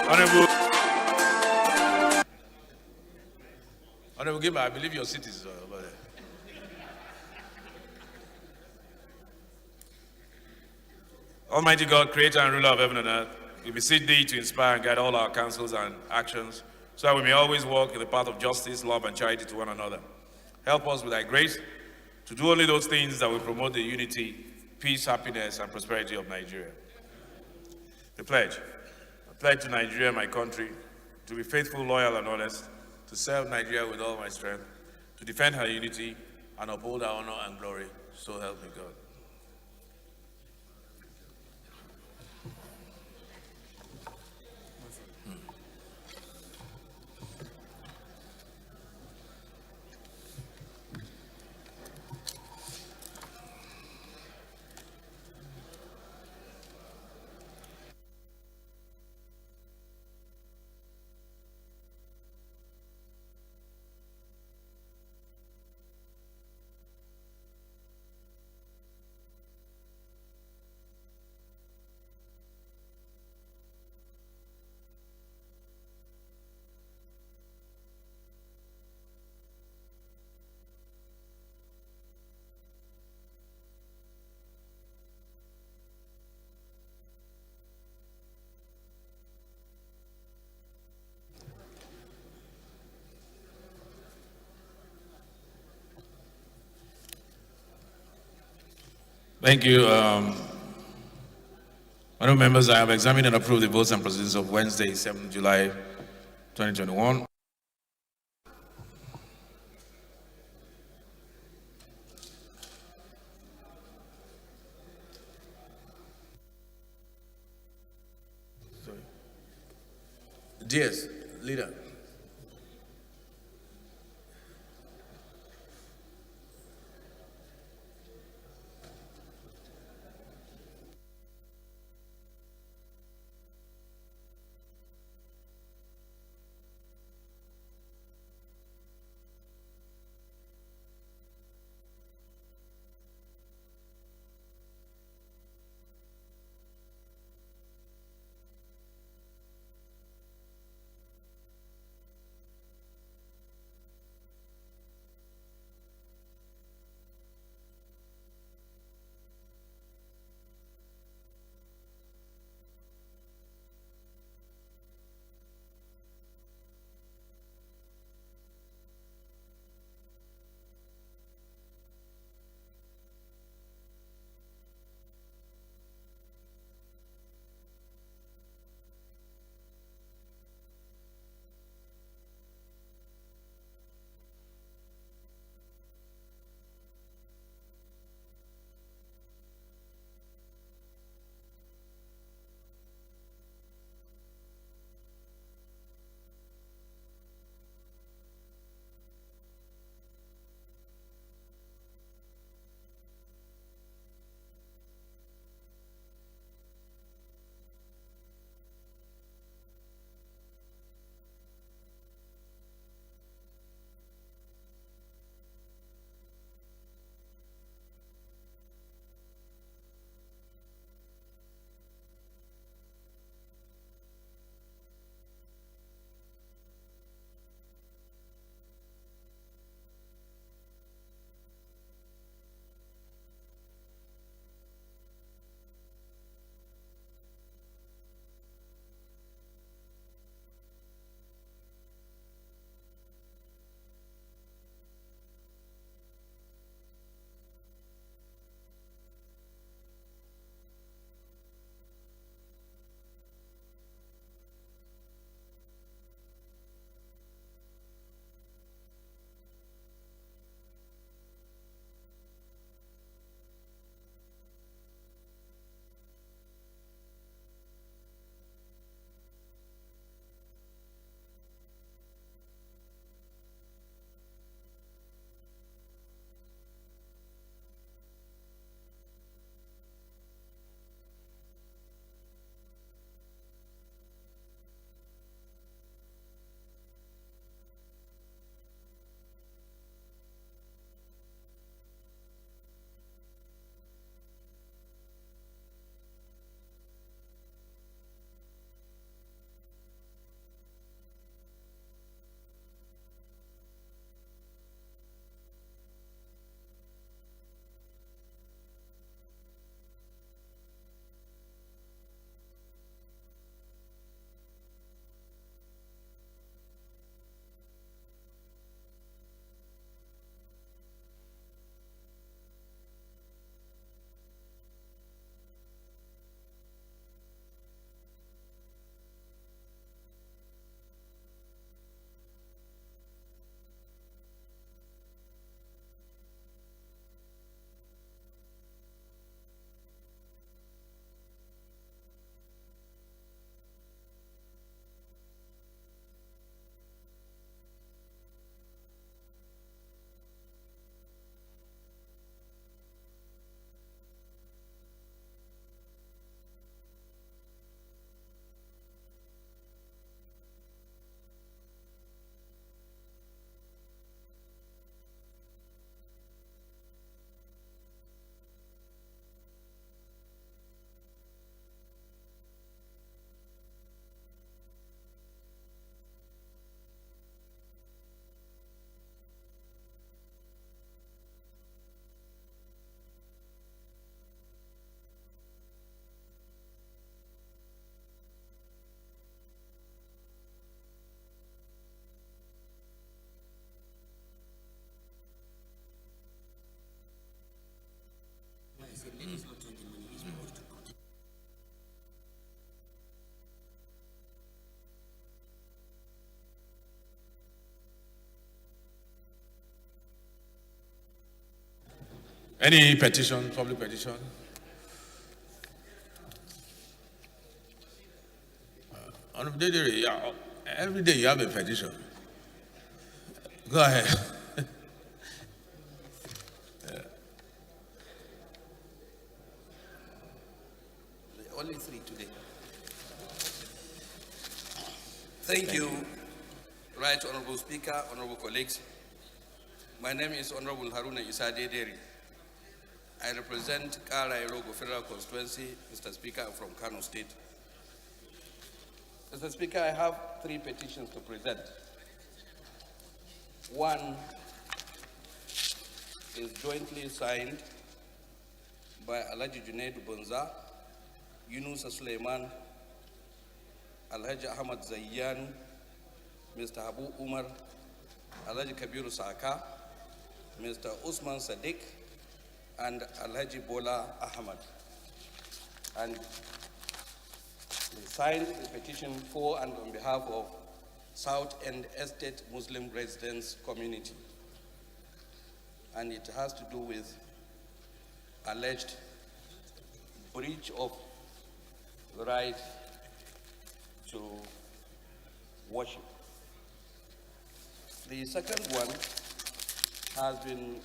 Honorable Gimba, I believe your seat is over there. Almighty God, creator and ruler of heaven and earth, we beseech thee to inspire and guide all our counsels and actions, so that we may always walk in the path of justice, love, and charity to one another. Help us with thy grace to do only those things that will promote the unity, peace, happiness, and prosperity of Nigeria. The pledge. I pledge to Nigeria, my country, to be faithful, loyal, and honest, to serve Nigeria with all my strength, to defend her unity, and uphold her honor and glory. So help me God. Thank you. Honourable members, I have examined and approved the votes and proceedings of Wednesday, 7th July 2021. DS, leader. Any petition, public petition? Honorable Dedere, yeah, every day you have a petition. Go ahead. Only 3 today. Thank you, Right Honorable Speaker, Honorable colleagues. My name is Honorable Haruna Isa Dederi. I represent Kara Irogo Federal Constituency. Mr. Speaker, I'm from Kano State. Mr. Speaker, I have 3 petitions to present. One is jointly signed by Alhaji Junaid Bonza, Yunusa Suleiman, Alhaji Ahmad Zayyan, Mr. Habu Umar, Alhaji Kabiru Saka, Mr. Usman Sadiq, and Alhaji Bola Ahmad. And they signed the petition for and on behalf of South End Estate Muslim Residents Community. And it has to do with alleged breach of the right to worship. The second one has been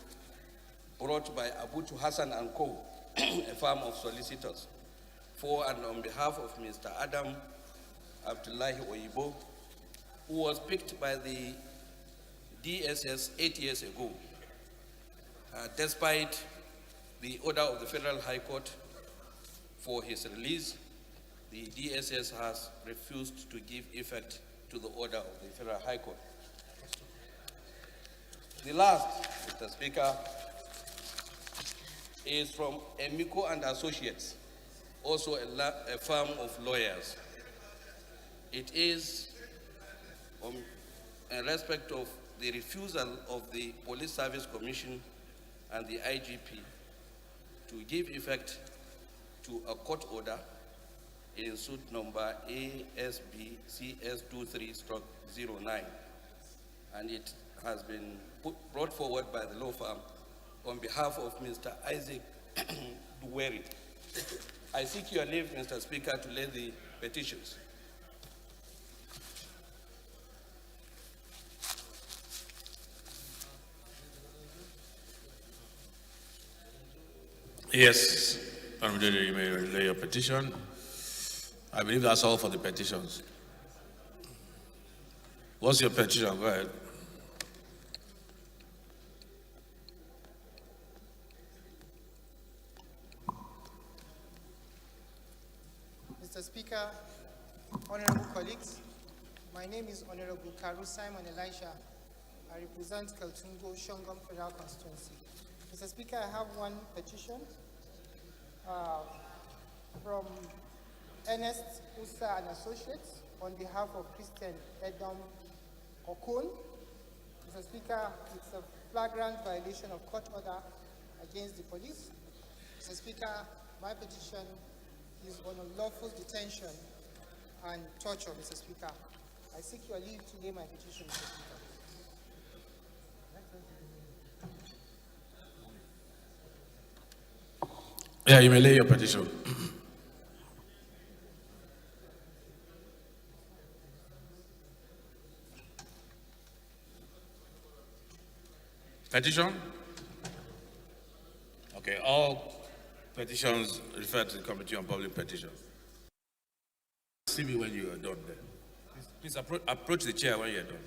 brought by Abutu Hassan and Co., a firm of solicitors, for and on behalf of Mr. Adam Abdullahi Oyibo, who was picked by the DSS 8 years ago. Despite the order of the Federal High Court for his release, the DSS has refused to give effect to the order of the Federal High Court. The last, Mr. Speaker, is from Emiko and Associates, also a firm of lawyers. It is in respect of the refusal of the Police Service Commission and the IGP to give effect to a court order in suit number ASB CS23/09, and it has been brought forward by the law firm on behalf of Mr. Isaac Duweri. I seek your leave, Mr. Speaker, to lay the petitions. Yes, Honorable Dedere, you may lay your petition. I believe that's all for the petitions. What's your petition? Go ahead. Mr. Speaker, honorable colleagues, my name is Honorable Karu Simon Elisha. I represent Kaltungo Shongom Federal Constituency. Mr. Speaker, I have one petition from Ernest Usa and Associates on behalf of Christian Edom Okun. Mr. Speaker, it's a flagrant violation of court order against the police. Mr. Speaker, my petition is on unlawful detention and torture, Mr. Speaker. I seek your leave to lay my petition, Mr. Speaker. Yeah, you may lay your petition. Petition? Okay, all petitions refer to the Committee on Public Petitions. See me when you are done there. Please approach the chair when you are done.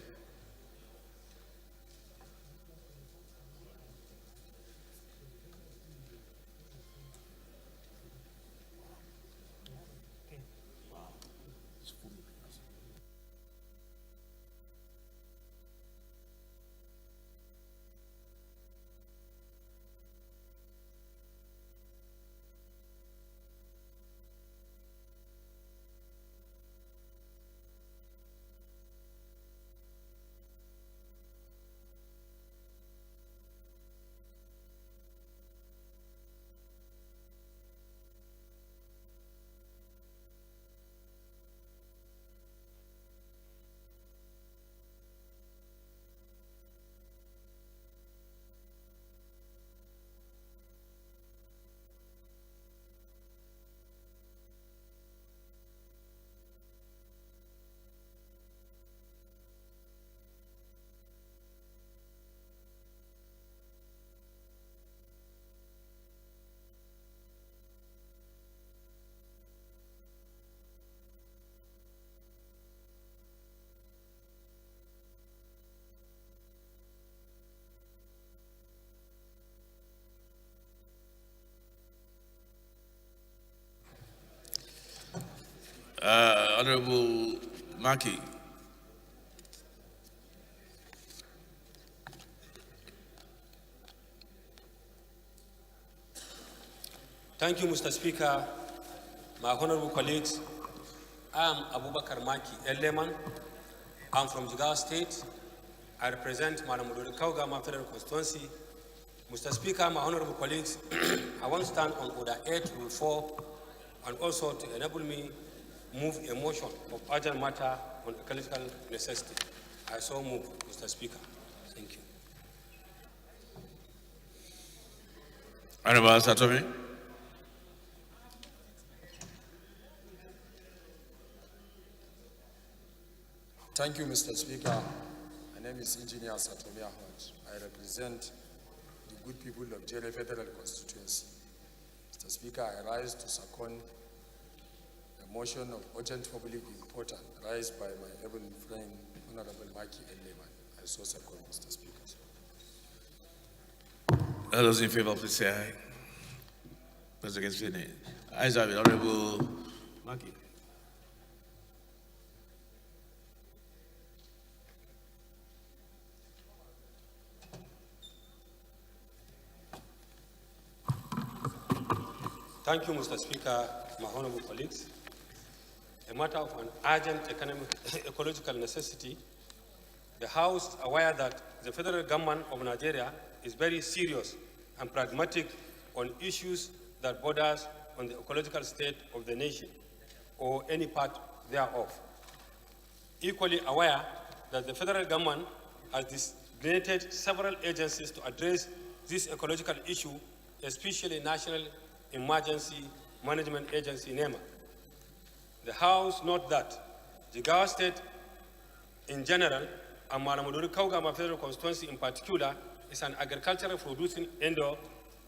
Honorable Maki. Thank you, Mr. Speaker. My honorable colleagues, I am Abubakar Maki Elleman. I'm from Jigawa State. I represent Malamudori Kaugama Federal Constituency. Mr. Speaker, my honorable colleagues, I want to stand on Order 8, Rule 4, and also to enable me move a motion of urgent matter on ecological necessity. I so move, Mr. Speaker. Thank you. Honorable Satomi. Thank you, Mr. Speaker. My name is Engineer Satomi Ahmad. I represent the good people of Jere Federal Constituency. Mr. Speaker, I rise to second a motion of urgent public importance raised by my able friend, Honorable Maki Elleman. I so second, Mr. Speaker. All those in favor, please say aye. Those against, say nay. Ayes have it. Honorable Maki. Thank you, Mr. Speaker, my honorable colleagues. A matter of an urgent ecological necessity, the House is aware that the federal government of Nigeria is very serious and pragmatic on issues that borders on the ecological state of the nation or any part thereof. Equally aware that the federal government has designated several agencies to address this ecological issue, especially National Emergency Management Agency, NEMA. The House notes that Jigawa State in general and Malamudori Kaugama Federal Constituency in particular is an agricultural producing area,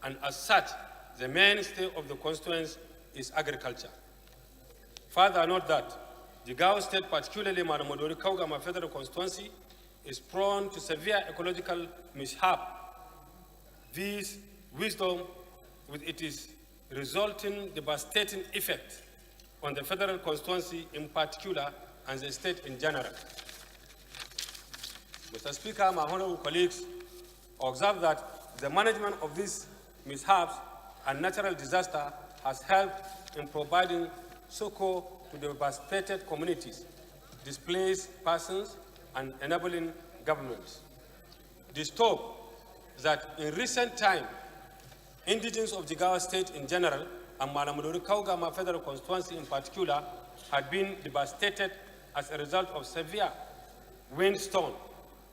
and as such, the mainstay of the constituency is agriculture. Further note that Jigawa State, particularly Malamudori Kaugama Federal Constituency, is prone to severe ecological mishap. This wisdom, with its resulting devastating effect on the federal constituency in particular and the state in general. Mr. Speaker, my honorable colleagues, observe that the management of these mishaps and natural disaster has helped in providing succor to the devastated communities, displaced persons, and enabling governments. Disturbed that in recent time, indigents of Jigawa State in general and Malamudori Kaugama Federal Constituency in particular had been devastated as a result of severe windstorm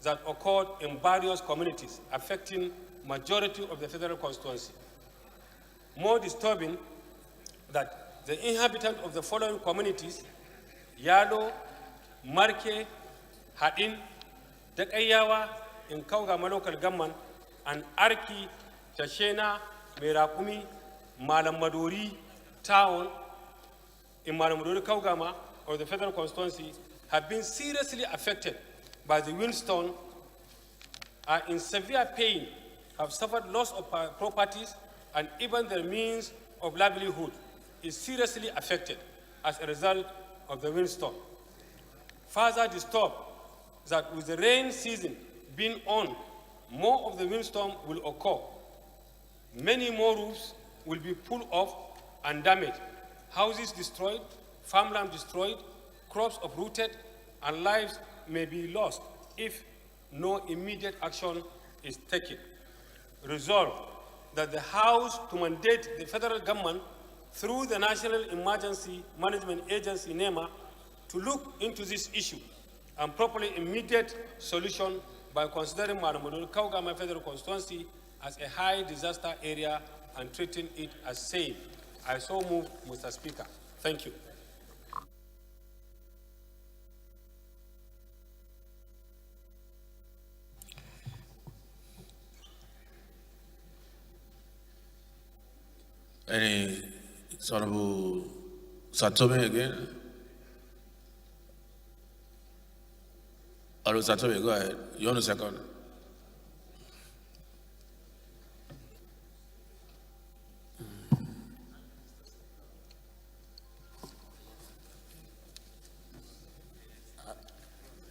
that occurred in various communities, affecting majority of the federal constituency. More disturbing that the inhabitants of the following communities, Yalo, Marke, Hadin, Dekayawa in Kaugama local government, and Arki, Tashena, Merakumi, Malamadori town in Malamadori Kaugama or the federal constituency have been seriously affected by the windstorm, are in severe pain, have suffered loss of properties, and even their means of livelihood is seriously affected as a result of the windstorm. Further disturbed that with the rain season being on, more of the windstorm will occur. Many more roofs will be pulled off and damaged, houses destroyed, farmland destroyed, crops uprooted, and lives may be lost if no immediate action is taken. Resolved that the House to mandate the federal government through the National Emergency Management Agency, NEMA, to look into this issue and properly immediate solution by considering Malamudori Kaugama Federal Constituency as a high disaster area and treating it as safe. I so move, Mr. Speaker. Thank you. Any Honorable Satomi again? Honorable Satomi, go ahead. You want a second?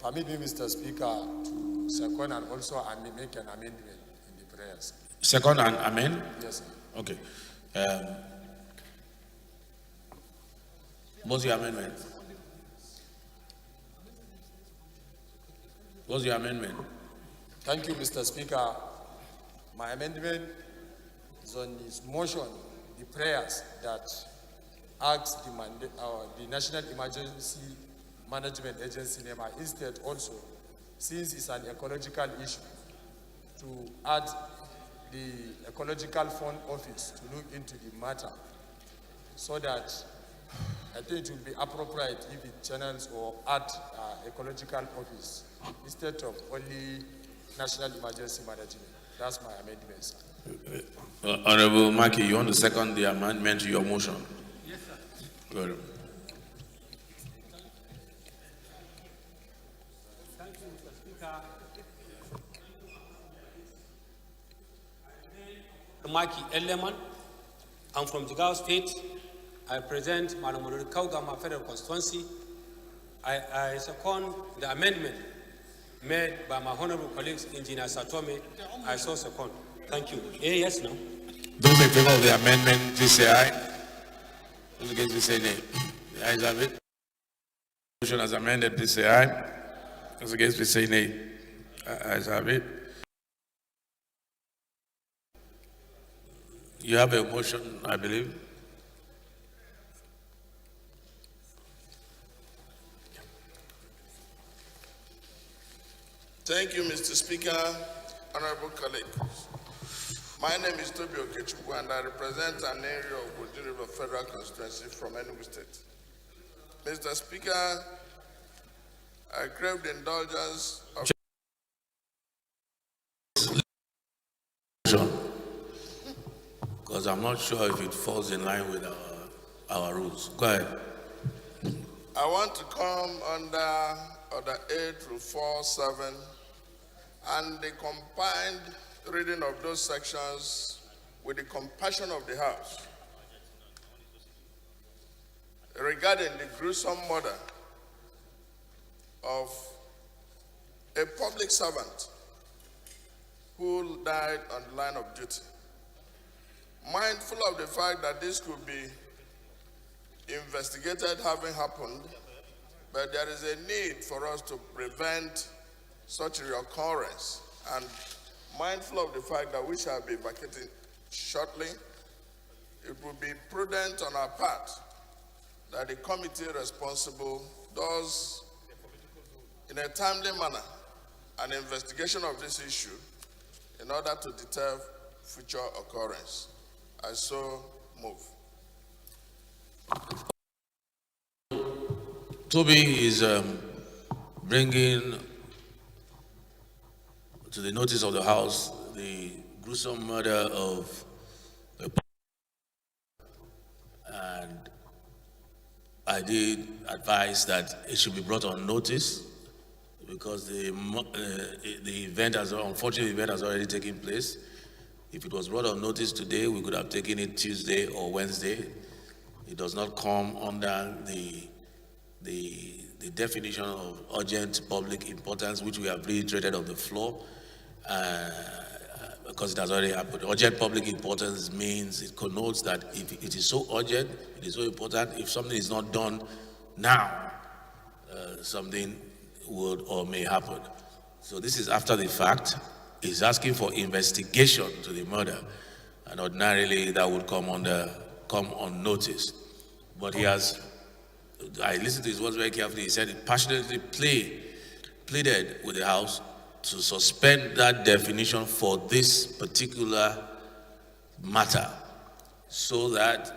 Permit me, Mr. Speaker, to second and also make an amendment in the prayers. Second and amen? Yes, sir. Okay. What's your amendment? What's your amendment? Thank you, Mr. Speaker. My amendment is on his motion, the prayers that asks the National Emergency Management Agency, NEMA, instead also, since it's an ecological issue, to add the Ecological Fund Office to look into the matter, so that I think it will be appropriate if it channels or add Ecological Office instead of only National Emergency Management. That's my amendment, sir. Honorable Maki, you want to second the amendment to your motion? Yes, sir. Good. Thank you, Mr. Speaker. Maki Eleman. I'm from Jigawa State. I present Madam Kaugama Federal Constituency. I second the amendment made by my honorable colleagues, Engineer Satome. I so second. Thank you. Yes, no? Those in favor of the amendment, please say aye. Those against, please say nay. The ayes have it. Motion as amended, please say aye. Those against, please say nay. Ayes have it. You have a motion, I believe. Thank you, Mr. Speaker, honorable colleagues. My name is Tobi Okechukwu, and I represent an area of Oji River Federal Constituency from Enugu State. Mr. Speaker, I crave the indulgence of because I'm not sure if it falls in line with our rules. Go ahead. I want to come under Order 8, Rule 4, 7, and the combined reading of those sections with the compassion of the House regarding the gruesome murder of a public servant who died on the line of duty. Mindful of the fact that this could be investigated having happened, but there is a need for us to prevent such a reoccurrence, and mindful of the fact that we shall be vacating shortly, it would be prudent on our part that the committee responsible does, in a timely manner, an investigation of this issue in order to deter future occurrence. I so move. Toby is bringing to the notice of the House the gruesome murder of a, and I did advise that it should be brought on notice because the event has, unfortunately, the event has already taken place. If it was brought on notice today, we could have taken it Tuesday or Wednesday. It does not come under the definition of urgent public importance, which we have reiterated on the floor, because it has already happened. Urgent public importance means, it connotes that if it is so urgent, it is so important, if something is not done now, something would or may happen. So this is after the fact. He's asking for investigation to the murder, and ordinarily that would come on notice. But he has, I listened to his words very carefully. He said he passionately pleaded with the House to suspend that definition for this particular matter, so that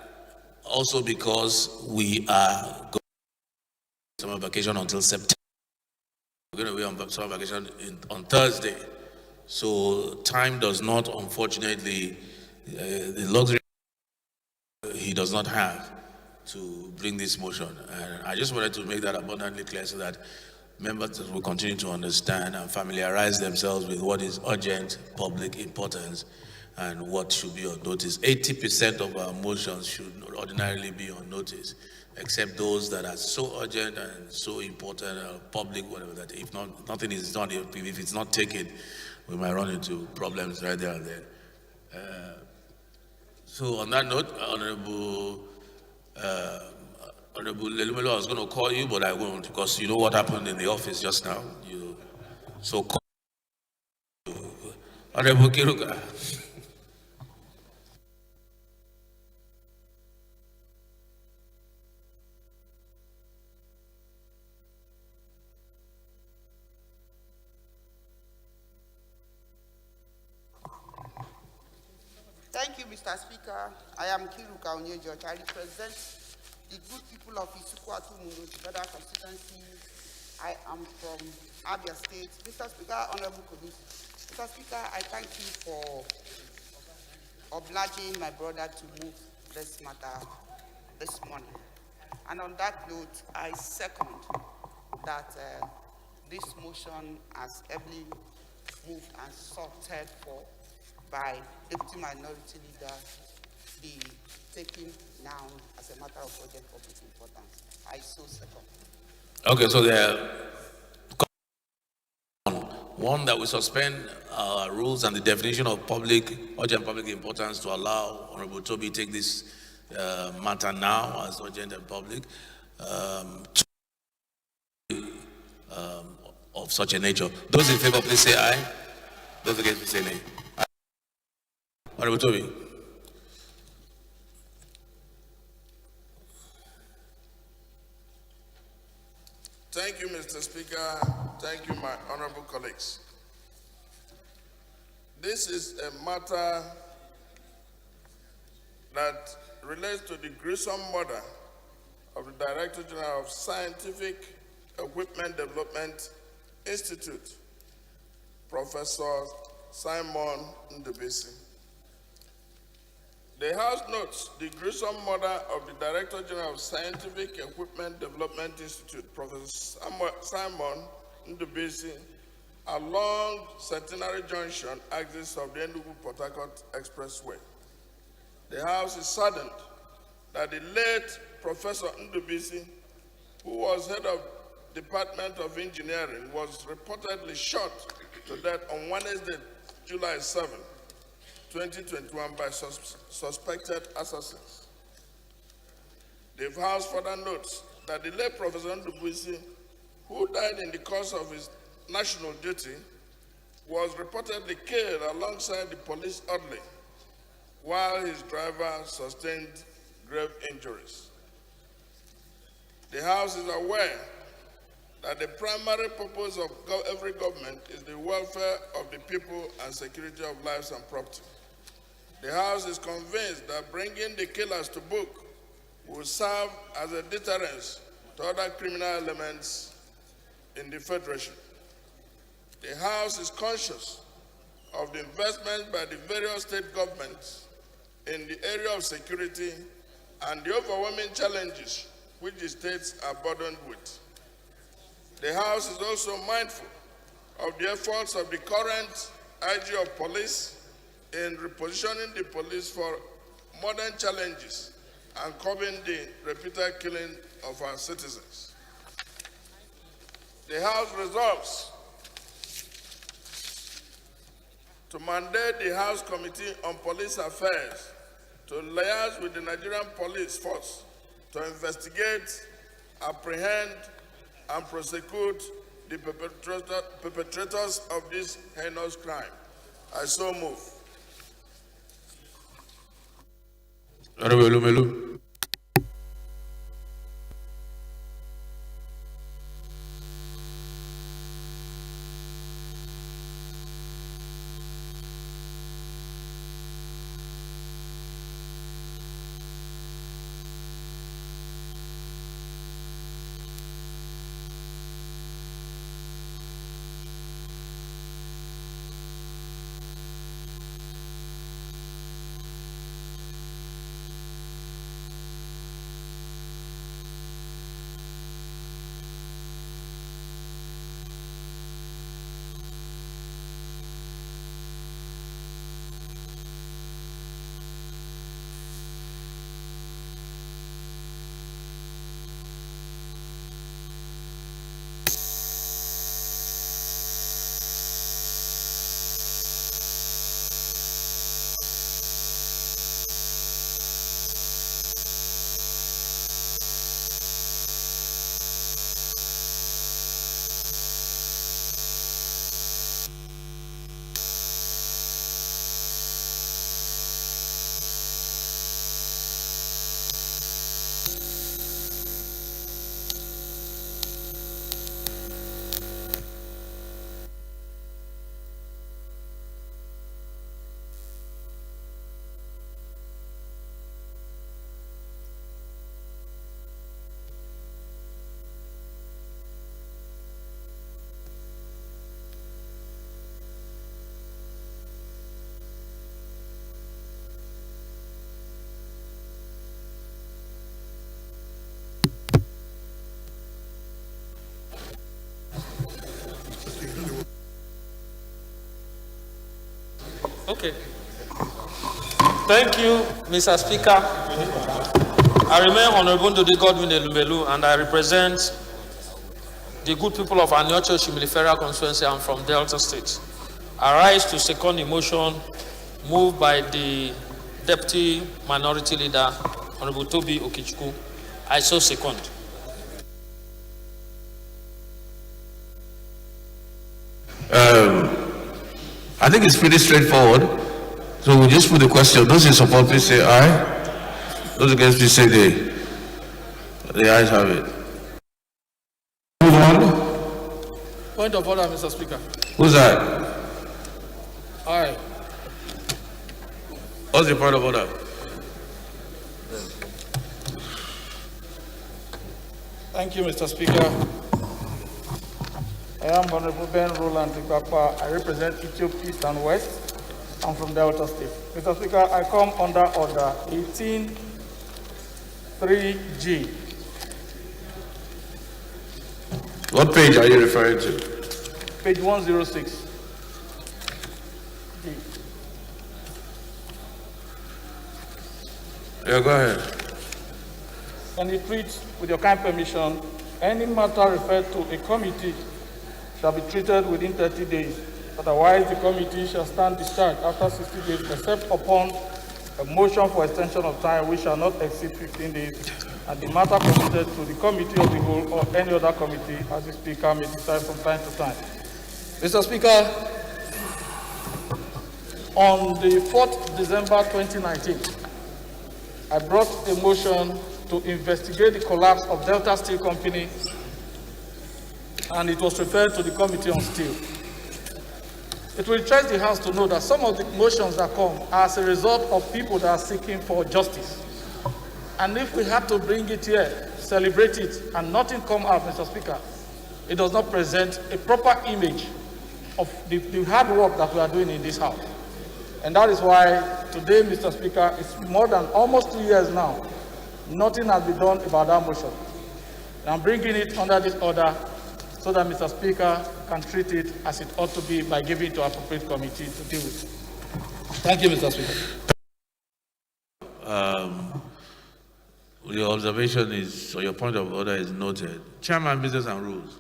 also because we are going on summer vacation until September. We're going to be on summer vacation on Thursday. So time does not, unfortunately, the luxury he does not have to bring this motion. And I just wanted to make that abundantly clear so that members will continue to understand and familiarize themselves with what is urgent public importance and what should be on notice. 80% of our motions should ordinarily be on notice, except those that are so urgent and so important, public, whatever, that if not, nothing is done. If it's not taken, we might run into problems right there and then. So on that note, Honorable Lelumelo, I was going to call you, but I won't, because you know what happened in the office just now. So call Honorable Kiruka. Thank you, Mr. Speaker. I am Kiruka Onyegeorge. I represent the good people of Isukwatu Munu, Federal Constituency. I am from Abia State. Mr. Speaker, Honorable colleagues. Mr. Speaker, I thank you for obliging my brother to move this matter this morning. And on that note, I second that this motion has heavily moved and sorted for by Deputy Minority Leader be taken now as a matter of urgent public importance. I so second. Okay, so one that we suspend rules and the definition of urgent public importance to allow Honorable Toby take this matter now as urgent and public of such a nature. Those in favor, please say aye. Those against, please say nay. Honorable Toby. Thank you, Mr. Speaker. Thank you, my honorable colleagues. This is a matter that relates to the gruesome murder of the Director General of Scientific Equipment Development Institute, Professor Simon Ndubisi. The House notes the gruesome murder of the Director General of Scientific Equipment Development Institute, Professor Simon Ndubisi, along Centenary Junction, axis of the Enugu-Port Harcourt Expressway. The House is saddened that the late Professor Ndubisi, who was head of Department of Engineering, was reportedly shot to death on Wednesday, July 7, 2021 by suspected assassins. The House further notes that the late Professor Ndubisi, who died in the course of his national duty, was reportedly killed alongside the police orderly, while his driver sustained grave injuries. The House is aware that the primary purpose of every government is the welfare of the people and security of lives and property. The House is convinced that bringing the killers to book will serve as a deterrence to other criminal elements in the Federation. The House is conscious of the investment by the various state governments in the area of security and the overwhelming challenges which the states are burdened with. The House is also mindful of the efforts of the current IG of Police in repositioning the police for modern challenges and curbing the repeated killing of our citizens. The House resolves to mandate the House Committee on Police Affairs to liaise with the Nigerian Police Force to investigate, apprehend, and prosecute the perpetrators of this heinous crime. I so move. Honorable Lumelu. Okay. Thank you, Mr. Speaker. I remain Honorable Ndudi Godwin Elumbelu, and I represent the good people of Anyocho Shimilifera constituency. I'm from Delta State. I rise to second the motion moved by the Deputy Minority Leader, Honorable Toby Okichukwu. I so second. I think it's pretty straightforward. So we'll just put the question. Those in support, please say aye. Those against, please say nay. The ayes have it. Move on. Point of order, Mr. Speaker. Who's that? Aye. What's the point of order? Thank you, Mr. Speaker. I am Honorable Ben Roland Tikpapa. I represent Ethiopia East and West. I'm from Delta State. Mr. Speaker, I come under Order 18.3G. What page are you referring to? Page 106. G. Yeah, go ahead. And it reads, with your kind permission, any matter referred to a committee shall be treated within 30 days. Otherwise, the committee shall stand discharged after 60 days, except upon a motion for extension of time which shall not exceed 15 days, and the matter committed to the committee of the whole or any other committee as the Speaker may decide from time to time. Mr. Speaker, on the 4th December 2019, I brought a motion to investigate the collapse of Delta Steel Company, and it was referred to the Committee on Steel. It will interest the House to know that some of the motions that come are as a result of people that are seeking for justice. And if we have to bring it here, celebrate it, and nothing come out, Mr. Speaker, it does not present a proper image of the hard work that we are doing in this House. And that is why today, Mr. Speaker, it's more than almost 2 years now, nothing has been done about that motion. And I'm bringing it under this order so that Mr. Speaker can treat it as it ought to be by giving it to appropriate committee to deal with. Thank you, Mr. Speaker. Your observation is, or your point of order is noted. Chairman, Business and Rules.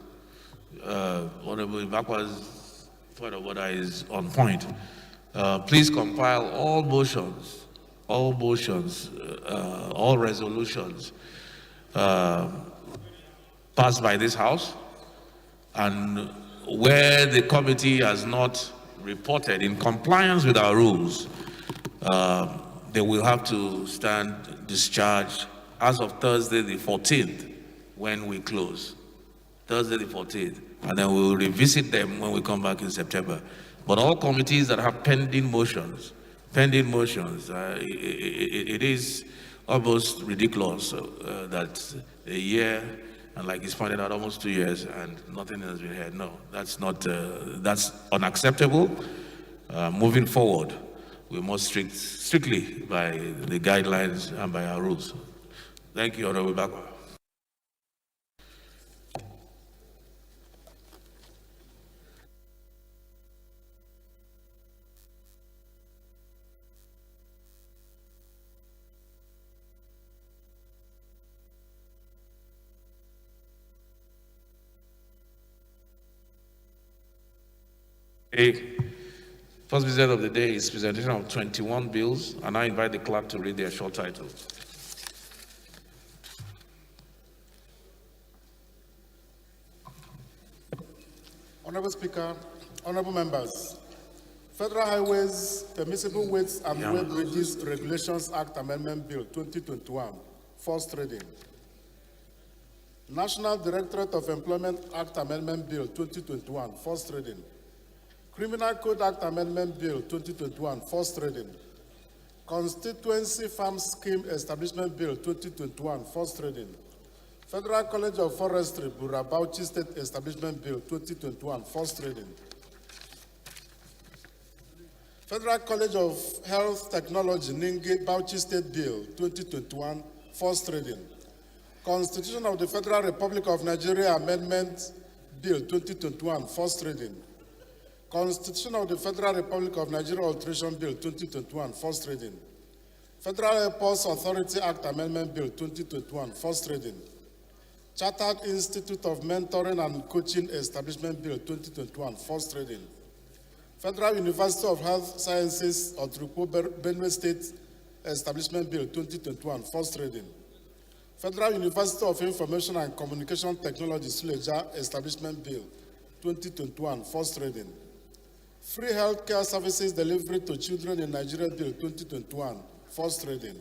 Honorable Ibakwa's point of order is on point. Please compile all motions, all resolutions passed by this House, and where the committee has not reported in compliance with our rules, they will have to stand discharged as of Thursday the 14th when we close. Thursday the 14th. And then we will revisit them when we come back in September. But all committees that have pending motions, it is almost ridiculous that a year, and like he's pointed out, almost 2 years, and nothing has been heard. No, that's not, that's unacceptable. Moving forward, we must strictly by the guidelines and by our rules. Thank you, Honorable Bakwa. First business of the day is presentation of 21 bills, and I invite the clerk to read their short titles. Honorable Speaker, honorable members, Federal Highways Permissible Weights and Weight Bridges Regulations Act Amendment Bill 2021, first reading. National Directorate of Employment Act Amendment Bill 2021, first reading. Criminal Code Act Amendment Bill 2021, first reading. Constituency Farm Scheme Establishment Bill 2021, first reading. Federal College of Forestry, Bura Bauchi State Establishment Bill 2021, first reading. Federal College of Health Technology, Ningi Bauchi State Bill 2021, first reading. Constitution of the Federal Republic of Nigeria Amendment Bill 2021, first reading. Constitution of the Federal Republic of Nigeria Alteration Bill 2021, first reading. Federal Airports Authority Act Amendment Bill 2021, first reading. Chartered Institute of Mentoring and Coaching Establishment Bill 2021, first reading. Federal University of Health Sciences Otrukpo Benue State Establishment Bill 2021, first reading. Federal University of Information and Communication Technology Suleja Establishment Bill 2021, first reading. Free Healthcare Services Delivery to Children in Nigeria Bill 2021, first reading.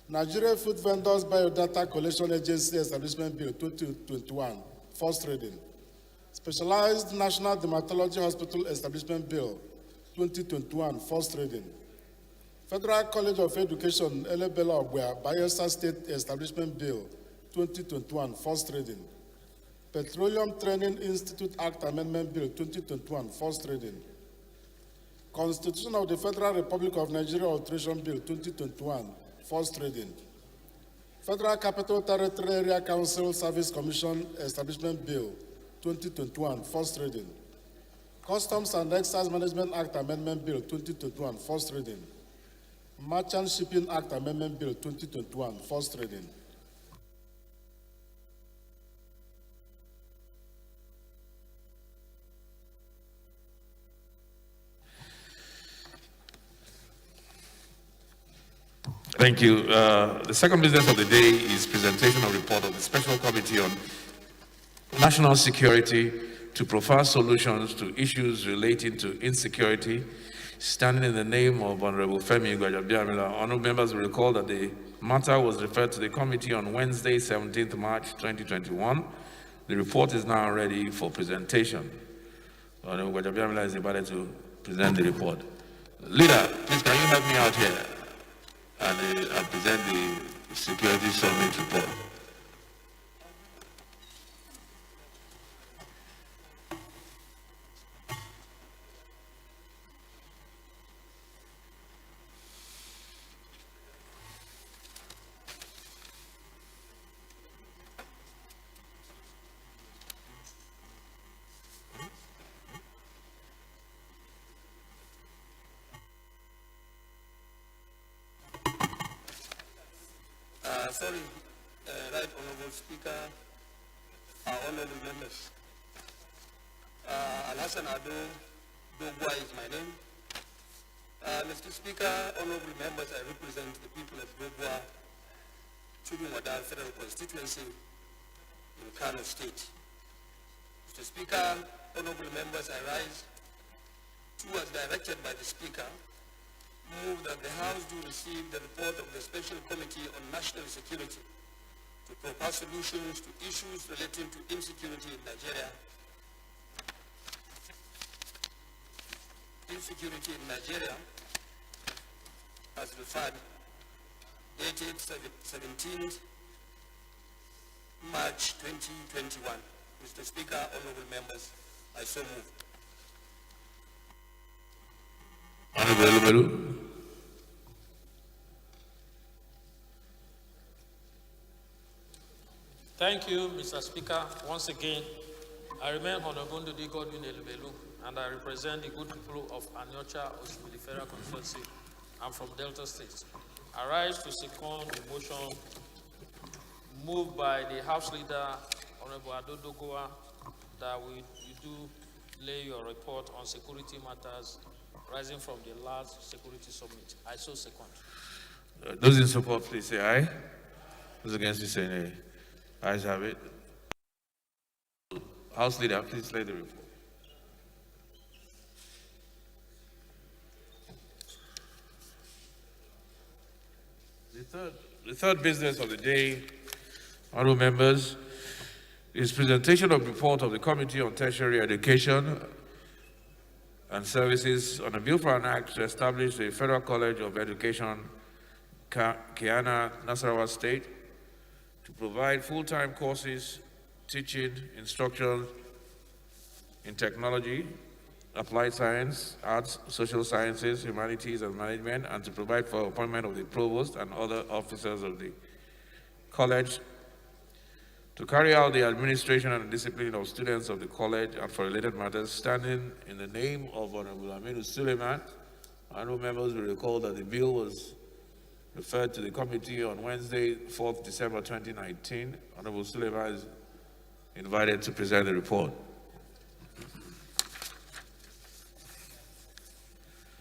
Nigeria Food Vendors Biodata Collection Agency Establishment Bill 2021, first reading. Specialized National Dermatology Hospital Establishment Bill 2021, first reading. Federal College of Education Elebela Obwea Bayelsa State Establishment Bill 2021, first reading. Petroleum Training Institute Act Amendment Bill 2021, first reading. Constitution of the Federal Republic of Nigeria Alteration Bill 2021, first reading. Federal Capital Territory Area Council Service Commission Establishment Bill 2021, first reading. Customs and Excise Management Act Amendment Bill 2021, first reading. Merchant Shipping Act Amendment Bill 2021, first reading. Thank you. The second business of the day is presentation of report of the Special Committee on National Security to profile solutions to issues relating to insecurity, standing in the name of Honorable Femi Gwajabiamila. Honorable members will recall that the matter was referred to the committee on Wednesday, 17th March 2021. The report is now ready for presentation. Honorable Gwajabiamila is invited to present the report. Leader, please can you help me out here and present the Security Summit report. Right Honorable Speaker, honorable members. Alhassan Ado Dogwa is my name. Mr. Speaker, honorable members, I represent the people of Dogwa, Chudumwadal Federal Constituency in Kano State. Mr. Speaker, honorable members, I rise to, as directed by the Speaker, move that the House do receive the report of the Special Committee on National Security to propose solutions to issues relating to insecurity in Nigeria. Insecurity in Nigeria, as referred, dated 17th March 2021. Mr. Speaker, honorable members, I so move. Honorable Thank you, Mr. Speaker. Once again, I remain Honorable Ndudi Godwin Elubelu, and I represent the good people of Anyocha Oshimilifera Constituency. I'm from Delta State. I rise to second the motion moved by the House Leader, Honorable Ado Dogowa, that you do lay your report on security matters rising from the last security summit. I so second. Those in support, please say aye. Those against, please say nay. Ayes have it. House Leader, please lay the report. The third business of the day, honorable members, is presentation of report of the Committee on Tertiary Education and Services on a bill for an act to establish a Federal College of Education, Kiana, Nasarawa State, to provide full-time courses, teaching, instruction in technology, applied science, arts, social sciences, humanities, and management, and to provide for appointment of the provost and other officers of the college to carry out the administration and discipline of students of the college and for related matters, standing in the name of Honorable Aminu Suleiman. Honorable members will recall that the bill was referred to the committee on Wednesday, 4th December 2019. Honorable Suleiman is invited to present the report.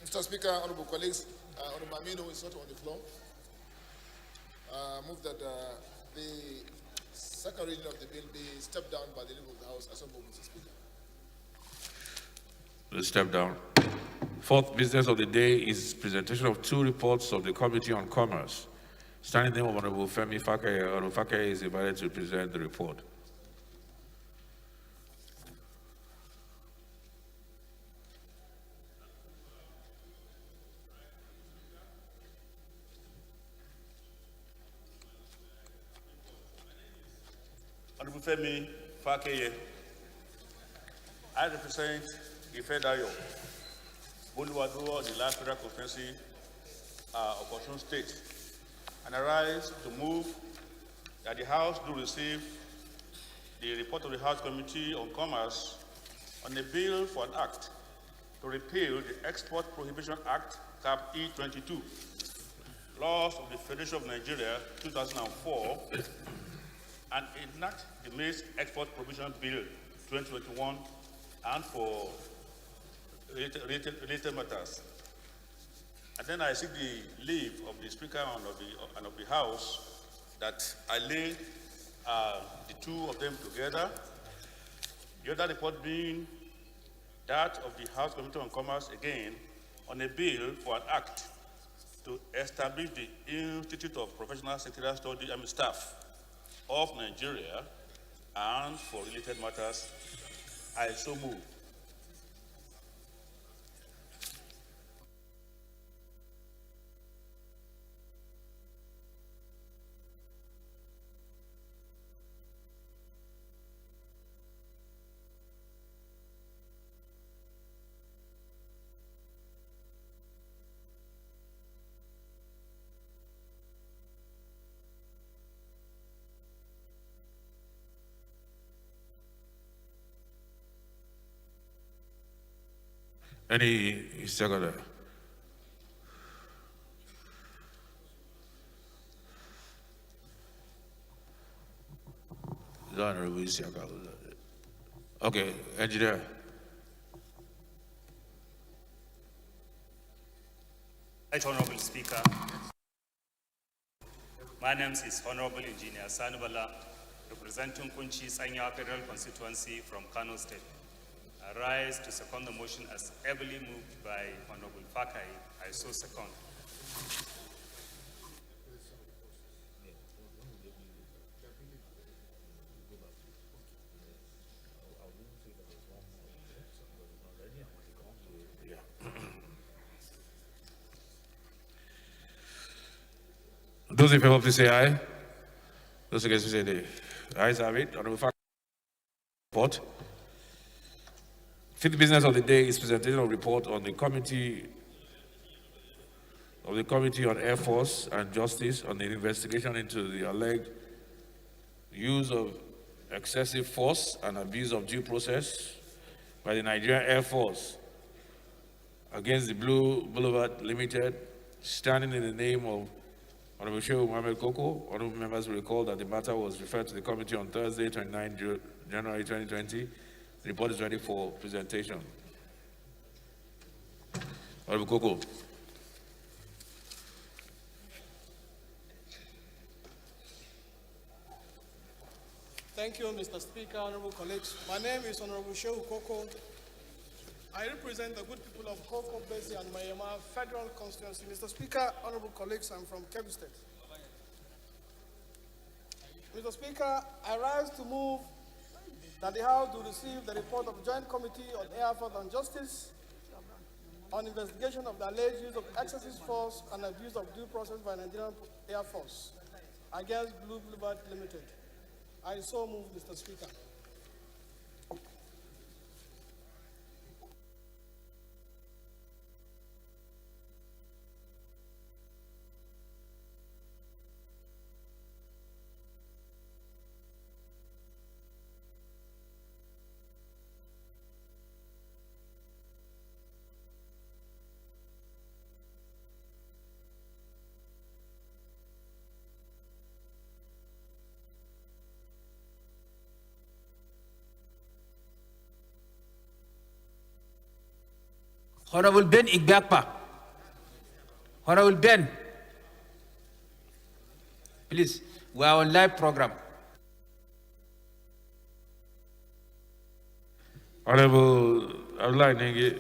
Mr. Speaker, honorable colleagues, Honorable Aminu is not on the floor. Move that the second reading of the bill be stepped down by the leader of the House. I so move, Mr. Speaker. Please step down. Fourth business of the day is presentation of two reports of the Committee on Commerce. Standing in the name of Honorable Femi Fakeye, Honorable Fakeye is invited to present the report. Honorable Femi Fakeye, I represent Ifedayo, Boluwado, the last federal constituency of Osun State, and I rise to move that the House do receive the report of the House Committee on Commerce on a bill for an act to repeal the Export Prohibition Act, Cap E22, laws of the Federation of Nigeria 2004, and enact the Maize Export Prohibition Bill 2021 and for related matters. And then I seek the leave of the Speaker and of the House that I lay the two of them together. The other report being that of the House Committee on Commerce, again, on a bill for an act to establish the Institute of Professional Secretarial Study and Staff of Nigeria and for related matters. I so move. Any second? Okay, engineer. Right, Honorable Speaker. My name is Honorable Engineer Sanubala, representing Kunchi Sanya Federal Constituency from Kano State. I rise to second the motion as ably moved by Honorable Fakai. I so second. Those in favor, please say aye. Those against, please say nay. Ayes have it. Honorable Fakai. Report. Fifth business of the day is presentation of report on the Committee on Air Force and Justice on the investigation into the alleged use of excessive force and abuse of due process by the Nigerian Air Force against the Blue Boulevard Limited, standing in the name of Honorable Shehu Mohammed Koko. Honorable members will recall that the matter was referred to the committee on Thursday, 29 January 2020. The report is ready for presentation. Honorable Koko. Thank you, Mr. Speaker, honorable colleagues. My name is Honorable Shehu Koko. I represent the good people of Koko, Besi, and Mayama Federal Constituency. Mr. Speaker, honorable colleagues, I'm from Kebbi State. Mr. Speaker, I rise to move that the House will receive the report of Joint Committee on Air Force and Justice on investigation of the alleged use of excessive force and abuse of due process by Nigerian Air Force against Blue Boulevard Limited. I so move, Mr. Speaker. Honorable Ben Igbakpa. Honorable Ben. Please, we are on live program. Honorable Abdullah Nengi.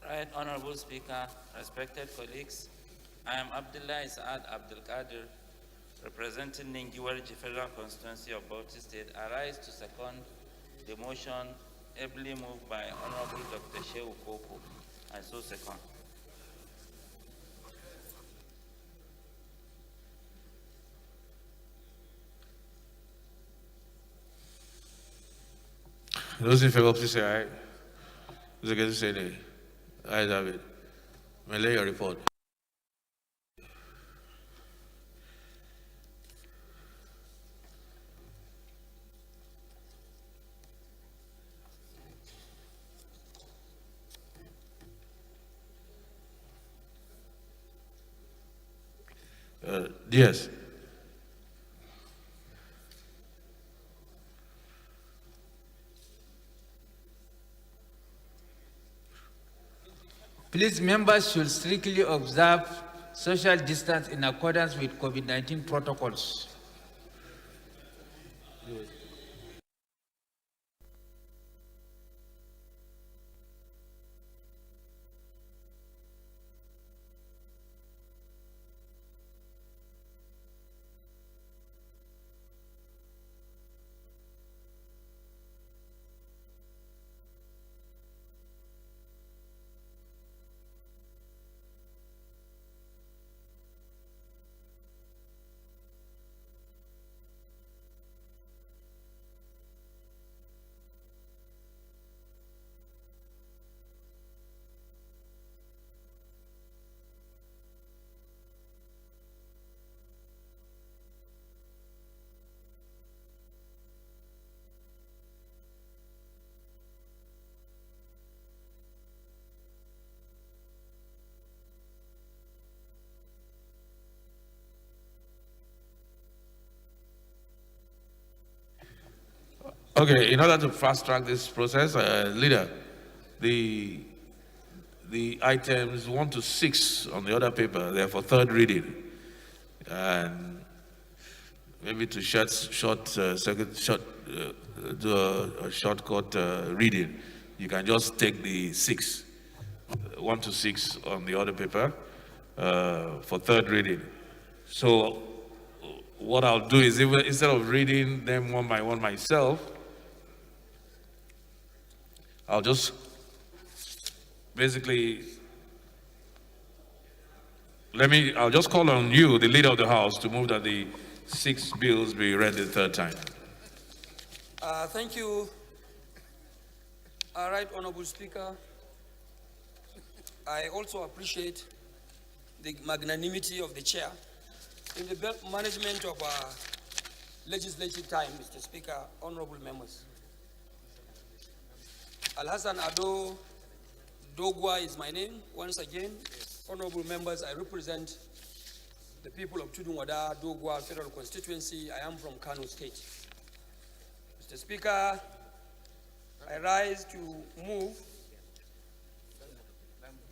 Right, Honorable Speaker, respected colleagues, I am Abdullah Isaad Abdul Qadir, representing Ningiwarji Federal Constituency of Bauchi State. I rise to second the motion ably moved by Honorable Dr. Shehu Koko. I so second. Those in favor, please say aye. Those against, say nay. Ayes have it. May lay your report. Yes. Please, members should strictly observe social distance in accordance with COVID-19 protocols. Okay, in order to fast track this process, leader, the items 1 to 6 on the other paper, they're for third reading. And maybe to do a shortcut reading, you can just take the 6, 1 to 6 on the other paper for third reading. So what I'll do is, instead of reading them one by one myself, I'll just basically, I'll just call on you, the leader of the House, to move that the 6 bills be read the third time. Thank you. Right, Honorable Speaker. I also appreciate the magnanimity of the chair in the management of our legislative time, Mr. Speaker, honorable members. Al-Hassan Ado Dogwa is my name. Once again, honorable members, I represent the people of Tudunwada, Dogwa Federal Constituency. I am from Kano State. Mr. Speaker, I rise to move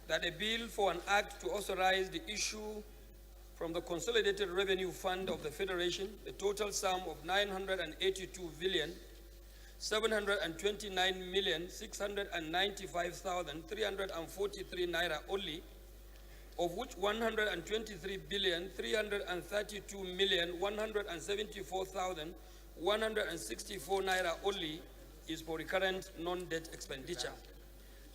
that a bill for an act to authorize the issue from the Consolidated Revenue Fund of the Federation, the total sum of 982,729,695,343 naira only, of which 123,332,174,164 naira only is for recurrent non-debt expenditure,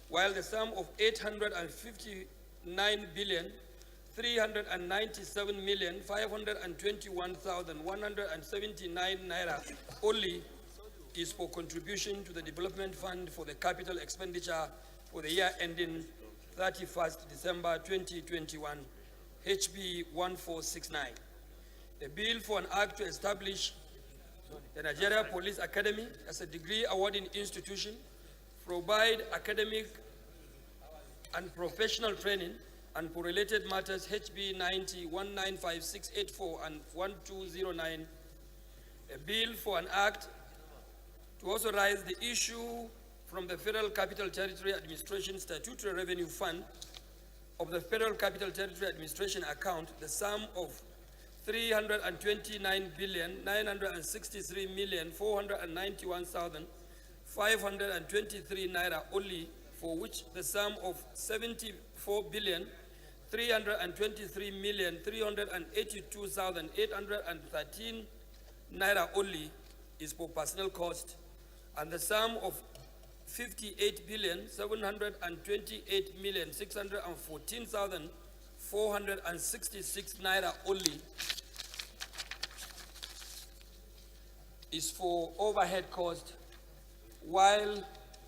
while the sum of 859,397,521,179 naira only is for contribution to the Development Fund for the capital expenditure for the year ending 31st December 2021, HB 1469. The bill for an act to establish the Nigeria Police Academy as a degree awarding institution, provide academic and professional training, and for related matters HB 90, 195684 and 1209, a bill for an act to authorize the issue from the Federal Capital Territory Administration Statutory Revenue Fund of the Federal Capital Territory Administration account the sum of 329,963,491,523 naira only, for which the sum of 74,323,382,813 naira only is for personnel cost, and the sum of 58,728,614,466 naira only is for overhead cost, while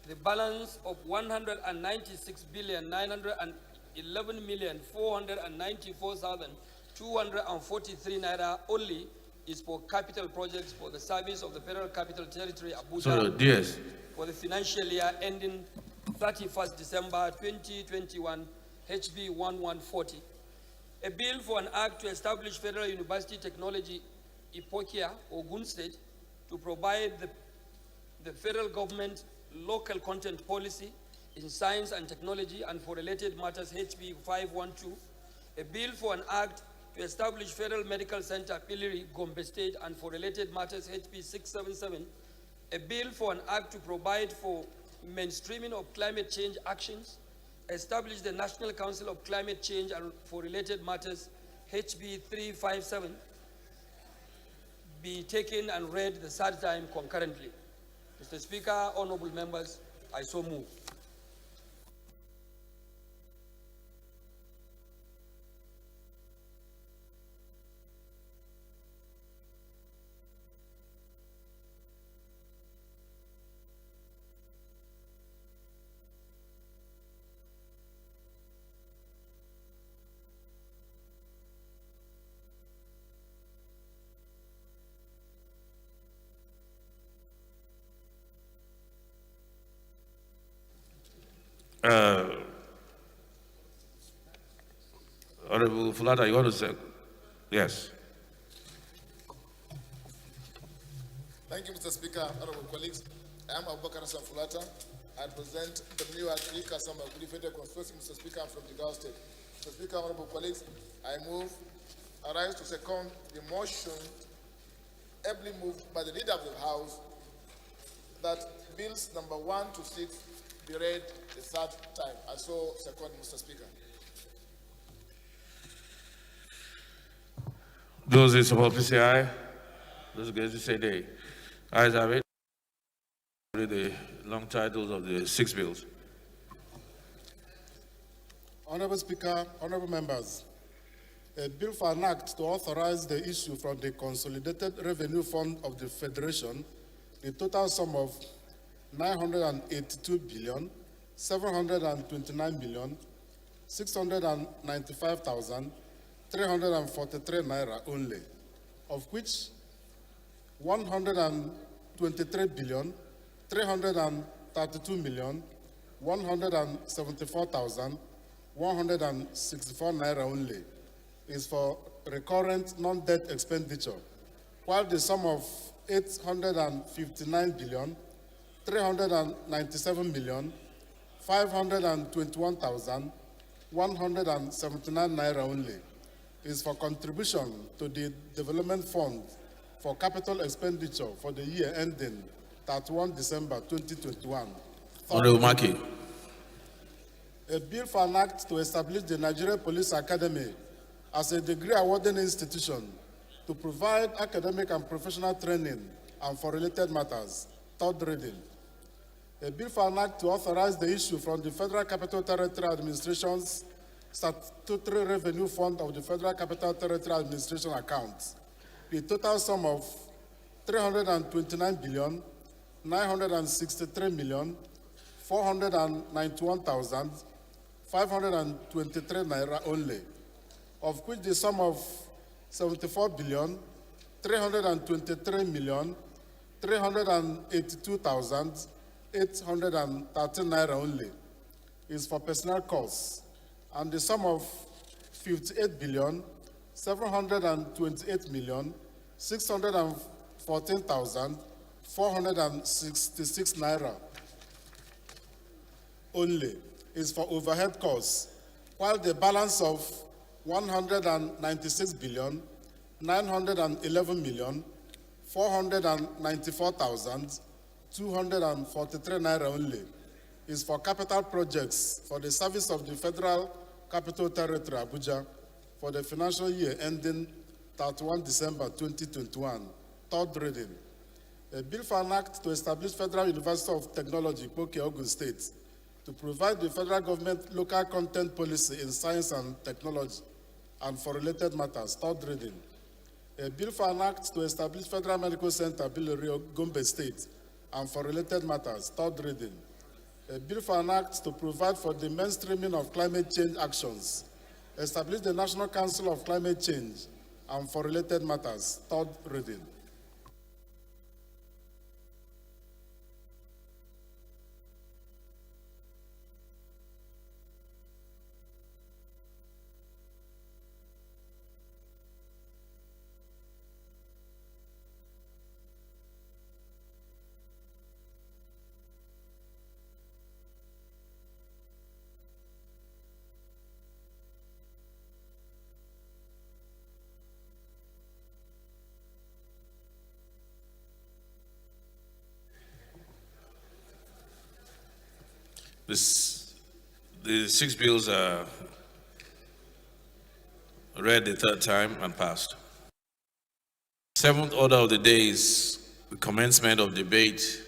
the balance of 196,911,494,243 naira only is for capital projects for the service of the Federal Capital Territory, Abuja, So, DS. for the financial year ending 31st December 2021, HB 1140. A bill for an act to establish Federal University Technology Ipokia, Ogun State, to provide the federal government local content policy in science and technology and for related matters, HB 512. A bill for an act to establish Federal Medical Center, Plenary, Gombe State, and for related matters, HB 677. A bill for an act to provide for mainstreaming of climate change actions, establish the National Council of Climate Change and for related matters, HB 357, be taken and read the third time concurrently. Mr. Speaker, honorable members, I so move. Honorable Fulata, you want to say? Yes. Thank you, Mr. Speaker. Honorable colleagues, I am Abubakar Hassan Fulata. I represent the new Agrika Samba Federal Constituency, Mr. Speaker, I'm from Jigawa State. Mr. Speaker, honorable colleagues, I rise to second the motion ably moved by the leader of the House that bills number 1 to 6 be read the third time. I so second, Mr. Speaker. Those in support, please say aye. Those against, say nay. Ayes have it. Read the long titles of the 6 bills. Honorable Speaker, honorable members, a bill for an act to authorize the issue from the Consolidated Revenue Fund of the Federation, the total sum of 982,729,695,343 naira only, of which 123,332,174,164 naira only is for recurrent non-debt expenditure, while the sum of 859,397,521,179 naira only is for contribution to the Development Fund for capital expenditure for the year ending 31 December 2021. Honorable Maki. A bill for an act to establish the Nigerian Police Academy as a degree awarding institution to provide academic and professional training and for related matters. Third reading. A bill for an act to authorize the issue from the Federal Capital Territory Administration's Statutory Revenue Fund of the Federal Capital Territory Administration accounts the total sum of 329,963,491,523 naira only, of which the sum of 74,323,382,813 naira only is for personnel costs, and the sum of 58,728,614,466 naira only is for overhead costs, while the balance of 196,911,494,243 naira only is for capital projects for the service of the Federal Capital Territory, Abuja, for the financial year ending 31 December 2021, third reading. A bill for an act to establish Federal University of Technology, Poke, Ogun State, to provide the federal government local content policy in science and technology and for related matters, third reading. A bill for an act to establish Federal Medical Center, Plenary 8th, Gombe State, and for related matters, third reading. A bill for an act to provide for the mainstreaming of climate change actions, establish the National Council of Climate Change, and for related matters, third reading. The 6 bills are read the third time and passed. Seventh order of the day is the commencement of debate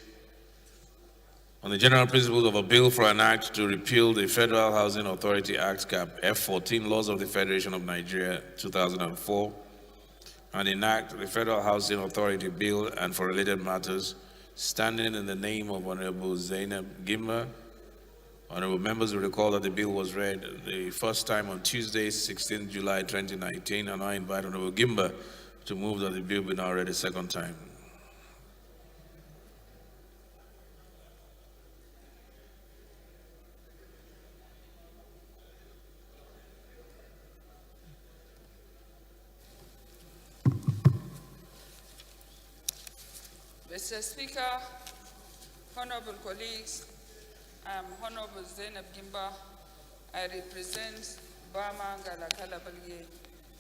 on the general principles of a bill for an act to repeal the Federal Housing Authority Act Cap F14 laws of the Federation of Nigeria 2004 and enact the Federal Housing Authority Bill and for related matters, standing in the name of Honorable Zainab Gimba. Honorable members will recall that the bill was read the first time on Tuesday, 16 July 2019, and I invite Honorable Gimba to move that the bill be now read a second time. Mr. Speaker, honorable colleagues, I am Honorable Zainab Gimba. I represent Bama Galakala Balye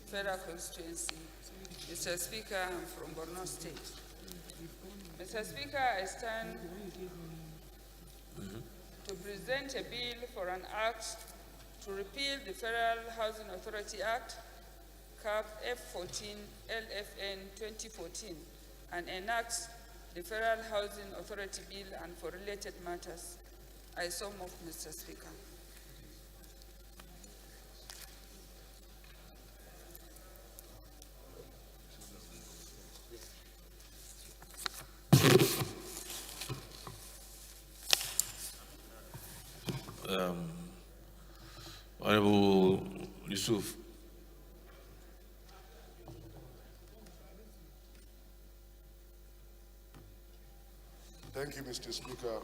Federal Constituency. Mr. Speaker, I am from Borno State. Mr. Speaker, I stand to present a bill for an act to repeal the Federal Housing Authority Act, CAP F14 LFN 2014, and enact the Federal Housing Authority Bill and for related matters. I so move, Mr. Speaker. Honorable Yusuf. Thank you, Mr. Speaker.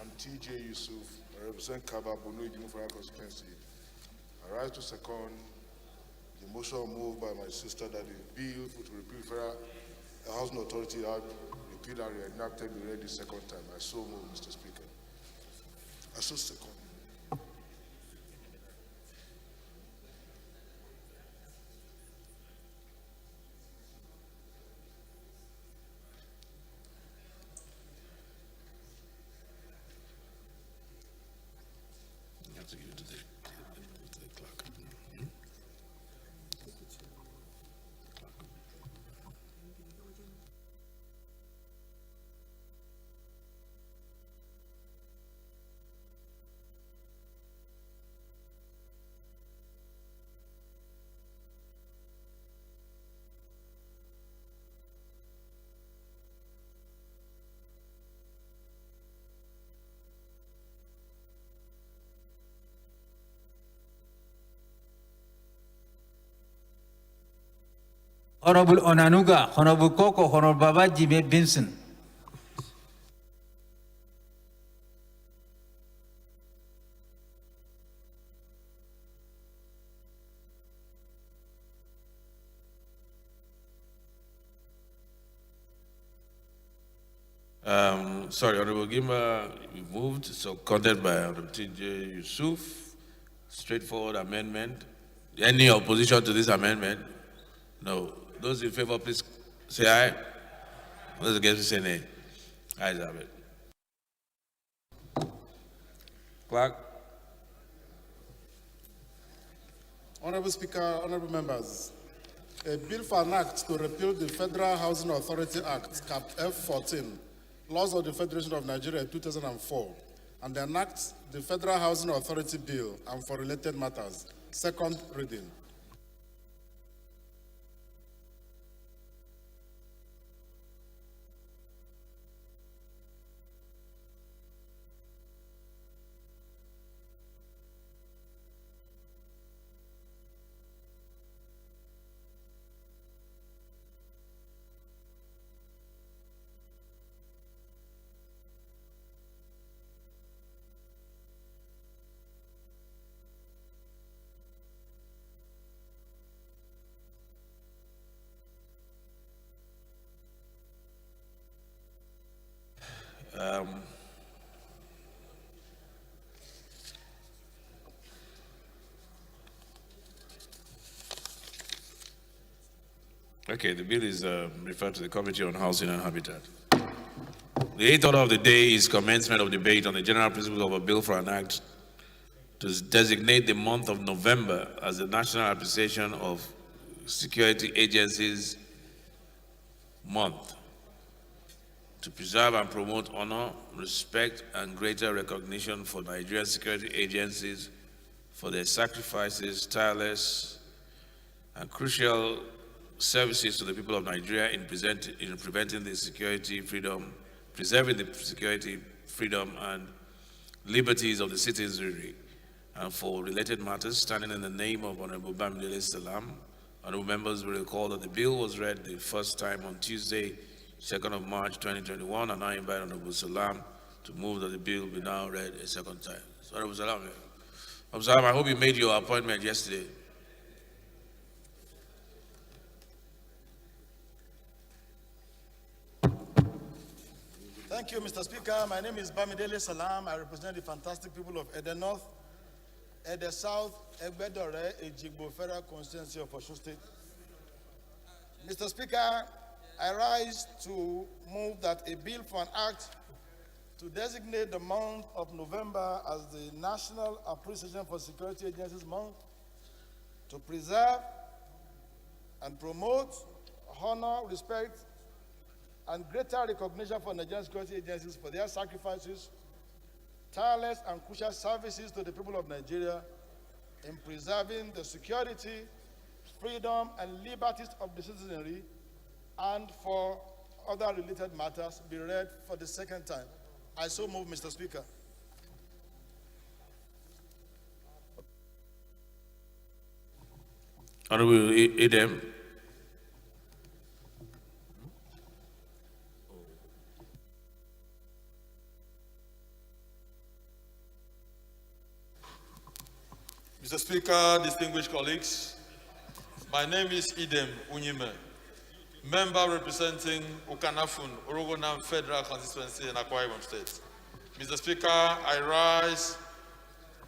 I'm TJ Yusuf. I represent Kaba Bono Federal Constituency. I rise to second the motion moved by my sister that the bill to repeal Federal Housing Authority Act repealed and reenacted be read the second time. I so move, Mr. Speaker. I so second. Honorable Onanuga, Honorable Koko, Honorable Babaji Benson. Sorry, Honorable Gimba, you moved, so seconded by Honorable T.J. Yusuf. Straightforward amendment. Any opposition to this amendment? No. Those in favor, please say aye. Those against, say nay. Ayes have it. Clerk. Honorable Speaker, honorable members, a bill for an act to repeal the Federal Housing Authority Act, Cap F14, Laws of the Federation of Nigeria 2004, and enact the Federal Housing Authority Bill and for related matters. Second reading. Okay, the bill is referred to the Committee on Housing and Habitat. The eighth order of the day is commencement of debate on the general principles of a bill for an act to designate the month of November as the National Appreciation of Security Agencies Month, to preserve and promote honor, respect, and greater recognition for Nigerian security agencies for their sacrifices, tireless, and crucial services to the people of Nigeria in preventing the security, freedom, preserving the security, freedom, and liberties of the citizenry, and for related matters, standing in the name of Honorable Bamidele Salam. Honorable members will recall that the bill was read the first time on Tuesday, 2nd of March 2021, and I invite Honorable Salam to move that the bill be now read a second time. So, Honorable Salam, I hope you made your appointment yesterday. Thank you, Mr. Speaker. My name is Bamidele Salam. I represent the fantastic people of Ede North, Ede South, Egbedore, Ejigbo Federal Constituency of Osun State. Mr. Speaker, I rise to move that a bill for an act to designate the month of November as the National Appreciation for Security Agencies Month, to preserve and promote, honor, respect, and greater recognition for Nigerian security agencies for their sacrifices, tireless and crucial services to the people of Nigeria in preserving the security, freedom, and liberties of the citizenry, and for other related matters, be read for the second time. I so move, Mr. Speaker. Honorable Idem. Mr. Speaker, distinguished colleagues, my name is Idem Unyime, member representing Ukanafun, Orogonam Federal Constituency in Akwa Ibom State. Mr. Speaker, I rise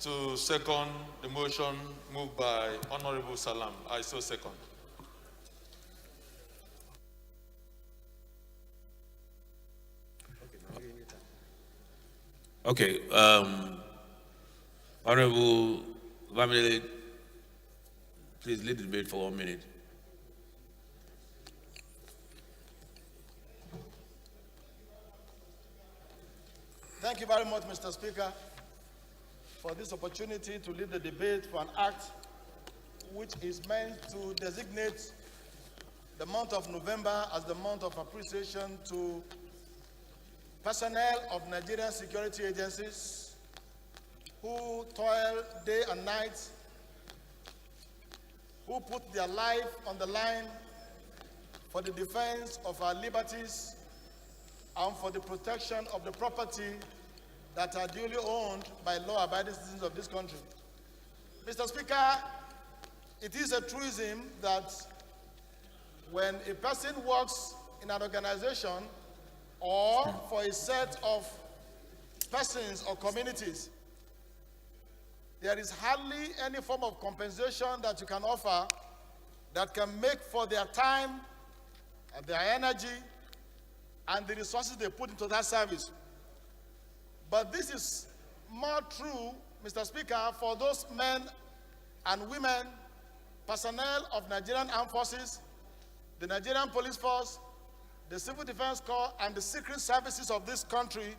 to second the motion moved by Honorable Salam. I so second. Okay, Honorable Bamidele, please lead the debate for 1 minute. Thank you very much, Mr. Speaker, for this opportunity to lead the debate for an act which is meant to designate the month of November as the month of appreciation to personnel of Nigerian security agencies who toil day and night, who put their life on the line for the defense of our liberties and for the protection of the property that are duly owned by law-abiding citizens of this country. Mr. Speaker, it is a truism that when a person works in an organization or for a set of persons or communities, there is hardly any form of compensation that you can offer that can make for their time and their energy and the resources they put into that service. But this is more true, Mr. Speaker, for those men and women, personnel of Nigerian Armed Forces, the Nigerian Police Force, the Civil Defense Corps, and the secret services of this country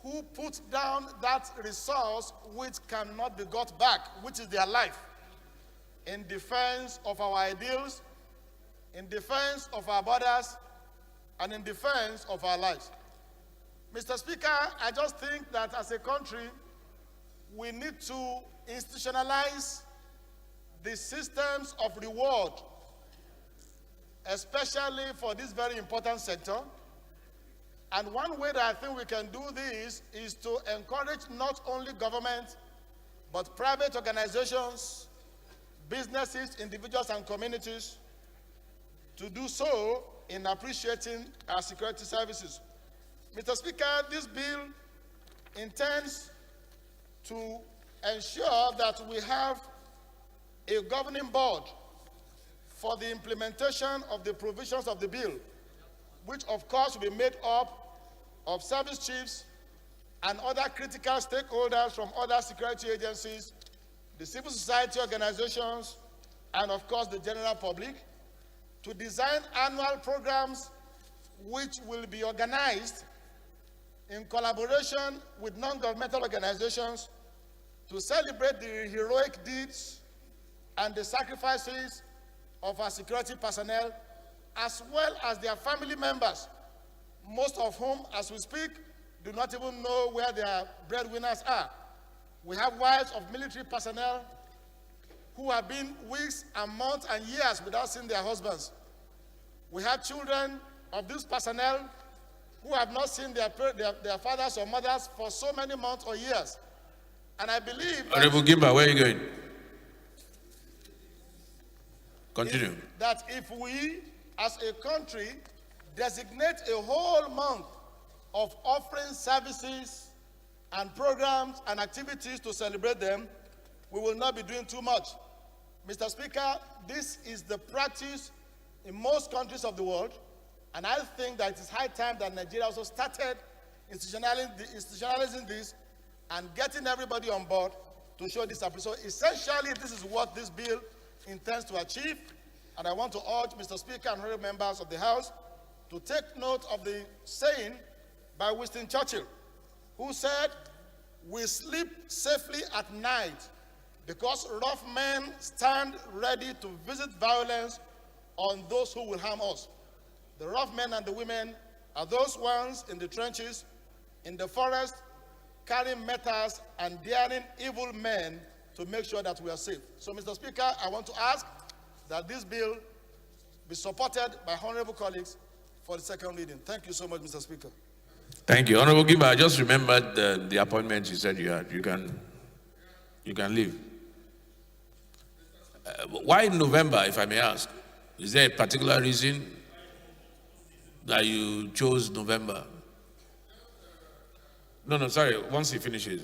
who put down that resource which cannot be got back, which is their life, in defense of our ideals, in defense of our borders, and in defense of our lives. Mr. Speaker, I just think that as a country, we need to institutionalize the systems of reward, especially for this very important sector. And one way that I think we can do this is to encourage not only government, but private organizations, businesses, individuals, and communities to do so in appreciating our security services. Mr. Speaker, this bill intends to ensure that we have a governing board for the implementation of the provisions of the bill, which of course will be made up of service chiefs and other critical stakeholders from other security agencies, the civil society organizations, and of course the general public, to design annual programs which will be organized in collaboration with non-governmental organizations to celebrate the heroic deeds and the sacrifices of our security personnel, as well as their family members, most of whom, as we speak, do not even know where their breadwinners are. We have wives of military personnel who have been weeks and months and years without seeing their husbands. We have children of this personnel who have not seen their fathers or mothers for so many months or years. And I believe Honorable Gimba, where are you going? Continue. That if we, as a country, designate a whole month of offering services and programs and activities to celebrate them, we will not be doing too much. Mr. Speaker, this is the practice in most countries of the world, and I think that it is high time that Nigeria also started institutionalizing this and getting everybody on board to show this appreciation. So essentially, this is what this bill intends to achieve, and I want to urge Mr. Speaker and honorable members of the House to take note of the saying by Winston Churchill, who said, "We sleep safely at night because rough men stand ready to visit violence on those who will harm us." The rough men and the women are those ones in the trenches, in the forest, carrying metals and daring evil men to make sure that we are safe. So, Mr. Speaker, I want to ask that this bill be supported by honorable colleagues for the second reading. Thank you so much, Mr. Speaker. Thank you. Honorable Gimba, I just remembered the appointment you said you had. You can leave. Why November, if I may ask? Is there a particular reason that you chose November? No, sorry, once he finishes.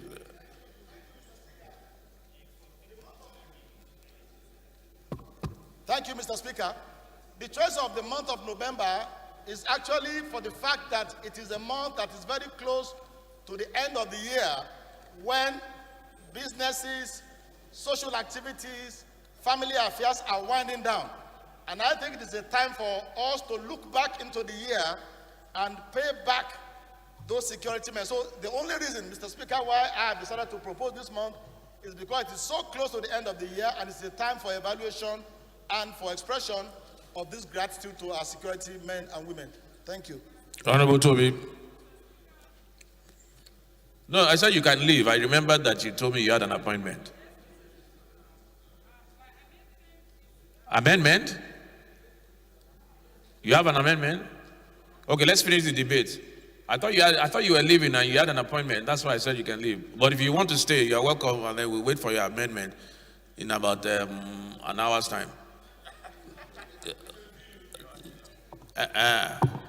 Thank you, Mr. Speaker. The choice of the month of November is actually for the fact that it is a month that is very close to the end of the year, when businesses, social activities, family affairs are winding down. And I think it is a time for us to look back into the year and pay back those security men. So the only reason, Mr. Speaker, why I have decided to propose this month is because it is so close to the end of the year, and it's a time for evaluation and for expression of this gratitude to our security men and women. Thank you. Honorable Toby. No, I said you can leave. I remember that you told me you had an appointment. Amendment? You have an amendment? Okay, let's finish the debate. I thought you were leaving and you had an appointment. That's why I said you can leave. But if you want to stay, you're welcome, and then we'll wait for your amendment in about an hour's time.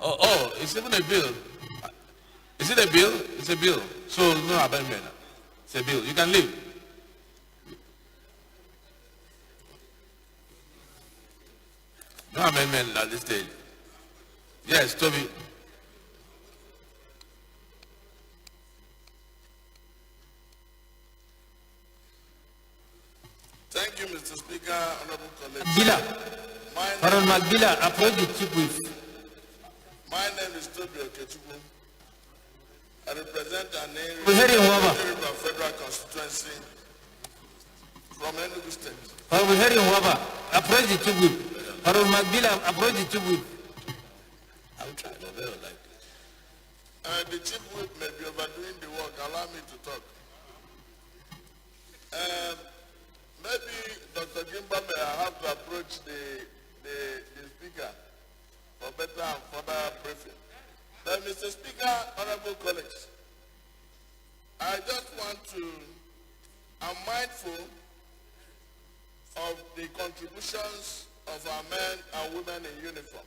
Oh, it's even a bill. Is it a bill? It's a bill. So no amendment. It's a bill. You can leave. No amendment at this stage. Yes, Toby. Thank you, Mr. Speaker, honorable colleagues. Bila. Harold Magbila, approach the chief whip. My name is Toby Okechukwu. I represent an area federal constituency from Enugu State. Honorable Harry Waba, approach the chief whip. Harold Magbila, approach the chief whip. I will try to like this. The chief whip may be overdoing the work. Allow me to talk. Maybe Dr. Gimba may have to approach the speaker for better and further briefing. But Mr. Speaker, honorable colleagues, I'm mindful of the contributions of our men and women in uniform.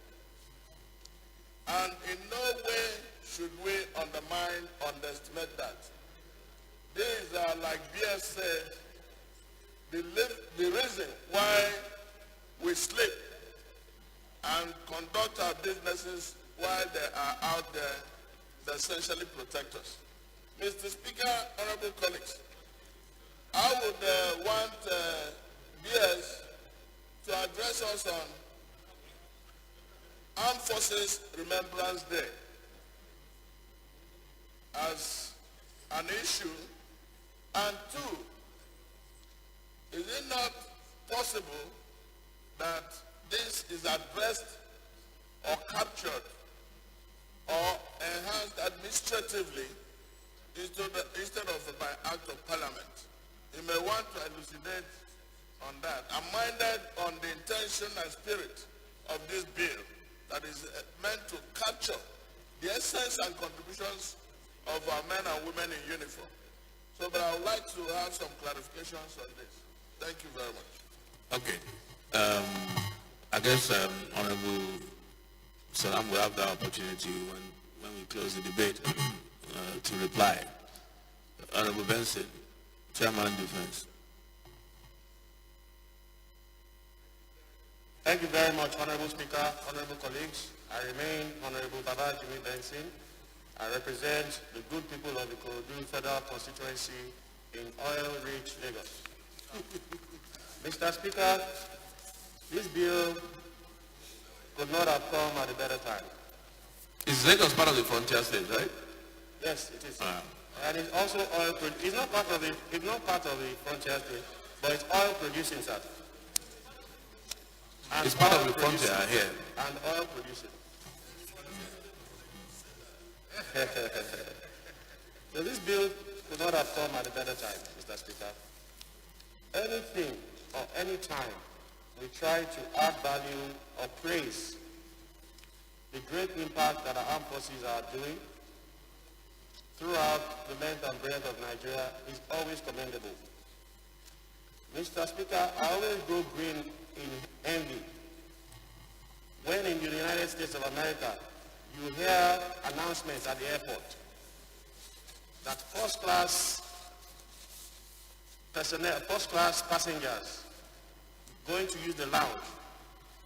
And in no way should we underestimate that. These are, like BS said, the reason why we sleep and conduct our businesses while they are out there, they essentially protect us. Mr. Speaker, honorable colleagues, I would want BS to address us on Armed Forces Remembrance Day as an issue, and two, is it not possible that this is addressed or captured or enhanced administratively instead of by act of parliament? You may want to elucidate on that. I'm minded on the intention and spirit of this bill that is meant to capture the essence and contributions of our men and women in uniform. So, but I would like to have some clarifications on this. Thank you very much. Okay. I guess Honorable Salam will have the opportunity when we close the debate to reply. Honorable Benson, Chairman Defense. Thank you very much, Honorable Speaker, honorable colleagues. I remain Honorable Baba Jimmy Benson. I represent the good people of the Korodu Federal Constituency in oil-rich Lagos. Mr. Speaker, this bill could not have come at a better time. Is Lagos part of the frontier state, right? Yes, it is. And it's also oil. It's not part of the frontier state, but it's oil producing, sir. And it's part of the frontier here. And oil producing. So this bill could not have come at a better time, Mr. Speaker. Anything or any time we try to add value or praise the great impact that our armed forces are doing throughout the length and breadth of Nigeria is always commendable. Mr. Speaker, I always go green in envy when in the United States of America you hear announcements at the airport that first-class passengers going to use the lounge,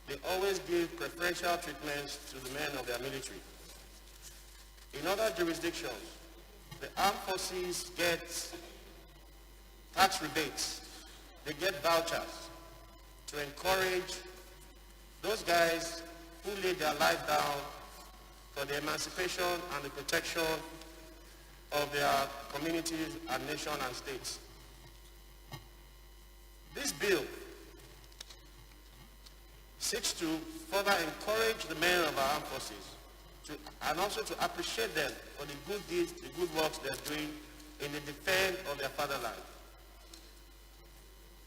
they always give preferential treatments to the men of their military. In other jurisdictions, the armed forces get tax rebates, they get vouchers to encourage those guys who laid their life down for the emancipation and the protection of their communities and nation and states. This bill seeks to further encourage the men of our armed forces and also to appreciate them for the good deeds, the good works they're doing in the defense of their fatherland.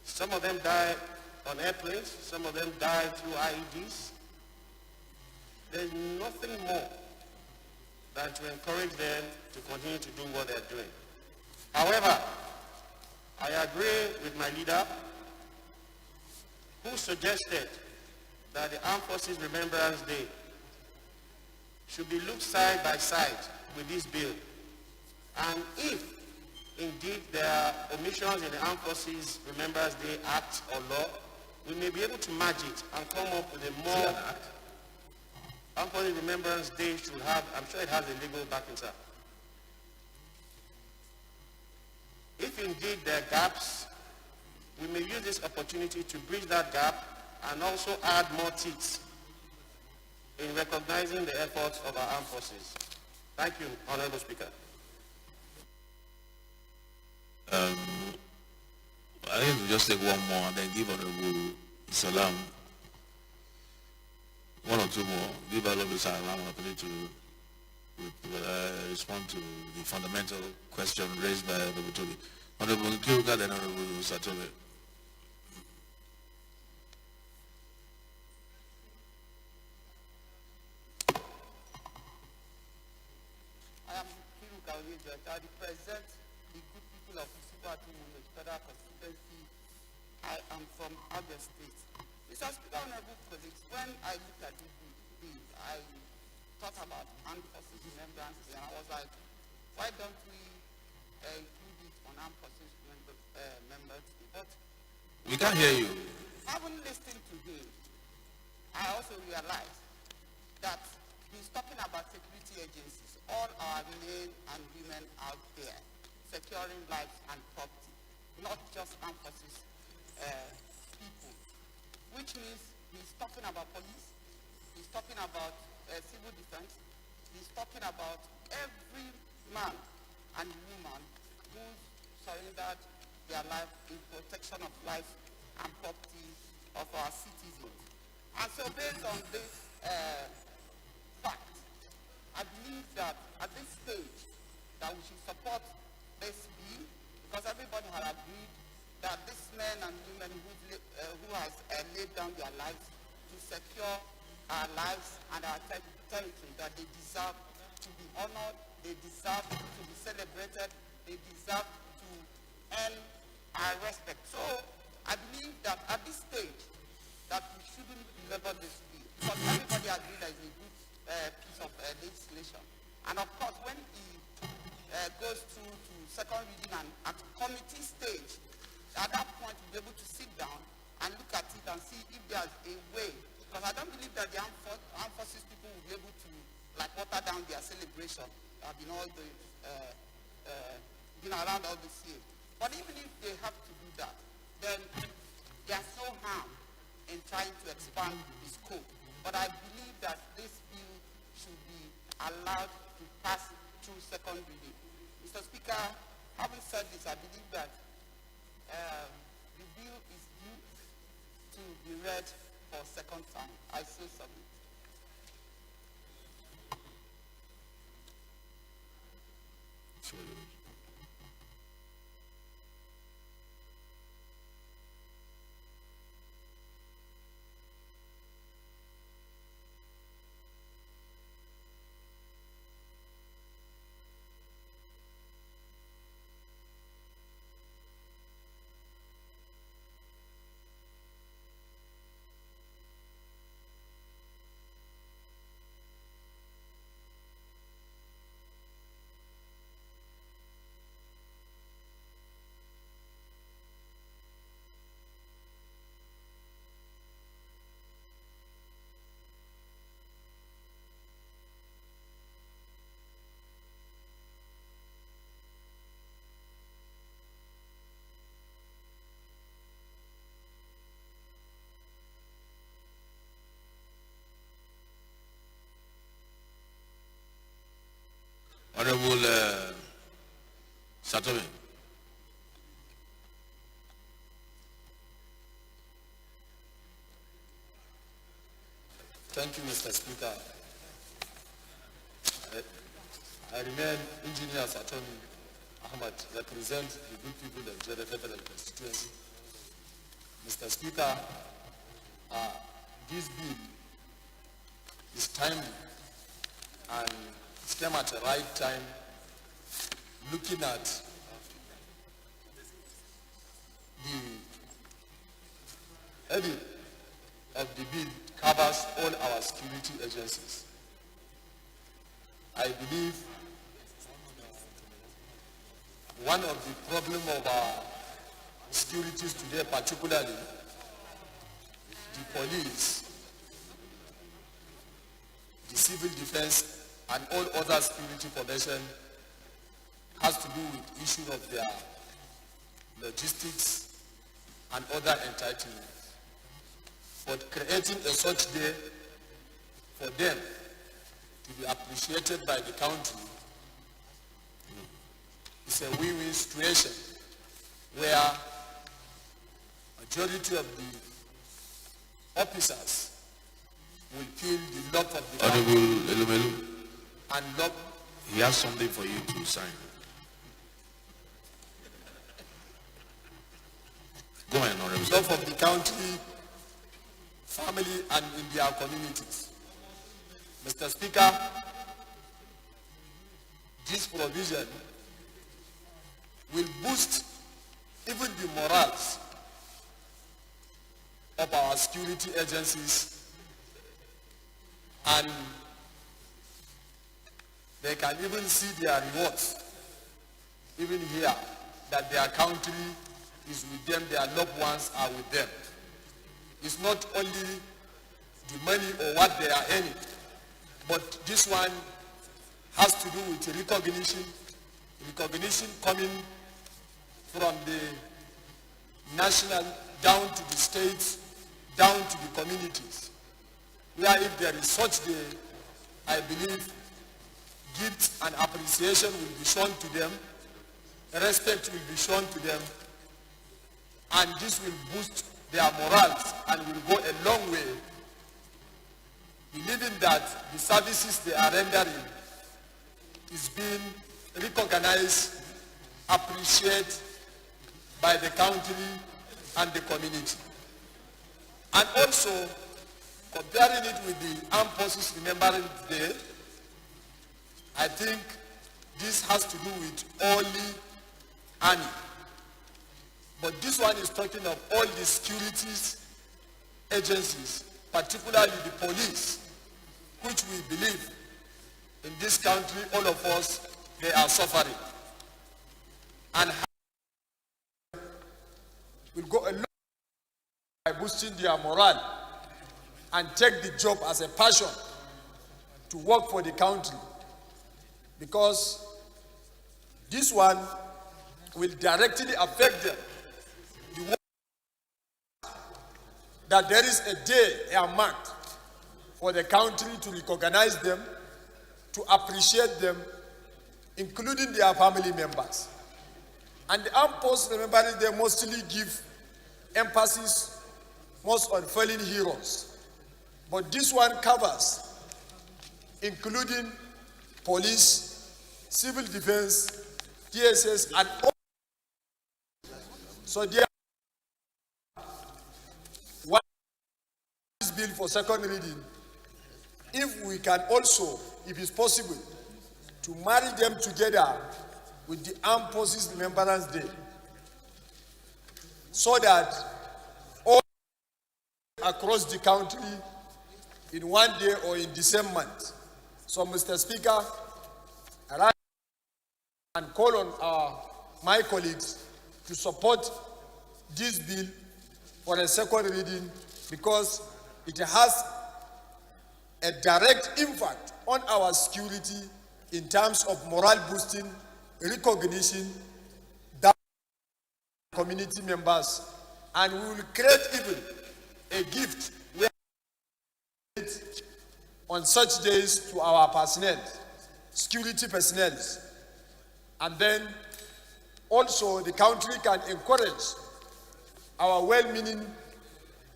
Some of them die on airplanes, some of them die through IEDs. There's nothing more than to encourage them to continue to do what they're doing. However, I agree with my leader who suggested that the Armed Forces Remembrance Day should be looked side by side with this bill. And if indeed there are omissions in the Armed Forces Remembrance Day Act or law, we may be able to merge it and come up with a more... Armed Forces Remembrance Day should have, I'm sure it has a legal backing, sir. If indeed there are gaps, we may use this opportunity to bridge that gap and also add more teeth in recognizing the efforts of our armed forces. Thank you, Honorable Speaker. I think we'll just take one more and then give Honorable Salam one or two more. Give Honorable Salam an opportunity to respond to the fundamental question raised by Honorable Toby. Honorable Kiruka, then Honorable Satome. I am Kiruka Oyejo. I represent the good people of Isubatu Federal Constituency. I am from Abia State. Mr. Speaker, honorable colleagues, when I looked at this bill, I thought about Armed Forces Remembrance Day, and I was like, why don't we include it on Armed Forces Remembrance Day? But we can't hear you. having listened to him, I also realized that he's talking about security agencies, all our men and women out there, securing lives and property, not just Armed Forces people, which means he's talking about police, he's talking about civil defense, he's talking about every man and woman who surrendered their life in protection of life and property of our citizens. And so based on this fact, I believe that at this stage that we should support this bill, because everybody had agreed that these men and women who has laid down their lives to secure our lives and our territory, that they deserve to be honored, they deserve to be celebrated, they deserve to earn our respect. So I believe that at this stage that we shouldn't belabor this bill, because everybody agreed that it's a good piece of legislation. And of course, when he goes through to second reading and at committee stage, at that point we'll be able to sit down and look at it and see if there's a way. Because I don't believe that the armed forces people will be able to like water down their celebration. Have been all the been around all this year. But even if they have to do that, then there's no harm in trying to expand the scope. But I believe that this bill should be allowed to pass through second reading. Mr. Speaker, having said this, I believe that the bill is due to be read for second time. I so submit. Honorable Satome. Thank you, Mr. Speaker. I remain Engineer Satomi Ahmad, represent the good people of Jere Federal Constituency. Mr. Speaker, this bill is timely and it came at the right time, looking at the heading of the bill covers all our security agencies. I believe one of the problem of our securities today, particularly the police, the civil defense, and all other security formation has to do with issue of their logistics and other entitlements. But creating a such day for them to be appreciated by the country is a win-win situation where majority of the officers will feel the love of the Honorable Elumelu, and love. he has something for you to sign. Go ahead, Honorable. Love of the country, family, and in their communities. Mr. Speaker, this provision will boost even the morals of our security agencies, and they can even see their rewards, even here, that their country is with them, their loved ones are with them. It's not only the money or what they are earning, but this one has to do with recognition coming from the national down to the states, down to the communities, where if there is such day, I believe gifts and appreciation will be shown to them, respect will be shown to them, and this will boost their morals and will go a long way, believing that the services they are rendering is being recognized, appreciated by the country and the community. And also, comparing it with the Armed Forces Remembrance Day, I think this has to do with only Army. But this one is talking of all the securities agencies, particularly the police, which we believe in this country, all of us, they are suffering. And will go a long way by boosting their morale and take the job as a passion to work for the country, because this one will directly affect them. That there is a day earmarked for the country to recognize them, to appreciate them, including their family members. And the Armed Forces Remembrance Day mostly give emphasis most on fallen heroes. But this one covers, including police, civil defense, TSS, and all. So there bill for second reading, if we can also, if it's possible, to marry them together with the Armed Forces Remembrance Day, so that all across the country in one day or in the same month. So, Mr. Speaker, I rise and call on my colleagues to support this bill for a second reading, because it has a direct impact on our security in terms of morale boosting, recognition, community members, and we will create even a gift on such days to our personnel, security personnel. And then also the country can encourage our well-meaning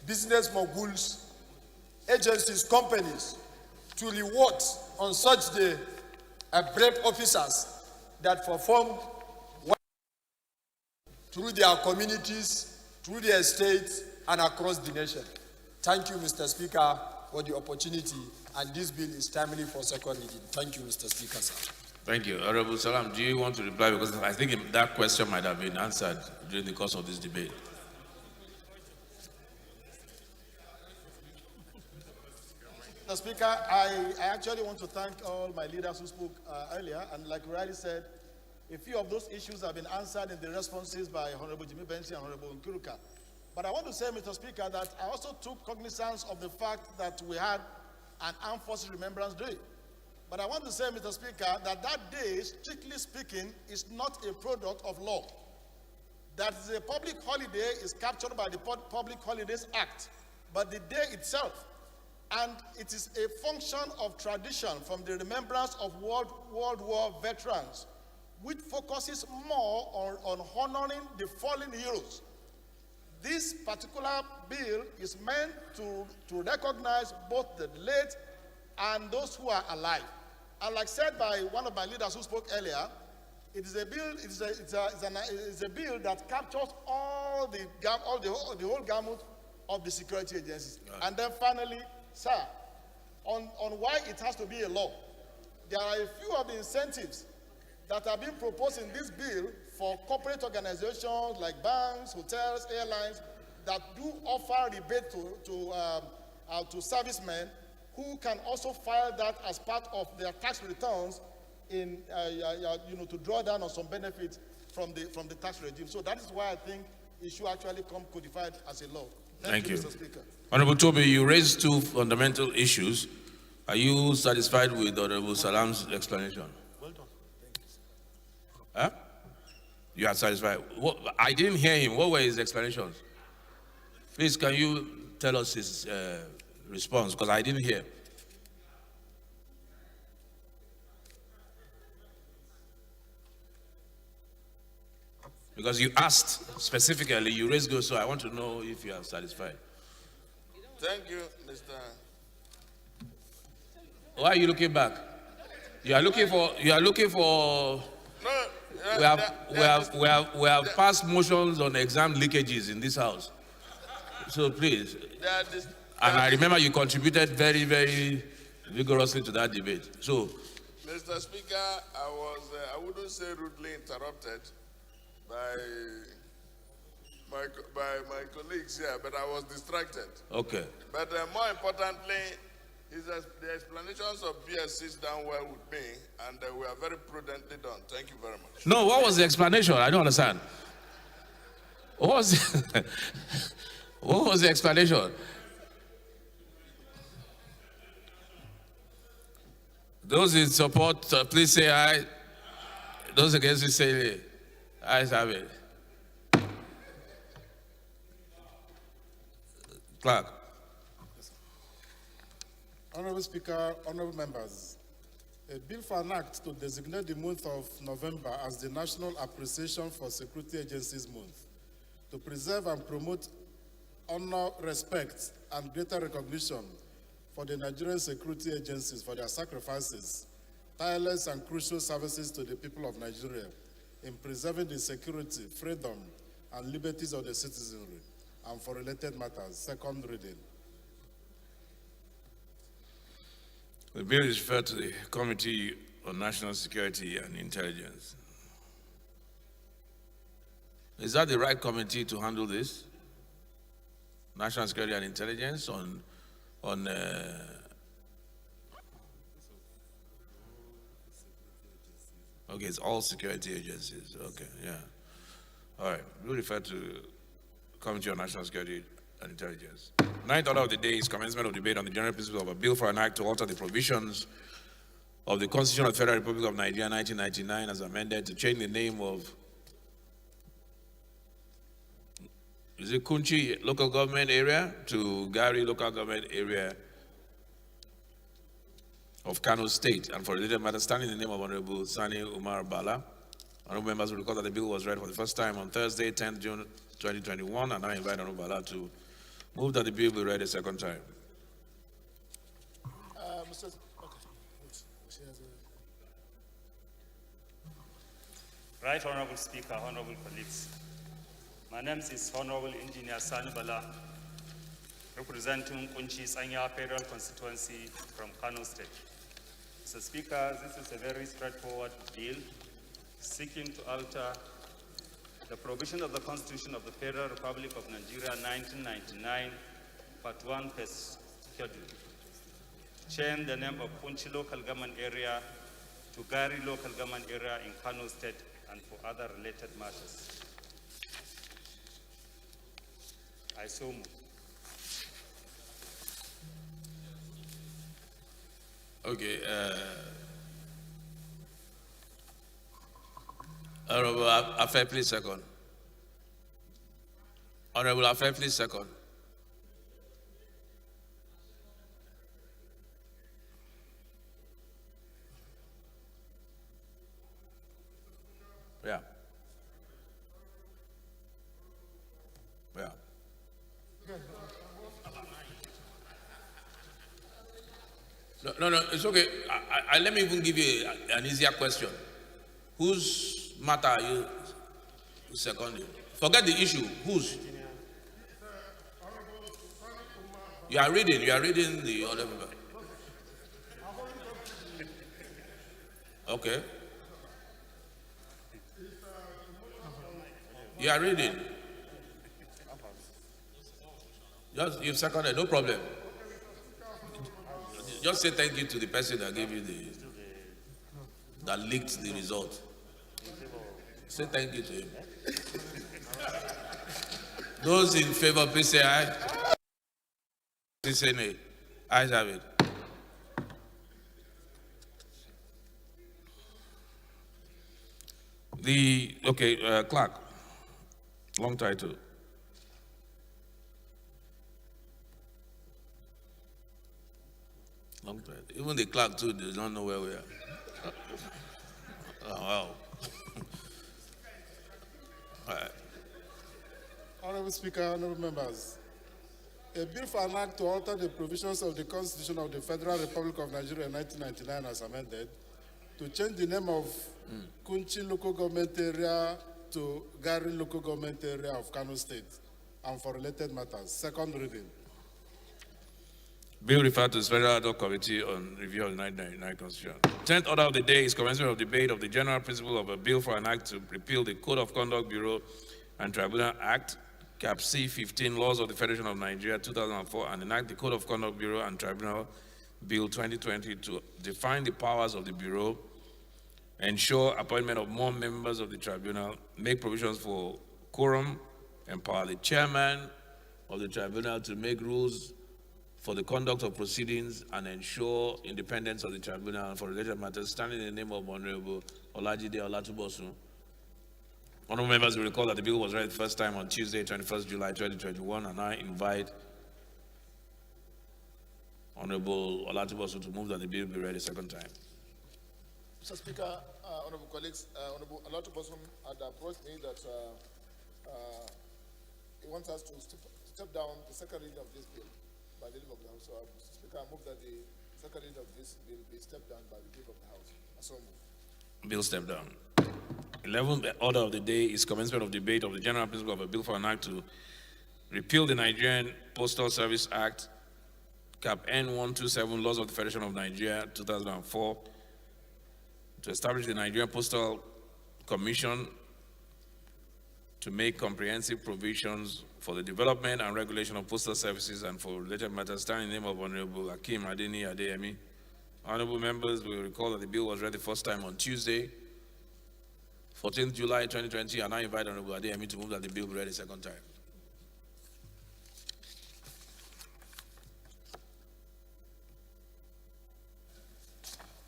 business moguls, agencies, companies, to reward on such day brave officers that perform through their communities, through their states, and across the nation. Thank you, Mr. Speaker, for the opportunity, and this bill is timely for second reading. Thank you, Mr. Speaker, sir. Thank you. Honorable Salam, do you want to reply? Because I think that question might have been answered during the course of this debate. Mr. Speaker, I actually want to thank all my leaders who spoke earlier, and like Riley said, a few of those issues have been answered in the responses by Honorable Jimmy Bensi and Honorable Nkiruka. But I want to say, Mr. Speaker, that I also took cognizance of the fact that we had an Armed Forces Remembrance Day. But I want to say, Mr. Speaker, that that day, strictly speaking, is not a product of law. That the public holiday is captured by the Public Holidays Act, but the day itself, and it is a function of tradition from the remembrance of World War veterans, which focuses more on honoring the fallen heroes. This particular bill is meant to recognize both the late and those who are alive. And like said by one of my leaders who spoke earlier, it is a bill. It's a bill that captures all the whole gamut of the security agencies. Right. And then finally, sir, on why it has to be a law, there are a few of the incentives that are being proposed in this bill for corporate organizations like banks, hotels, airlines that do offer rebate to servicemen who can also file that as part of their tax returns in to draw down on some benefits from the tax regime. So that is why I think it should actually come codified as a law. Thank you, Mr. Speaker. Honorable Toby, you raised two fundamental issues. Are you satisfied with Honorable Salam's explanation? Well done. Thank you. Huh? You are satisfied? I didn't hear him. What were his explanations? Please, can you tell us his response? Because I didn't hear. Because you asked specifically, you raised those, so I want to know if you are satisfied. Thank you, Mr. Why are you looking back? You are looking for. No. We have passed motions on exam leakages in this house. So please. And I remember you contributed very, very vigorously to that debate. So. Mr. Speaker, I wouldn't say rudely interrupted by my colleagues here, but I was distracted. Okay. But more importantly, the explanations of BS sits down well with me, and we are very prudently done. Thank you very much. No, what was the explanation? I don't understand. What was the explanation? Those in support, please say aye. Those against it, say ayes have it. Clerk. Honorable Speaker, honorable members, a bill for an act to designate the month of November as the National Appreciation for Security Agencies Month, to preserve and promote honor, respect, and greater recognition for the Nigerian security agencies for their sacrifices, tireless and crucial services to the people of Nigeria in preserving the security, freedom, and liberties of the citizenry, and for related matters. Second reading. The bill is referred to the Committee on National Security and Intelligence. Is that the right committee to handle this? National Security and Intelligence okay, it's all security agencies. Okay, yeah. All right, we'll refer to Committee on National Security and Intelligence. Ninth order of the day is commencement of debate on the general principles of a bill for an act to alter the provisions of the Constitution of the Federal Republic of Nigeria 1999 as amended to change the name of, is it Kunchi local government area to Gari local government area of Kano State, and for related matters, standing in the name of Honorable Sani Umar Bala. Honorable members will recall that the bill was read for the first time on Thursday, 10th June 2021, and I invite Honorable Bala to move that the bill be read a second time. Right Honorable Speaker, honorable colleagues. My name is Honorable Engineer Sani Bala, representing Kunchi Sanya Federal Constituency from Kano State. Mr. Speaker, this is a very straightforward bill seeking to alter the provision of the Constitution of the Federal Republic of Nigeria 1999, Part 1, First Schedule, change the name of Punchi local government area to Gari local government area in Kano State, and for other related matters. I so move. Okay. Honorable Affair, please second. Honorable Affair, please second. Yeah. Yeah. No, it's okay. Let me even give you an easier question. Whose matter are you seconding? Forget the issue. Whose? You are reading the other paper. Okay. You are reading. Just you've seconded, no problem. Just say thank you to the person that gave you that leaked the result. Say thank you to him. Those in favor, please say aye. Please say nay. Ayes have it. Clerk, long title. Long title. Even the clerk too does not know where we are. Oh, wow. All right. Honorable Speaker, honorable members, a bill for an act to alter the provisions of the Constitution of the Federal Republic of Nigeria in 1999 as amended, to change the name of Kunchi local government area to Gari local government area of Kano State, and for related matters. Second reading. Bill referred to the Federal Ad hoc Committee on Review of the 1999 Constitution. 10th order of the day is commencement of debate of the general principle of a bill for an act to repeal the Code of Conduct Bureau and Tribunal Act, Cap C 15, Laws of the Federation of Nigeria 2004, and enact the Code of Conduct Bureau and Tribunal Bill 2020 to define the powers of the Bureau, ensure appointment of more members of the tribunal, make provisions for quorum, empower the chairman of the tribunal to make rules for the conduct of proceedings, and ensure independence of the tribunal and for related matters, standing in the name of Honorable Olajide Olatubosun. Honorable members will recall that the bill was read the first time on Tuesday, 21st July 2021, and I invite Honorable Olatubosun to move that the bill be read a second time. Mr. Speaker, honorable colleagues, Honorable Olatubosun had approached me that he wants us to step down the second reading of this bill by the leave of the House. So, Mr. Speaker, I move that the second reading of this bill be stepped down by the leave of the House. I so move. Bill step down. 11th order of the day is commencement of debate of the general principle of a bill for an act to repeal the Nigerian Postal Service Act, Cap N127, Laws of the Federation of Nigeria 2004, to establish the Nigerian Postal Commission to make comprehensive provisions for the development and regulation of postal services and for related matters, standing in the name of Honorable Hakeem Adeni Adeyemi. Honorable members will recall that the bill was read the first time on Tuesday, 14th July 2020, and I invite Honorable Adeyemi to move that the bill be read a second time.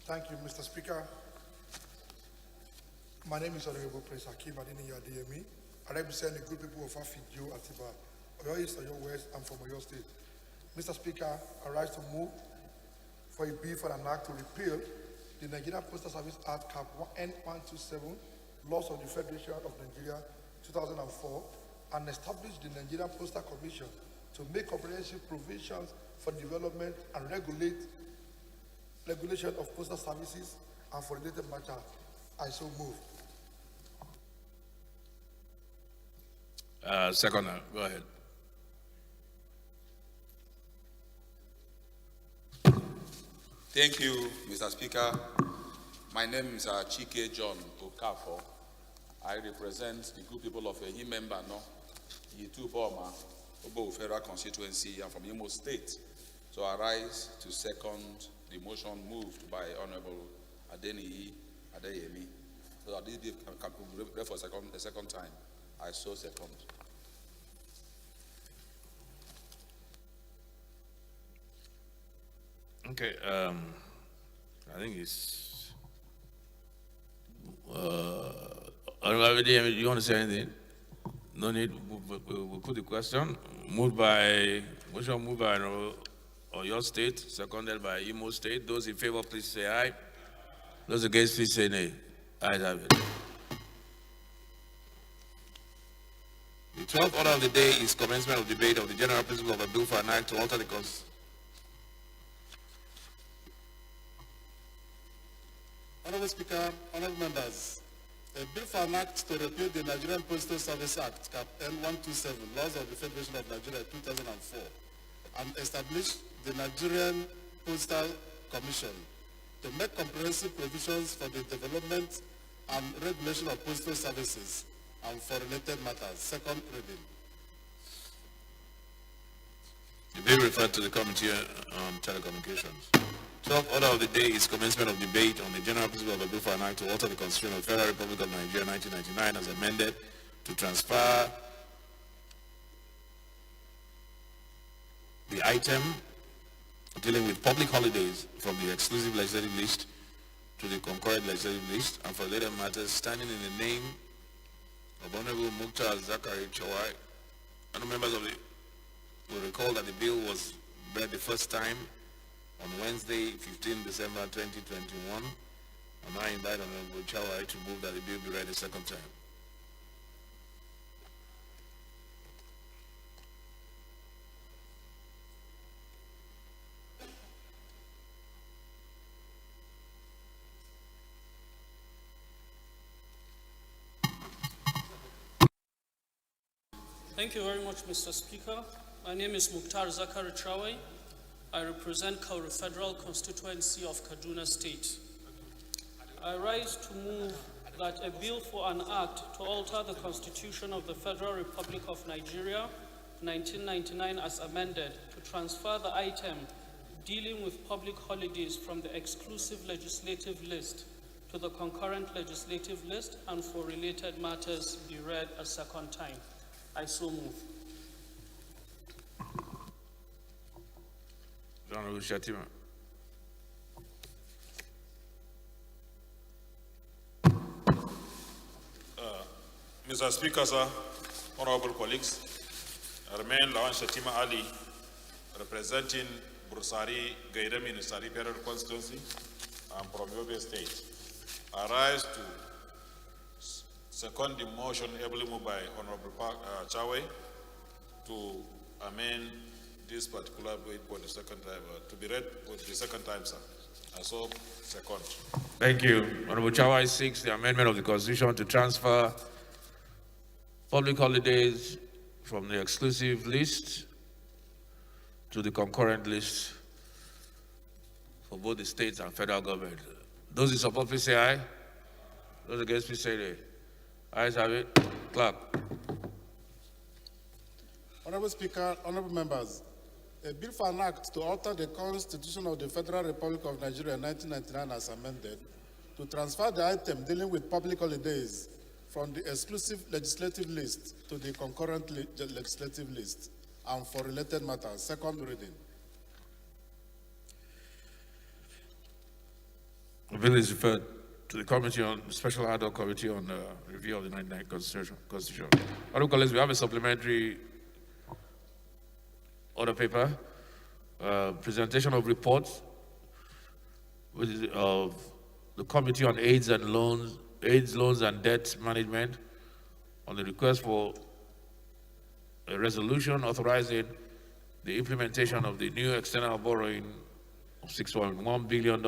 Thank you, Mr. Speaker. My name is Honorable Prince Hakeem Adeni Adeyemi. I represent the good people of Afidjo, Atiba, Oyo East, Oyo West, and from Oyo State. Mr. Speaker, I rise to move for a bill for an act to repeal the Nigerian Postal Service Act, Cap N127, Laws of the Federation of Nigeria 2004, and establish the Nigerian Postal Commission to make comprehensive provisions for development and regulation of postal services and for related matters. I so move. Second, go ahead. Thank you, Mr. Speaker. My name is Chike John Okafor. I represent the good people of Ehimembano, Yitu Boma, Obo Federal Constituency. I'm from Imo State. So I rise to second the motion moved by Honorable Adeniyi Adeyemi. So that this can be read for a second time. I so second. Okay, I think it's. Honorable Adeyemi, you want to say anything? No need. We'll put the question. Motion moved by Oyo State, seconded by Imo State. Those in favor, please say aye. Those against, please say nay. Ayes have it. The 12th order of the day is commencement of debate of the general principle of a bill for an act to alter the constitution. Honorable Speaker, honorable members, a bill for an act to repeal the Nigerian Postal Service Act, Cap N127, laws of the Federation of Nigeria 2004, and establish the Nigerian Postal Commission to make comprehensive provisions for the development and regulation of postal services and for related matters. Second reading. The bill referred to the Committee on Telecommunications. 12th order of the day is commencement of debate on the general principle of a bill for an act to alter the Constitution of the Federal Republic of Nigeria 1999 as amended to transfer the item dealing with public holidays from the exclusive legislative list to the concurrent legislative list and for related matters standing in the name of Honorable Mukhtar Zachary Chawai. And members of the will recall that the bill was read the first time on Wednesday, 15 December 2021, and I invite Honorable Chawai to move that the bill be read a second time. Thank you very much, Mr. Speaker. My name is Mukhtar Zachary Trawe. I represent Kauru Federal Constituency of Kaduna State. I rise to move that a bill for an act to alter the Constitution of the Federal Republic of Nigeria, 1999 as amended, to transfer the item dealing with public holidays from the exclusive legislative list to the concurrent legislative list and for related matters be read a second time. I so move. Honorable Shatima. Mr. Speaker, sir, honorable colleagues, I remain Lawan Shatima Ali, representing Bursari Gaidam in Sari Federal Constituency. I'm from Yobe State. I rise to second the motion ably moved by Honorable Chawe to amend this particular bill for the second time, to be read for the second time, sir. I so second. Thank you. Honorable Chawai seeks the amendment of the Constitution to transfer public holidays from the exclusive list to the concurrent list for both the states and federal government. Those in support, please say aye. Those against, please say nay. Ayes have it. Clerk. Honorable Speaker, honorable members, a bill for an act to alter the Constitution of the Federal Republic of Nigeria 1999 as amended to transfer the item dealing with public holidays from the exclusive legislative list to the concurrent legislative list and for related matters. Second reading. The bill is referred to the committee on Special Ad Hoc Committee on Review of the 1999 Constitution. Honorable colleagues, we have a supplementary order paper, presentation of reports of the Committee on AIDS Loans and Debt Management on the request for a resolution authorizing the implementation of the new external borrowing of $6.1 billion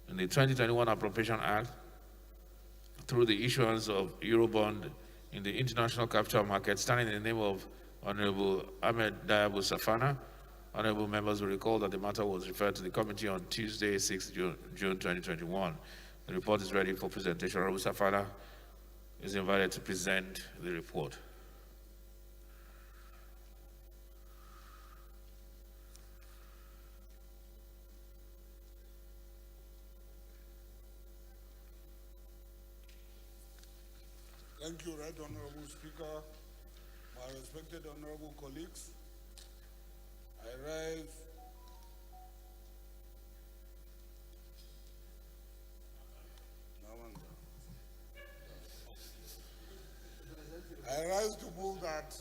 in the 2021 Appropriation Act through the issuance of Eurobond in the international capital market, standing in the name of Honorable Ahmed Diabo Safana. Honorable members will recall that the matter was referred to the committee on Tuesday, 6 June 2021. The report is ready for presentation. Honorable Safana is invited to present the report. Thank you, Right Honorable Speaker, my respected honorable colleagues. I rise to move that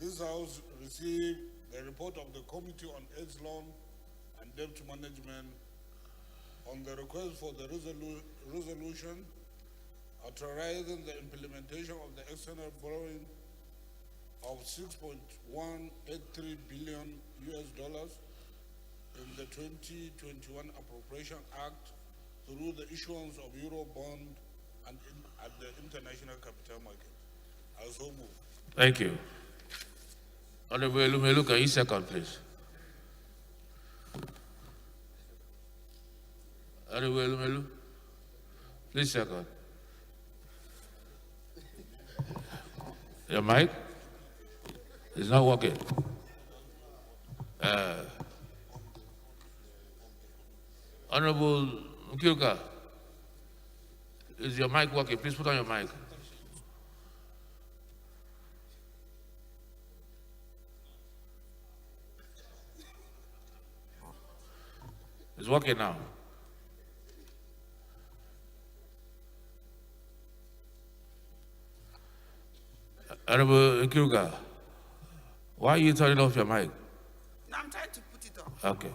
this House receive the report of the Committee on AIDS Loan and Debt Management on the request for the resolution authorizing the implementation of the external borrowing of $6.183 billion in the 2021 Appropriation Act through the issuance of Euro bond and at the international capital market. I so move. Thank you. Honorable Elumelu, can you second, please? Honorable Elumelu, please second. Your mic is not working. Honorable Mkiruka, is your mic working? Please put on your mic. It's working now. Honorable Mkiruka, why are you turning off your mic? No, I'm trying to put it on. Okay.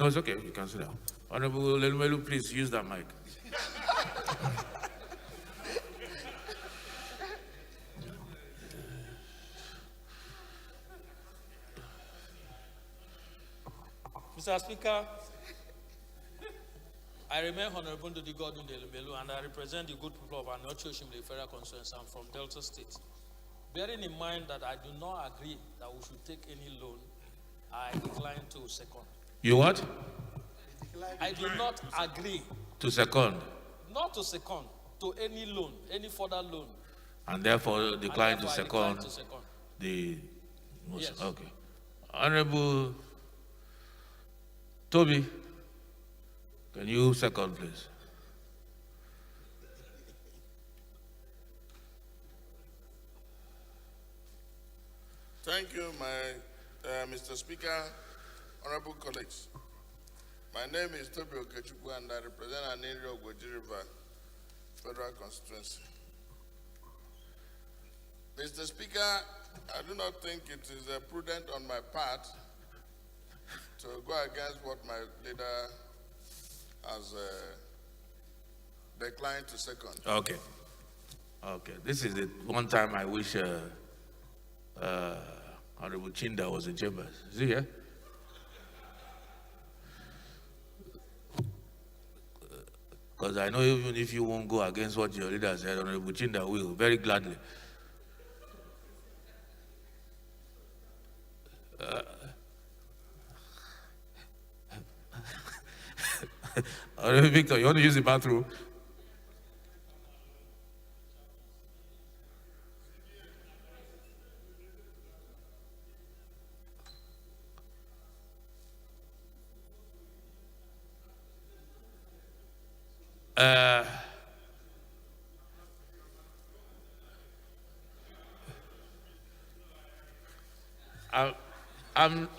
No, it's okay. You can sit down. Honorable Elumelu, please use that mic. Mr. Speaker, I remain Honorable to the Godwin Elumelu, and I represent the good people of Anocho Shimle Federal Constituency. I'm from Delta State. Bearing in mind that I do not agree that we should take any loan, I decline to second. You what? I do not agree. To second. Not to second, to any loan, any further loan. And therefore decline to I second decline to second. the motion. Yes. Okay. Honorable Toby, can you second, please? Thank you, Mr. Speaker, honorable colleagues. My name is Toby Okechukwu, and I represent an area of Gwoji River Federal Constituency. Mr. Speaker, I do not think it is prudent on my part to go against what my leader has declined to second. Okay. Okay. This is the one time I wish Honorable Chinda was in chambers. Is he here? Because I know even if you won't go against what your leader said, Honorable Chinda will, very gladly. Honorable Victor, you want to use the bathroom?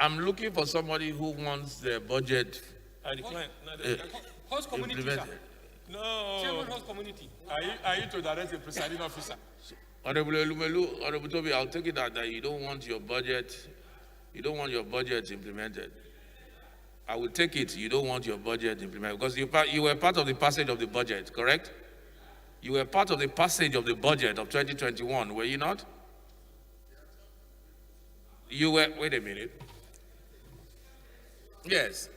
I'm looking for somebody who wants the budget. I decline. Host community, sir. No. Chairman, host community. Are you to direct the presiding officer? Honorable Elumelu, Honorable Toby, I'll take it that you don't want your budget implemented. I will take it you don't want your budget implemented because you were part of the passage of the budget, correct? You were part of the passage of the budget of 2021, were you not? You were, wait a minute. Yes,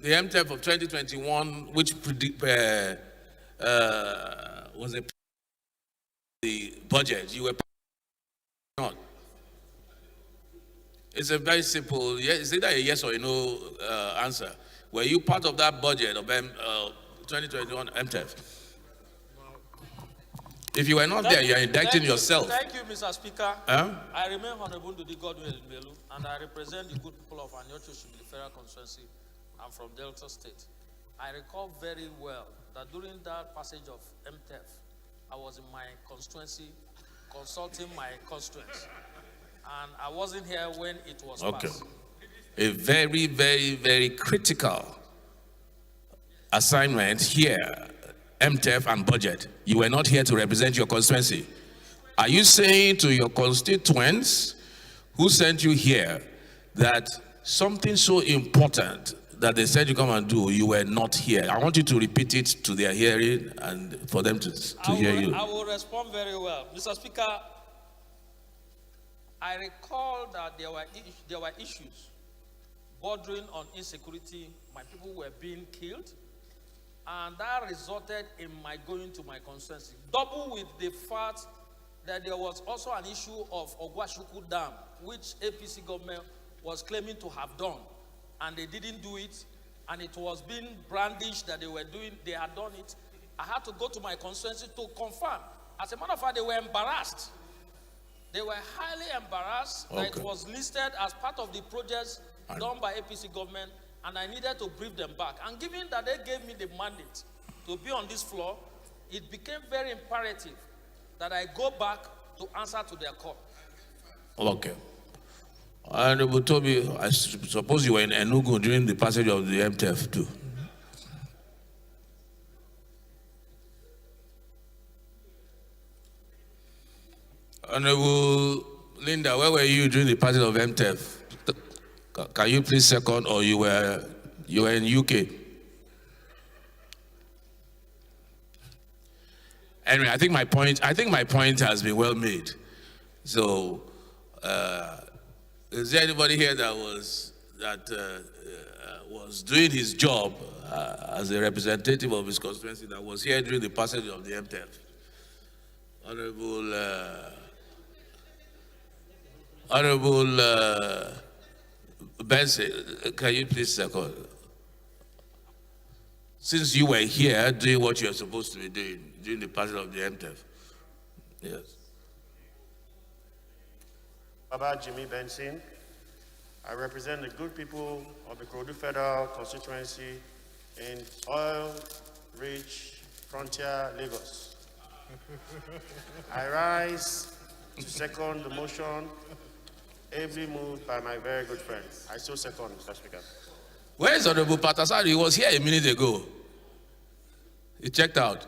the MTEF of 2021, which was the budget, you were not. It's a very simple, it's either a yes or a no answer. Were you part of that budget of 2021 MTEF? If you were not there, you are indicting yourself. Thank you, Mr. Speaker. I remain Honorable to the Godwin Elumelu, and I represent the good people of Anyocho Shibili Federal Constituency. I'm from Delta State. I recall very well that during that passage of MTEF, I was in my constituency consulting my constituents. And I wasn't here when it was Okay. passed. A very, very, very critical assignment here, MTF and budget. You were not here to represent your constituency. Are you saying to your constituents who sent you here that something so important that they said you come and do, you were not here? I want you to repeat it to their hearing and for them to hear you. I will respond very well. Mr. Speaker, I recall that there were issues bordering on insecurity. My people were being killed, and that resulted in my going to my constituency. Double with the fact that there was also an issue of Ogwashuku Dam, which APC government was claiming to have done, and they didn't do it, and it was being brandished that they had done it. I had to go to my constituency to confirm. As a matter of fact, they were embarrassed. They were highly embarrassed that it was listed as part of the projects done by APC government, and I needed to brief them back. And given that they gave me the mandate to be on this floor, it became very imperative that I go back to answer to their call. Okay. Honorable Toby, I suppose you were in Enugu during the passage of the MTF too. Honorable Linda, where were you during the passage of MTF? Can you please second, or you were in UK? Anyway, I think my point has been well made. So, is there anybody here that was doing his job as a representative of his constituency that was here during the passage of the MTF? Honorable Benson, can you please second? Since you were here doing what you're supposed to be doing during the passage of the MTF. Yes. Baba Jimmy Benson. I represent the good people of the Ikorodu Federal constituency in oil-rich frontier Lagos. I rise to second the motion ably moved by my very good friend. I so second, Mr. Speaker. Where is Honorable Patasari? He was here a minute ago. He checked out.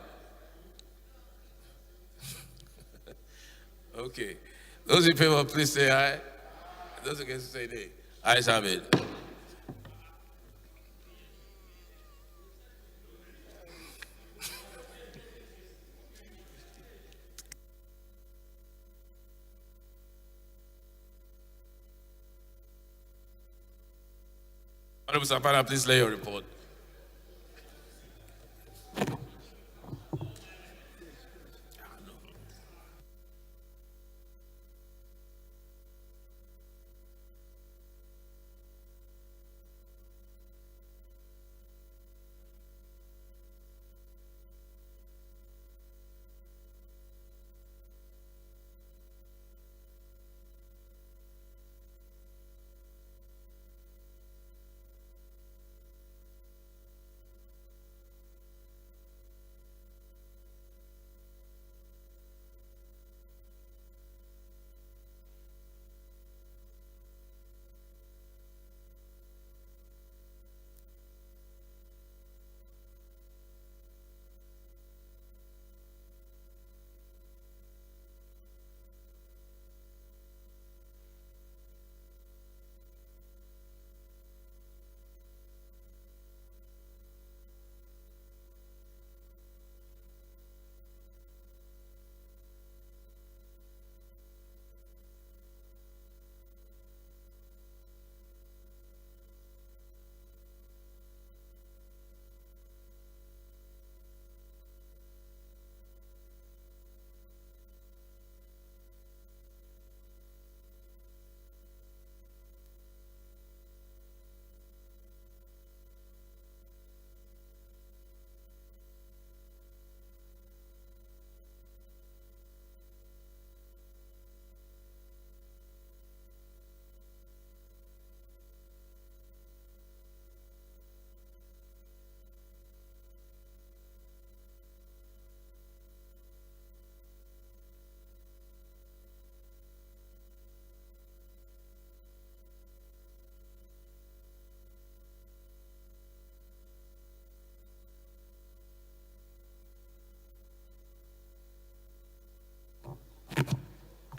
Okay. Those in favor, please say aye. Those against, say nay. Ayes have it. Honorable Sapana, please lay your report.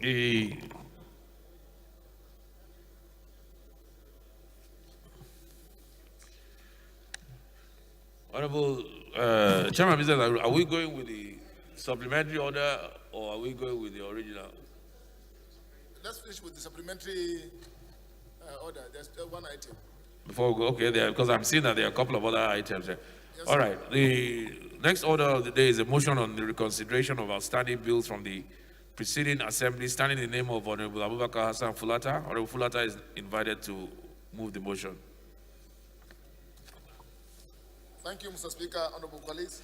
The Honorable Chairman, are we going with the supplementary order or are we going with the original? Let's finish with the supplementary order. There's one item. Before we go, okay, there, because I'm seeing that there are a couple of other items there. Yes, All sir. right, the next order of the day is a motion on the reconsideration of outstanding bills from the preceding assembly, standing in the name of Honorable Abubakar Hassan Fulata. Honorable Fulata is invited to move the motion. Thank you, Mr. Speaker, honorable colleagues.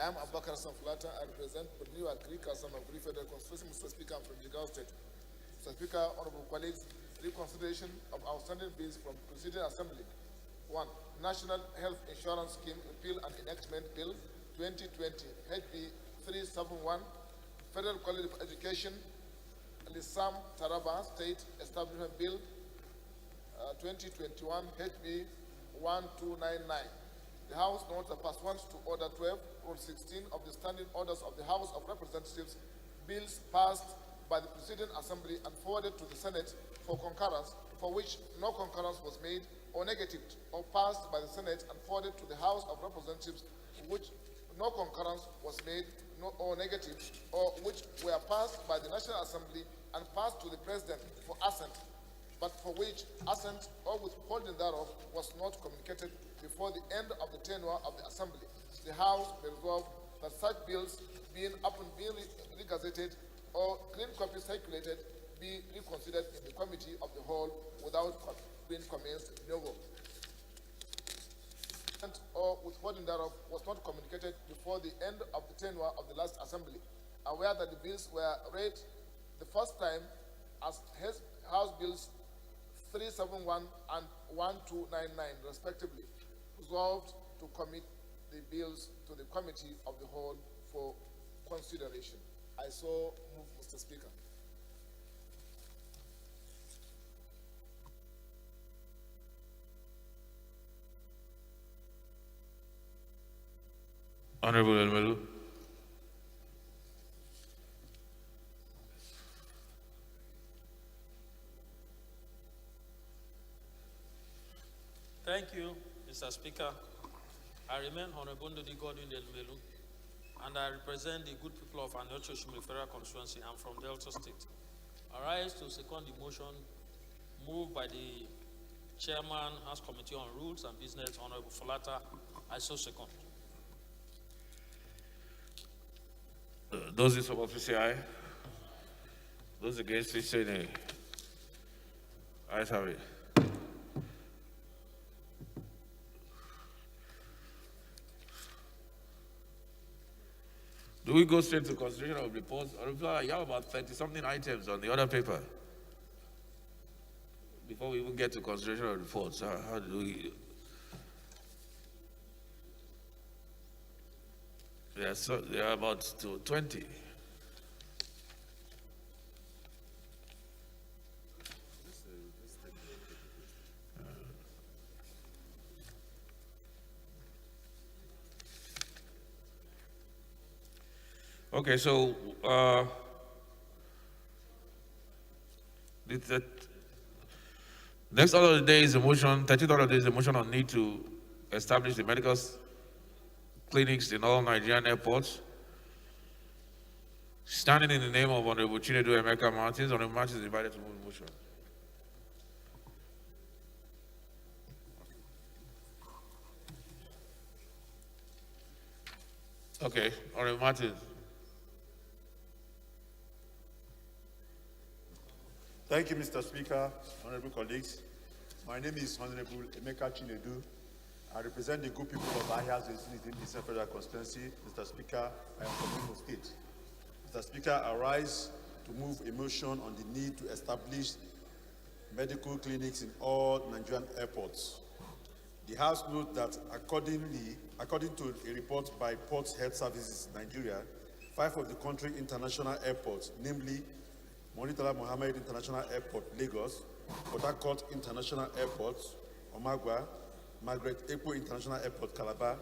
I am Abubakar Hassan Fulata. I represent Plenary 8Th of the Federal Constituency. Mr. Speaker, I'm from Jigawa State. Mr. Speaker, honorable colleagues, reconsideration of outstanding bills from preceding assembly. 1. National Health Insurance Scheme Repeal and Enactment Bill 2020, HB 371, Federal College of Education, Lissam Taraba State Establishment Bill 2021, HB 1299. The House notes that pursuant to Order 12, Rule 16 of the Standing Orders of the House of Representatives, bills passed by the preceding assembly and forwarded to the Senate for concurrence, for which no concurrence was made or negatived, or passed by the Senate and forwarded to the House of Representatives, which no concurrence was made or negative, or which were passed by the National Assembly and passed to the President for assent, but for which assent or withholding thereof was not communicated before the end of the tenure of the Assembly. The House may resolve that such bills being regazetted or clean copies circulated be reconsidered in the Committee of the Whole without being commenced de novo. Or withholding thereof was not communicated before the end of the tenure of the last Assembly, aware that the bills were read the first time as House Bills 371 and 1299 respectively, resolved to commit the bills to the Committee of the Whole for consideration. I so move, Mr. Speaker. Honorable Elmelu. Thank you, Mr. Speaker. I remain Honorable Ndudi Godwin Elmelu, and I represent the good people of Anyocho Shimili Federal Constituency. I'm from Delta State. I rise to second the motion moved by the Chairman, House Committee on Rules and Business, Honorable Fulata. I so second. Those in support, please say aye. Those against, please say nay. Ayes have it. Do we go straight to consideration of reports? Or you have about 30-something items on the other paper before we even get to consideration of reports. How do we? Yeah, so there are about 20. Okay, so the next order of the day is a motion, 13th order of the day is a motion on need to establish the medical clinics in all Nigerian airports. Standing in the name of Honorable Chinedu Emeka Martins, Honorable Martins is invited to move the motion. Okay, Honorable Martins. Thank you, Mr. Speaker, honorable colleagues. My name is Honorable Emeka Chinedu. I represent the good people of Ahia in the Federal Constituency. Mr. Speaker, I am from Imo State. Mr. Speaker, I rise to move a motion on the need to establish medical clinics in all Nigerian airports. The House notes that according to a report by Ports Health Services Nigeria, 5 of the country's international airports, namely Murtala Mohammed International Airport, Lagos, Port Harcourt International Airport, Omagwa, Margaret Ekpo International Airport, Calabar,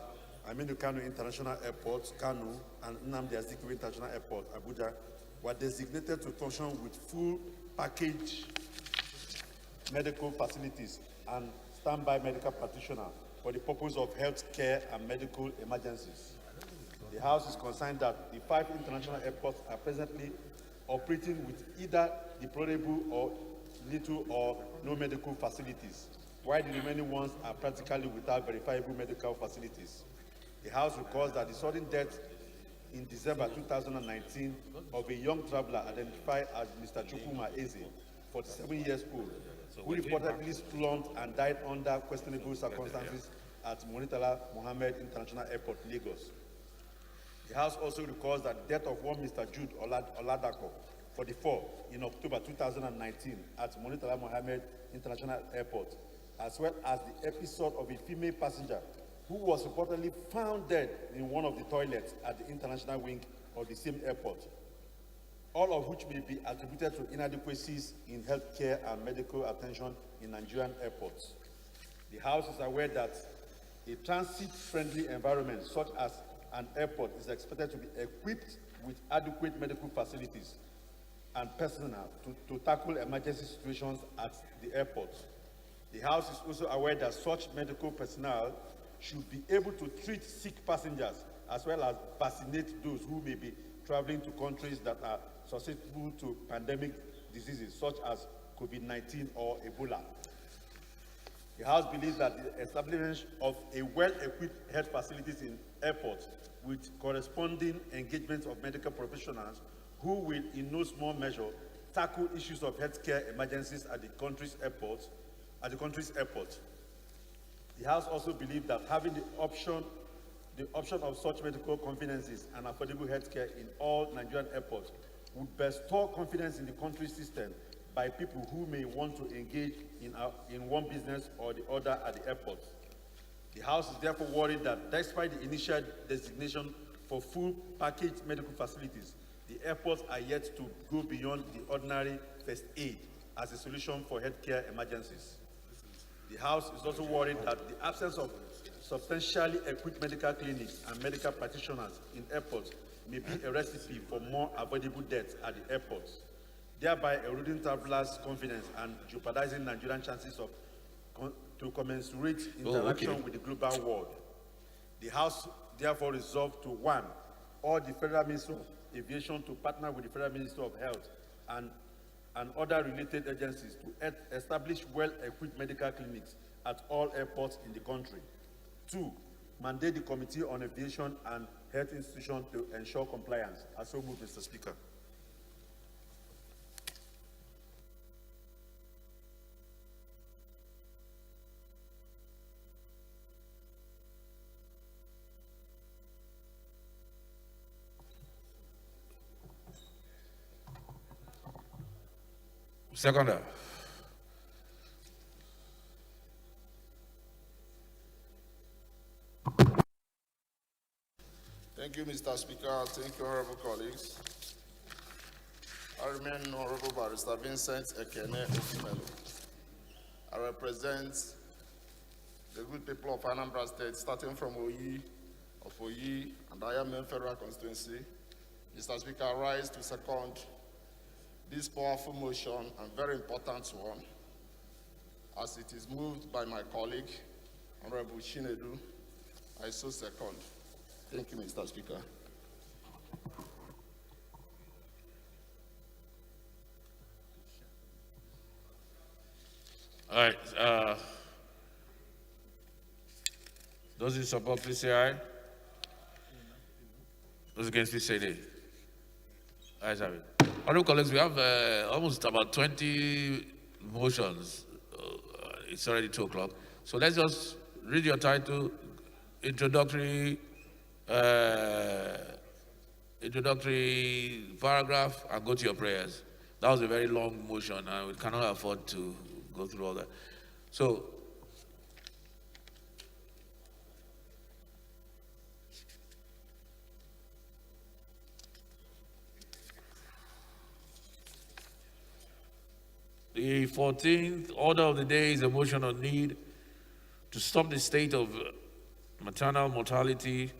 Aminu Kano International Airport, Kano, and Nnamdi Azikiwe International Airport, Abuja, were designated to function with full package medical facilities and standby medical practitioner for the purpose of health care and medical emergencies. The House is concerned that the 5 international airports are presently operating with either deplorable or little or no medical facilities, while the remaining ones are practically without verifiable medical facilities. The House recalls that the sudden death in December 2019 of a young traveler identified as Mr. Chukuma Eze, 47 years old, who reportedly slumped and died under questionable circumstances at Monitala Mohammed International Airport, Lagos. The House also recalls that the death of one Mr. Jude Oladako, 44, in October 2019 at Monitala Mohammed International Airport, as well as the episode of a female passenger who was reportedly found dead in one of the toilets at the international wing of the same airport, all of which may be attributed to inadequacies in healthcare and medical attention in Nigerian airports. The House is aware that a transit-friendly environment such as an airport is expected to be equipped with adequate medical facilities and personnel to tackle emergency situations at the airport. The House is also aware that such medical personnel should be able to treat sick passengers as well as vaccinate those who may be traveling to countries that are susceptible to pandemic diseases such as COVID-19 or Ebola. The House believes that the establishment of a well-equipped health facilities in airports with corresponding engagement of medical professionals who will in no small measure tackle issues of healthcare emergencies at the country's airports. The House also believes that having the option of such medical conveniences and affordable healthcare in all Nigerian airports would bestow confidence in the country's system by people who may want to engage in one business or the other at the airport. The House is therefore worried that despite the initial designation for full package medical facilities, the airports are yet to go beyond the ordinary first aid as a solution for healthcare emergencies. The House is also worried that the absence of substantially equipped medical clinics and medical practitioners in airports may be a recipe for more avoidable deaths at the airports, thereby eroding travelers' confidence and jeopardizing Nigerian chances to commensurate interaction with the global world. The House therefore resolved to 1, urge the Federal Ministry of Aviation to partner with the Federal Ministry of Health and other related agencies to establish well-equipped medical clinics at all airports in the country. 2, mandate the Committee on Aviation and Health Institutions to ensure compliance. I so move, Mr. Speaker. Seconder. Thank you, Mr. Speaker. Thank you, honorable colleagues. I remain Honorable Barrister Vincent Ekene Ofumelu. I represent the good people of Anambra State, starting from Oyi and Ayamen Federal Constituency. Mr. Speaker, I rise to second this powerful motion and very important one, as it is moved by my colleague, Honorable Chinedu. I so second. Thank you, Mr. Speaker. All right. Those in support, please say aye. Those against, please say nay. Ayes have it. Honorable colleagues, we have almost about 20 motions. It's already 2 o'clock. So let's just read your title, introductory paragraph, and go to your prayers. That was a very long motion, and we cannot afford to go through all that. So, the 14th order of the day is a motion on need to stop the state of maternal mortality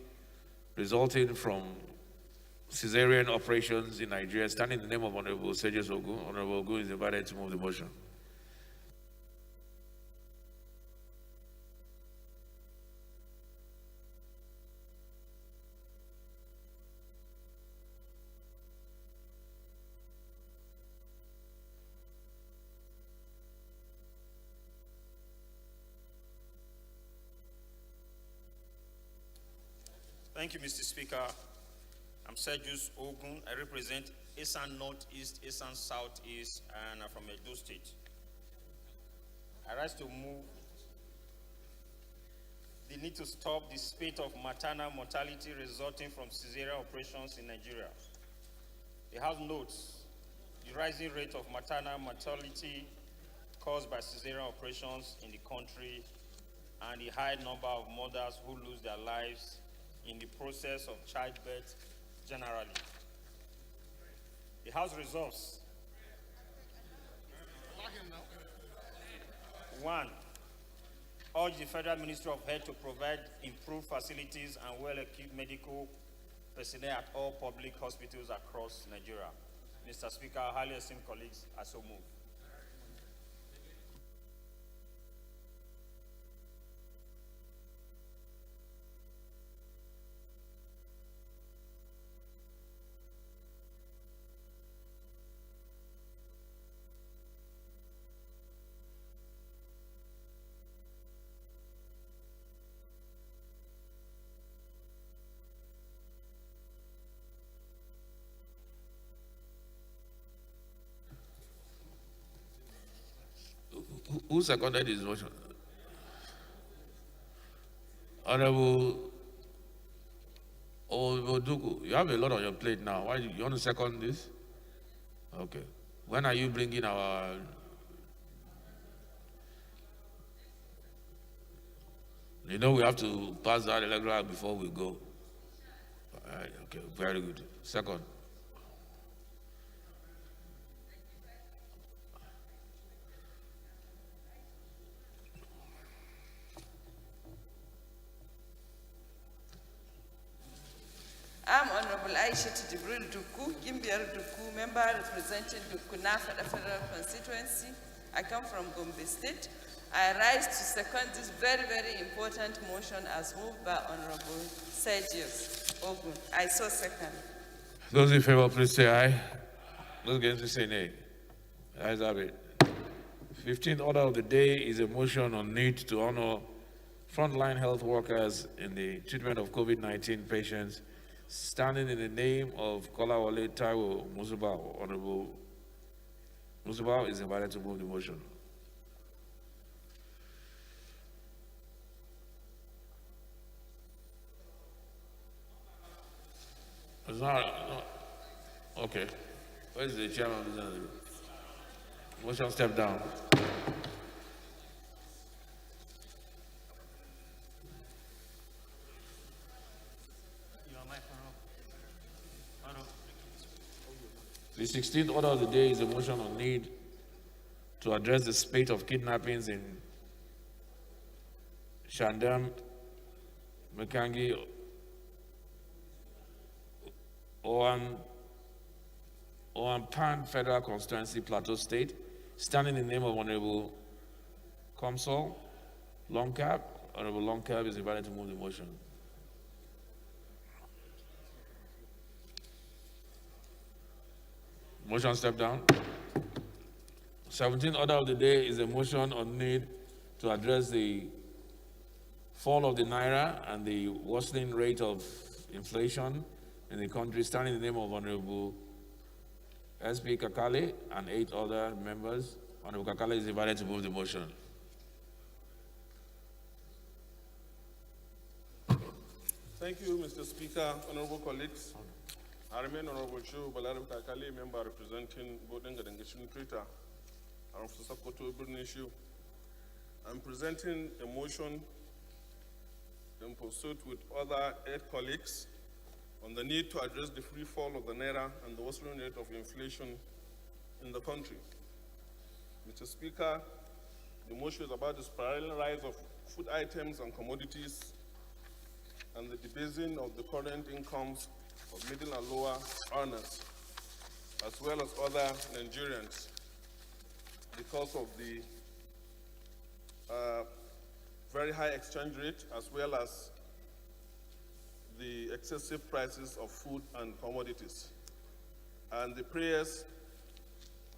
resulting from cesarean operations in Nigeria. Standing in the name of Honorable Sejes Ogun, Honorable Ogun is invited to move the motion. Thank you, Mr. Speaker. I'm Sergius Ogun. I represent Eastern Northeast, Eastern Southeast, and I'm from Edo State. I rise to move the need to stop the spate of maternal mortality resulting from cesarean operations in Nigeria. The House notes the rising rate of maternal mortality caused by cesarean operations in the country and the high number of mothers who lose their lives in the process of childbirth generally. The House resolves: 1. Urge the Federal Ministry of Health to provide improved facilities and well-equipped medical personnel at all public hospitals across Nigeria. Mr. Speaker, highly esteemed colleagues, I so move. Who seconded his motion? Honorable Oduku, you have a lot on your plate now. Why you want to second this? Okay. When are you bringing our... You know we have to pass that electoral before we go. All right, okay, very good. Second. I'm Honorable Aisha Jibril Duku, Gimbiar Duku, member representing the Kunafada Federal Constituency. I come from Gombe State. I rise to second this very, very important motion as moved by Honorable Sergius Ogun. I so second. Those in favor, please say aye. Those against, please say nay. Ayes have it. 15th order of the day is a motion on need to honor frontline health workers in the treatment of COVID-19 patients. Standing in the name of Kolawole Taiwo Musubao, Honorable Musubao is invited to move the motion. It's not, no. Okay. Where is the chairman of the motion? Step down. The 16th order of the day is a motion on need to address the spate of kidnappings in Shandam, Mekangi, Pan Federal Constituency, Plateau State. Standing in the name of Honorable Comsol Longcap, Honorable Longcap is invited to move the motion. Motion step down. 17th order of the day is a motion on need to address the fall of the Naira and the worsening rate of inflation in the country. Standing in the name of Honorable S.P. Kakale and 8 other members, Honorable Kakale is invited to move the motion. Thank you, Mr. Speaker, honorable colleagues. I remain Honorable Joe Balarab Kakale, member representing Bodenga Dengishin Trita. I'm from Sokoto Burn issue. I'm presenting a motion in pursuit with other 8 colleagues on the need to address the free fall of the Naira and the worsening rate of inflation in the country. Mr. Speaker, the motion is about the spiraling rise of food items and commodities and the debasing of the current incomes of middle and lower earners, as well as other Nigerians, because of the very high exchange rate, as well as the excessive prices of food and commodities. And the prayers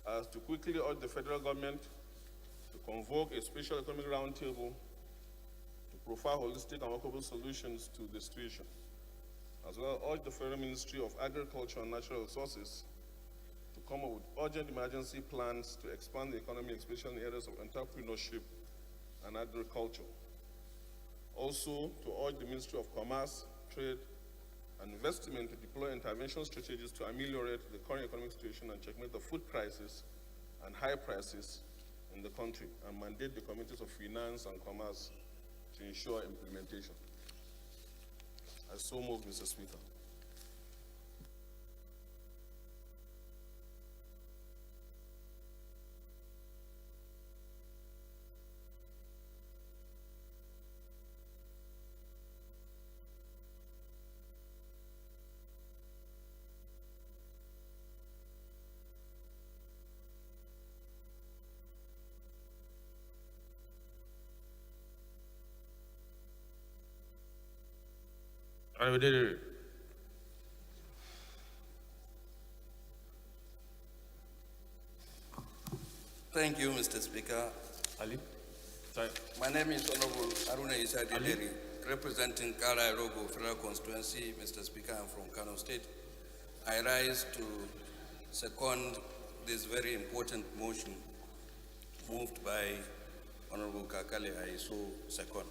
as to quickly urge the federal government to convoke a special economic roundtable to provide holistic and workable solutions to the situation, as well as urge the Federal Ministry of Agriculture and Natural Resources to come up with urgent emergency plans to expand the economy, especially in the areas of entrepreneurship and agriculture. Also, to urge the Ministry of Commerce, Trade, and Investment to deploy intervention strategies to ameliorate the current economic situation and checkmate the food crisis and high prices in the country, and mandate the committees of Finance and Commerce to ensure implementation. I so move, Mr. Speaker. We did it. Thank you, Mr. Speaker. Ali? Sorry. My name is Honorable Aruna Isa Deleri, representing Kara Rogo Federal Constituency. Mr. Speaker, I'm from Kano State. I rise to second this very important motion moved by Honorable Kakale. I so second.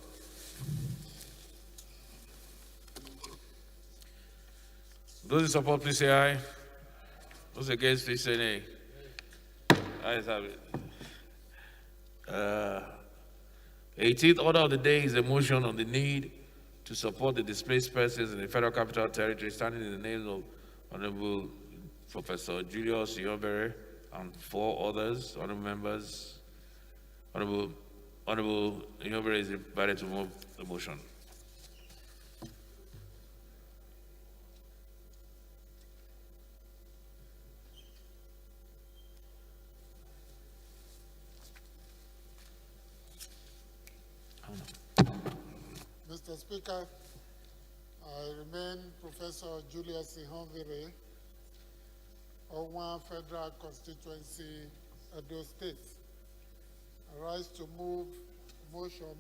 Those in support, please say aye. Those against, please say nay. Ayes have it. 18th order of the day is a motion on the need to support the displaced persons in the Federal Capital Territory, standing in the name of Honorable Professor Julius Iyobere and 4 others, honorable members. Honorable Iyobere is invited to move the motion. Mr. Speaker, I remain Professor Julius Ihonvire, Owan Federal Constituency, Edo State. I rise to move motion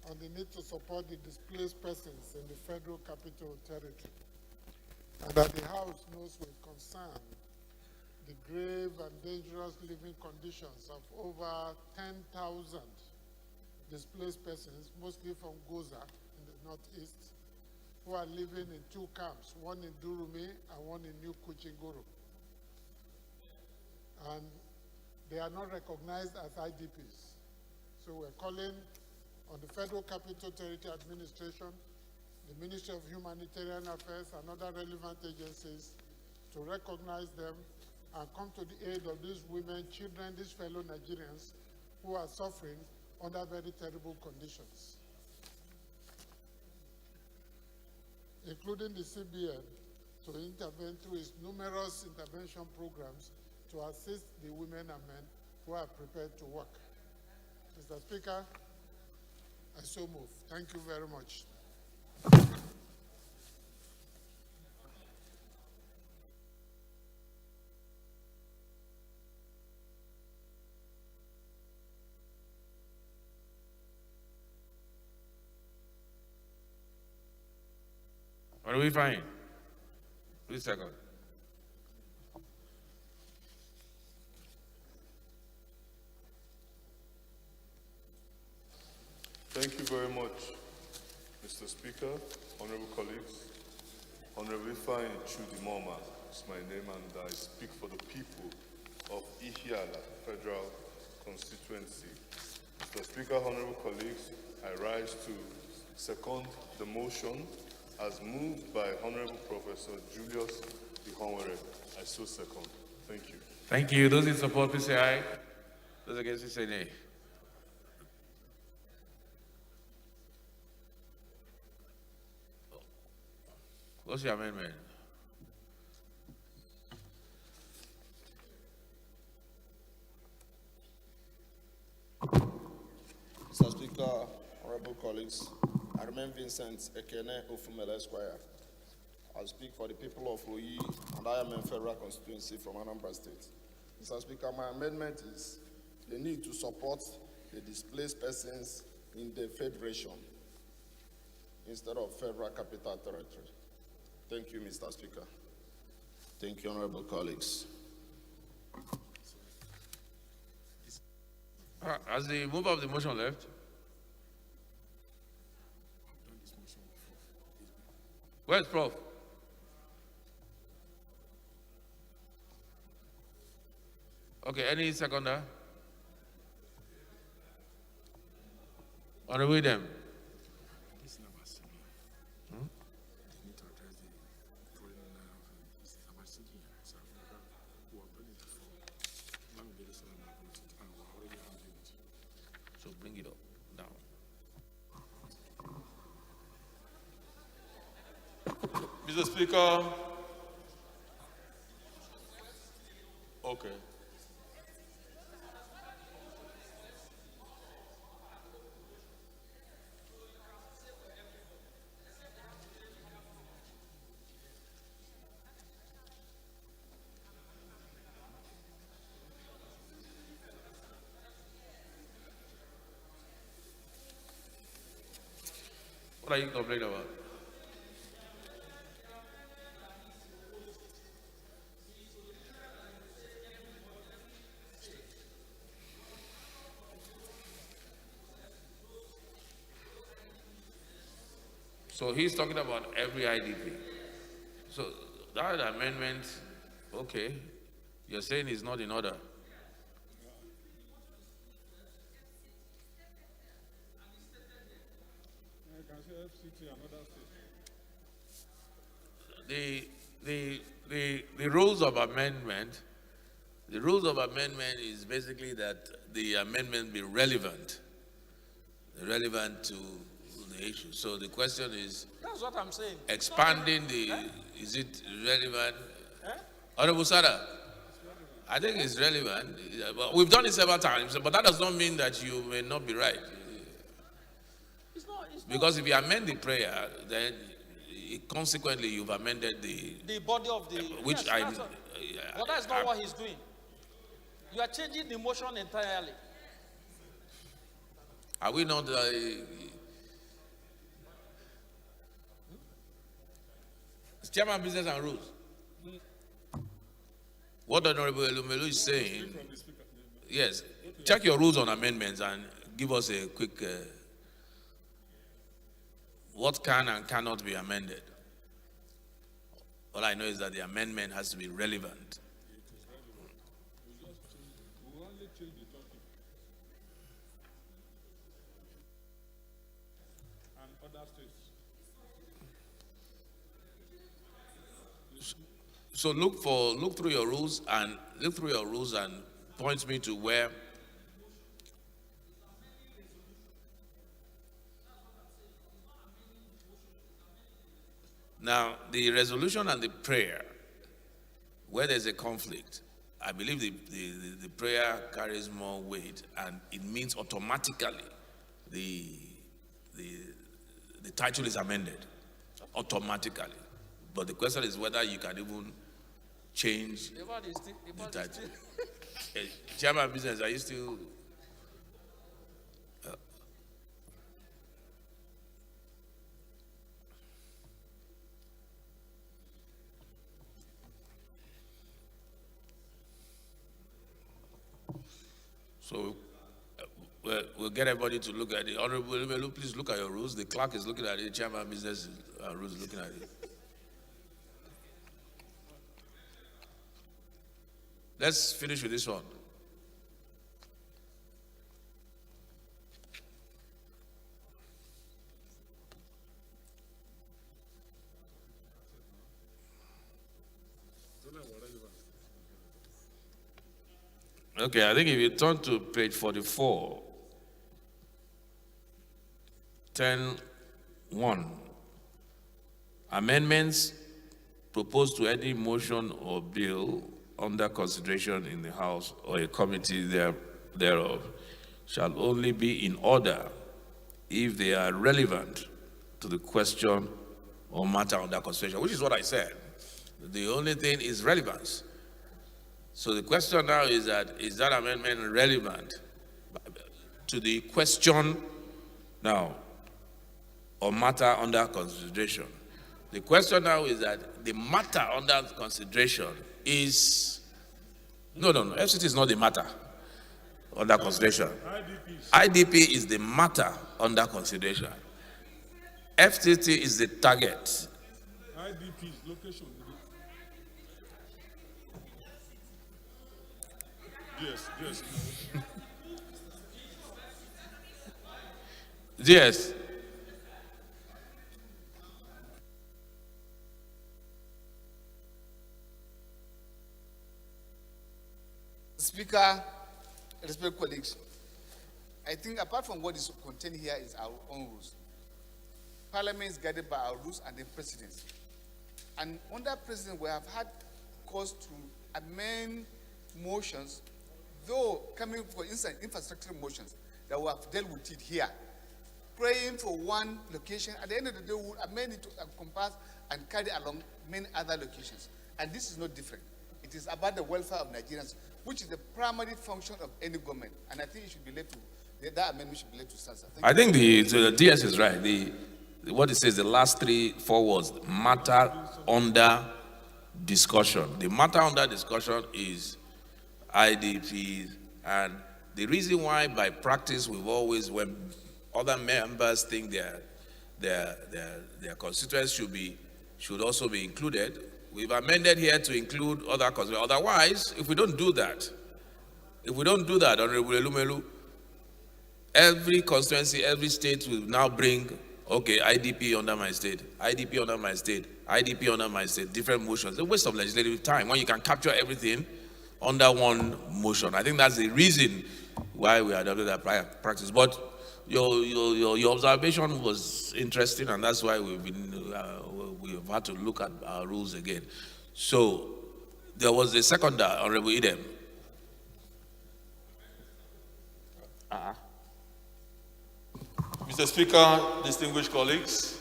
on the need to support the displaced persons in the Federal Capital Territory, and that the House knows with concern the grave and dangerous living conditions of over 10,000 displaced persons, mostly from Goza in the northeast, who are living in 2 camps, one in Durumi and one in New Kuchinguru. And they are not recognized as IDPs. So we're calling on the Federal Capital Territory Administration, the Ministry of Humanitarian Affairs, and other relevant agencies to recognize them and come to the aid of these women, children, these fellow Nigerians who are suffering under very terrible conditions, including the CBN to intervene through its numerous intervention programs to assist the women and men who are prepared to work. Mr. Speaker, I so move. Thank you very much. Are we fine? Please second. Thank you very much, Mr. Speaker, honorable colleagues. Honorable Ifeanyi Chudimoma is my name, and I speak for the people of Ihiala Federal Constituency. Mr. Speaker, honorable colleagues, I rise to second the motion as moved by Honorable Professor Julius Ihonvire. I so second. Thank you. Thank you. Those in support, please say aye. Those against, please say nay. What's your amendment? Speaker, honorable colleagues, I remain Vincent Ekene Ofumele Esquire. I speak for the people of Oyi, and I am in federal constituency from Anambra State. Mr. Speaker, my amendment is the need to support the displaced persons in the federation instead of federal capital territory. Thank you, Mr. Speaker. Thank you, honorable colleagues. Has the mover of the motion left? Where's Prof? Okay, any seconder? Honorable William. So bring it up now. Mr. Speaker. Okay. What are you complaining about? So he's talking about every IDP. So that amendment, okay, you're saying it's not in order. The rules of amendment, is basically that the amendment be relevant to the issue. So the question is, That's what I'm saying. expanding is it relevant? Honorable Sada, I think it's relevant. We've done it several times, but that does not mean that you may not be right. Because if you amend the prayer, then consequently you've amended the body of the... which yes, but that's not what he's doing. You are changing the motion entirely. Are we not... It's Chairman Business and Rules. What Honorable Elumelu is saying, yes, check your rules on amendments and give us a quick... what can and cannot be amended. All I know is that the amendment has to be relevant. So look through your rules and point me to where now the resolution and the prayer, where there's a conflict, I believe the prayer carries more weight and it means automatically the title is amended automatically. But the question is whether you can even change the title. Chairman Business, are you still? So we'll get everybody to look at it. Honorable, please look at your rules. The clerk is looking at it. Chairman Business rules is looking at it. Let's finish with this one. Okay, I think if you turn to page 44, 10.1, amendments proposed to any motion or bill under consideration in the House or a committee thereof shall only be in order if they are relevant to the question or matter under consideration, which is what I said. The only thing is relevance. So the question now is that amendment relevant to the question now or matter under consideration? The question now is that the matter under consideration is, no, FCT is not the matter under consideration. IDP is the matter under consideration. FCT is the target. IDP location. Yes. Yes. Speaker, respected colleagues, I think apart from what is contained here is our own rules. Parliament is guided by our rules and the presidency. And under president, we have had cause to amend motions, though coming, for instance, infrastructure motions that we have dealt with it here. Praying for one location, at the end of the day, we will amend it to encompass and carry along many other locations. And this is not different. It is about the welfare of Nigerians, which is the primary function of any government. And I think it should be led to, that amendment should be led to SANSA. I think the DS is right. What it says, the last 3-4 words, matter under discussion. The matter under discussion is IDP, and the reason why by practice we've always, when other members think their constituents should also be included, we've amended here to include other constituents. Otherwise, if we don't do that, Honorable Elumelu, every constituency, every state will now bring, okay, IDP under my state, IDP under my state, IDP under my state, different motions. It's a waste of legislative time when you can capture everything under one motion. I think that's the reason why we adopted that prior practice. But your observation was interesting, and that's why we've had to look at our rules again. So there was a second, Honorable Idem. Mr. Speaker, distinguished colleagues,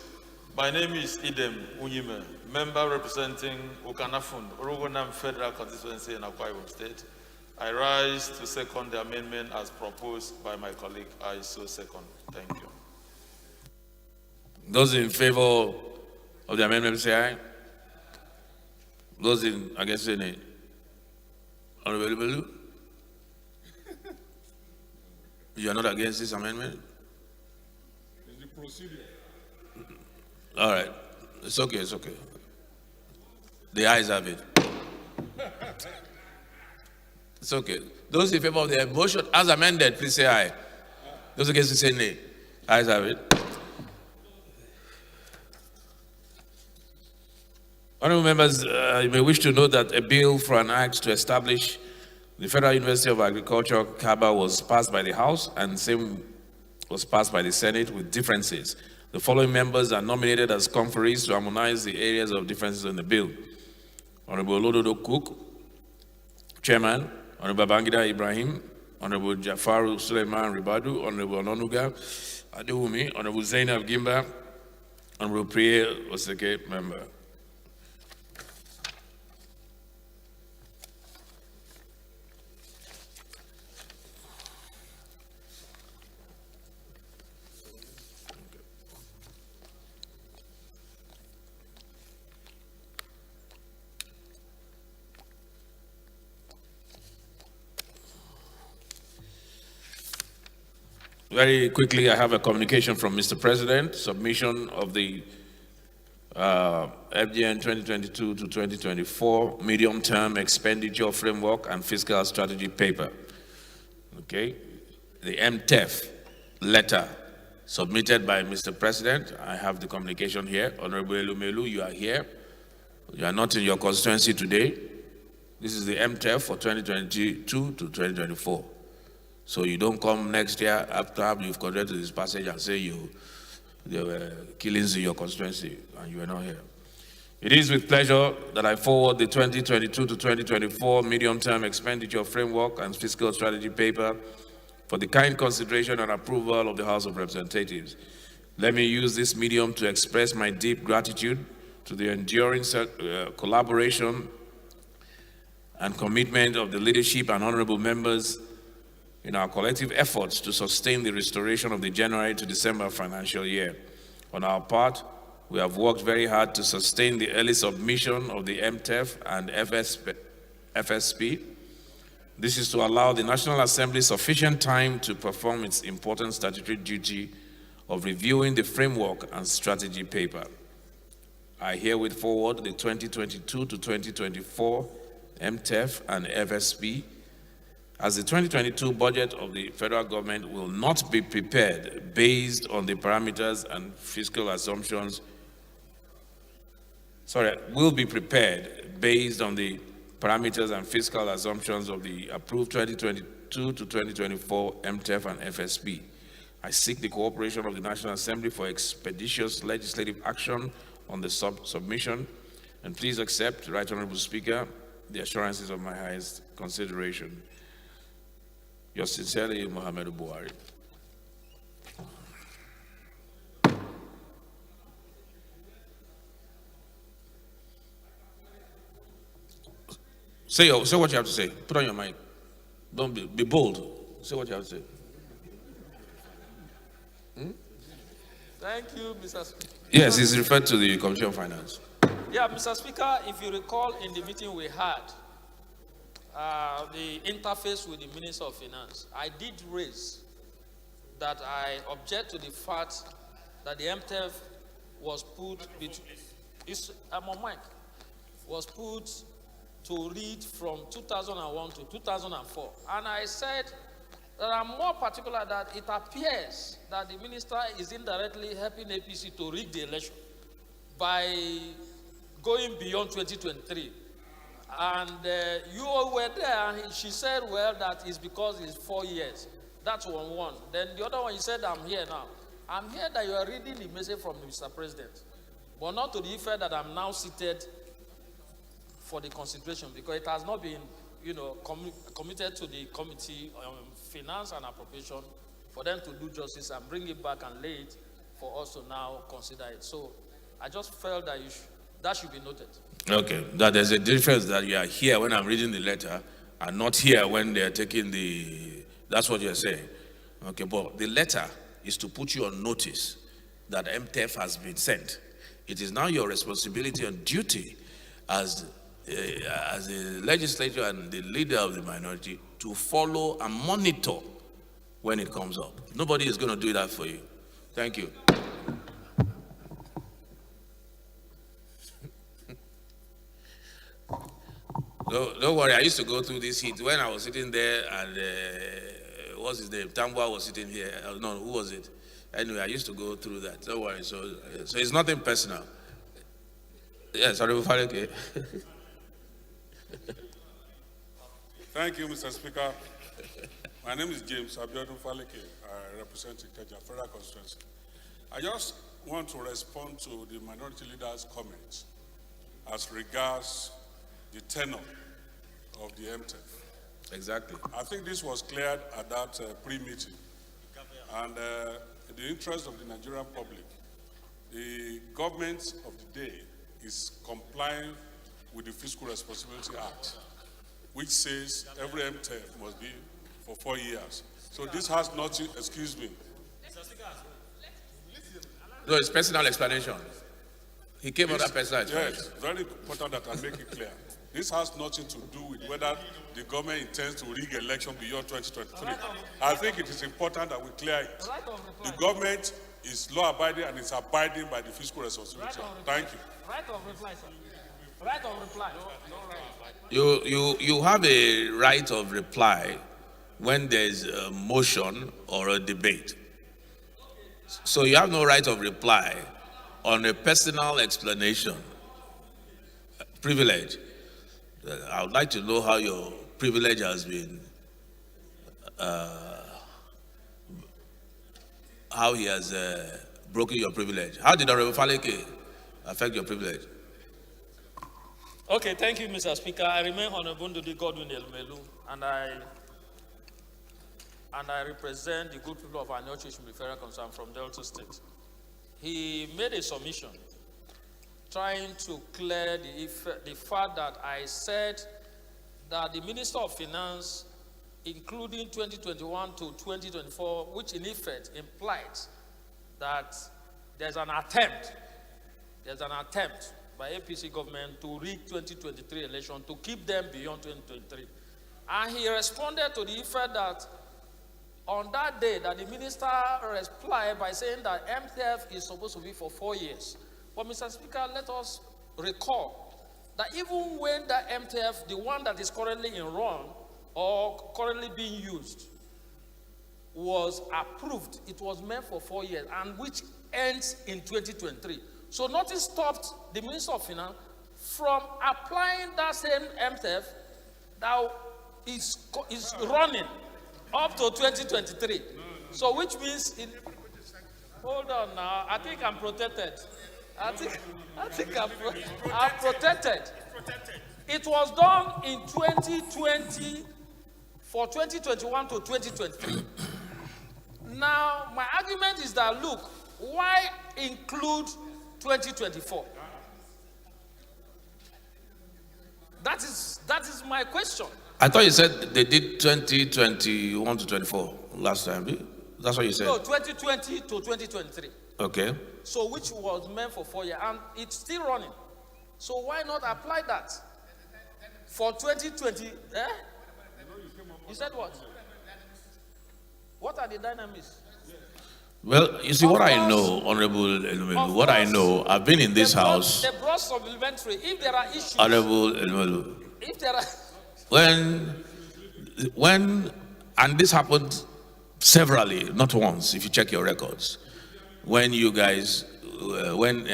my name is Idem Unyime, member representing Okanafun, Orogonam Federal Constituency in Akwa Ibom State. I rise to second the amendment as proposed by my colleague. I so second. Thank you. Those in favor of the amendment say aye. Those against say nay. Honorable Belu, you are not against this amendment? It's the procedure. All right. It's okay. The ayes have it. It's okay. Those in favor of the motion as amended, please say aye. Those against say nay. Ayes have it. Honorable members, you may wish to know that a bill for an act to establish the Federal University of Agriculture, Kaba, was passed by the House, and same was passed by the Senate with differences. The following members are nominated as conferees to harmonize the areas of differences in the bill: Honorable Olododo Cook, Chairman; Honorable Babangida Ibrahim; Honorable Jafaru Suleiman Ribadu; Honorable Ononuga Adewumi; Honorable Zainab Gimba; Honorable Priya Oseke, member. Very quickly, I have a communication from Mr. President, submission of the FGN 2022 to 2024 medium-term expenditure framework and fiscal strategy paper. Okay, the MTEF letter submitted by Mr. President. I have the communication here. Honorable Elumelu, you are here. You are not in your constituency today. This is the MTEF for 2022 to 2024. So you don't come next year after you've conducted this passage and say there were killings in your constituency and you were not here. It is with pleasure that I forward the 2022 to 2024 medium-term expenditure framework and fiscal strategy paper for the kind consideration and approval of the House of Representatives. Let me use this medium to express my deep gratitude to the enduring collaboration and commitment of the leadership and honorable members in our collective efforts to sustain the restoration of the January to December financial year. On our part, we have worked very hard to sustain the early submission of the MTEF and FSP. This is to allow the National Assembly sufficient time to perform its important statutory duty of reviewing the framework and strategy paper. I herewith forward the 2022 to 2024 MTEF and FSP, as the 2022 budget of the federal government will not be prepared based on the parameters and fiscal assumptions, will be prepared based on the parameters and fiscal assumptions of the approved 2022 to 2024 MTEF and FSP. I seek the cooperation of the National Assembly for expeditious legislative action on the submission, and please accept, Right Honorable Speaker, the assurances of my highest consideration. Yours sincerely, Mohamed Buhari. Say what you have to say. Put on your mic. Don't be bold. Say what you have to say. Thank you, Mr. Speaker. Yes, he's referred to the Commission of Finance. Yeah, Mr. Speaker, if you recall in the meeting we had, the interface with the Minister of Finance, I did raise that I object to the fact that the MTEF was put, I'm on mic, was put to read from 2001 to 2004. And I said that I'm more particular that it appears that the minister is indirectly helping APC to rig the election by going beyond 2023. And you were there, and she said, well, that is because it's 4 years. That's one. Then the other one, you said, I'm here now. I'm here that you are reading the message from Mr. President, but not to the effect that I'm now seated for the consideration, because it has not been, committed to the Committee on Finance and Appropriation for them to do justice and bring it back and lay it for us to now consider it. So I just felt that that should be noted. Okay, that there's a difference that you are here when I'm reading the letter and not here when they're taking that's what you're saying. Okay, but the letter is to put you on notice that MTEF has been sent. It is now your responsibility and duty as a legislature and the leader of the minority to follow and monitor when it comes up. Nobody is going to do that for you. Thank you. Don't worry, I used to go through this heat when I was sitting there and what's his name? Tambwa was sitting here. No, who was it? Anyway, I used to go through that. Don't worry. So it's nothing personal. Yes, Honorable Faleke. Thank you, Mr. Speaker. My name is James Abiodun Faleke. I represent Ikeja Federal Constituency. I just want to respond to the minority leader's comments as regards the tenor of the MTEF. Exactly. I think this was cleared at that pre-meeting. And in the interest of the Nigerian public, the government of the day is complying with the Fiscal Responsibility Act, which says every MTEF must be for 4 years. So this has nothing, excuse me. No, it's personal explanation. He came on that personal explanation. Yes, very important that I make it clear. This has nothing to do with whether the government intends to rig election beyond 2023. I think it is important that we clear it. The government is law-abiding and is abiding by the fiscal responsibility. Thank you. Right of reply, sir. Right of reply. You have a right of reply when there's a motion or a debate. So you have no right of reply on a personal explanation. Privilege. I would like to know how your privilege has been, how he has broken your privilege. How did Honorable Faleke affect your privilege? Okay, thank you, Mr. Speaker. I remain Honorable Ndudi Godwin Elmelu, and and I represent the good people of Anyocho Shimilifera concern from Delta State. He made a submission trying to clear the fact that I said that the Minister of Finance, including 2021 to 2024, which in effect implies that there's an attempt by APC government to rig 2023 election to keep them beyond 2023. And he responded to the effect that on that day that the minister replied by saying that MTF is supposed to be for 4 years. But Mr. Speaker, let us recall that even when that MTF, the one that is currently in run or currently being used, was approved, it was meant for 4 years, and which ends in 2023. So nothing stopped the Minister of Finance from applying that same MTF that is running up to 2023. So which means, hold on now, I think I'm protected. I think I'm protected. It was done in 2020 for 2021 to 2023. Now, my argument is that, look, why include 2024? That is my question. I thought you said they did 2021 to 24 last time. That's what you said? No, 2020 to 2023. Okay. So which was meant for 4 years, and it's still running. So why not apply that for 2020? Eh? You said what? What are the dynamics? Well, you see, what I know, Honorable Elumelu, what I know, I've been in this house. They brought supplementary. If there are issues, Honorable Elumelu, if there are, when, and this happened severally, not once, if you check your records, when you guys, when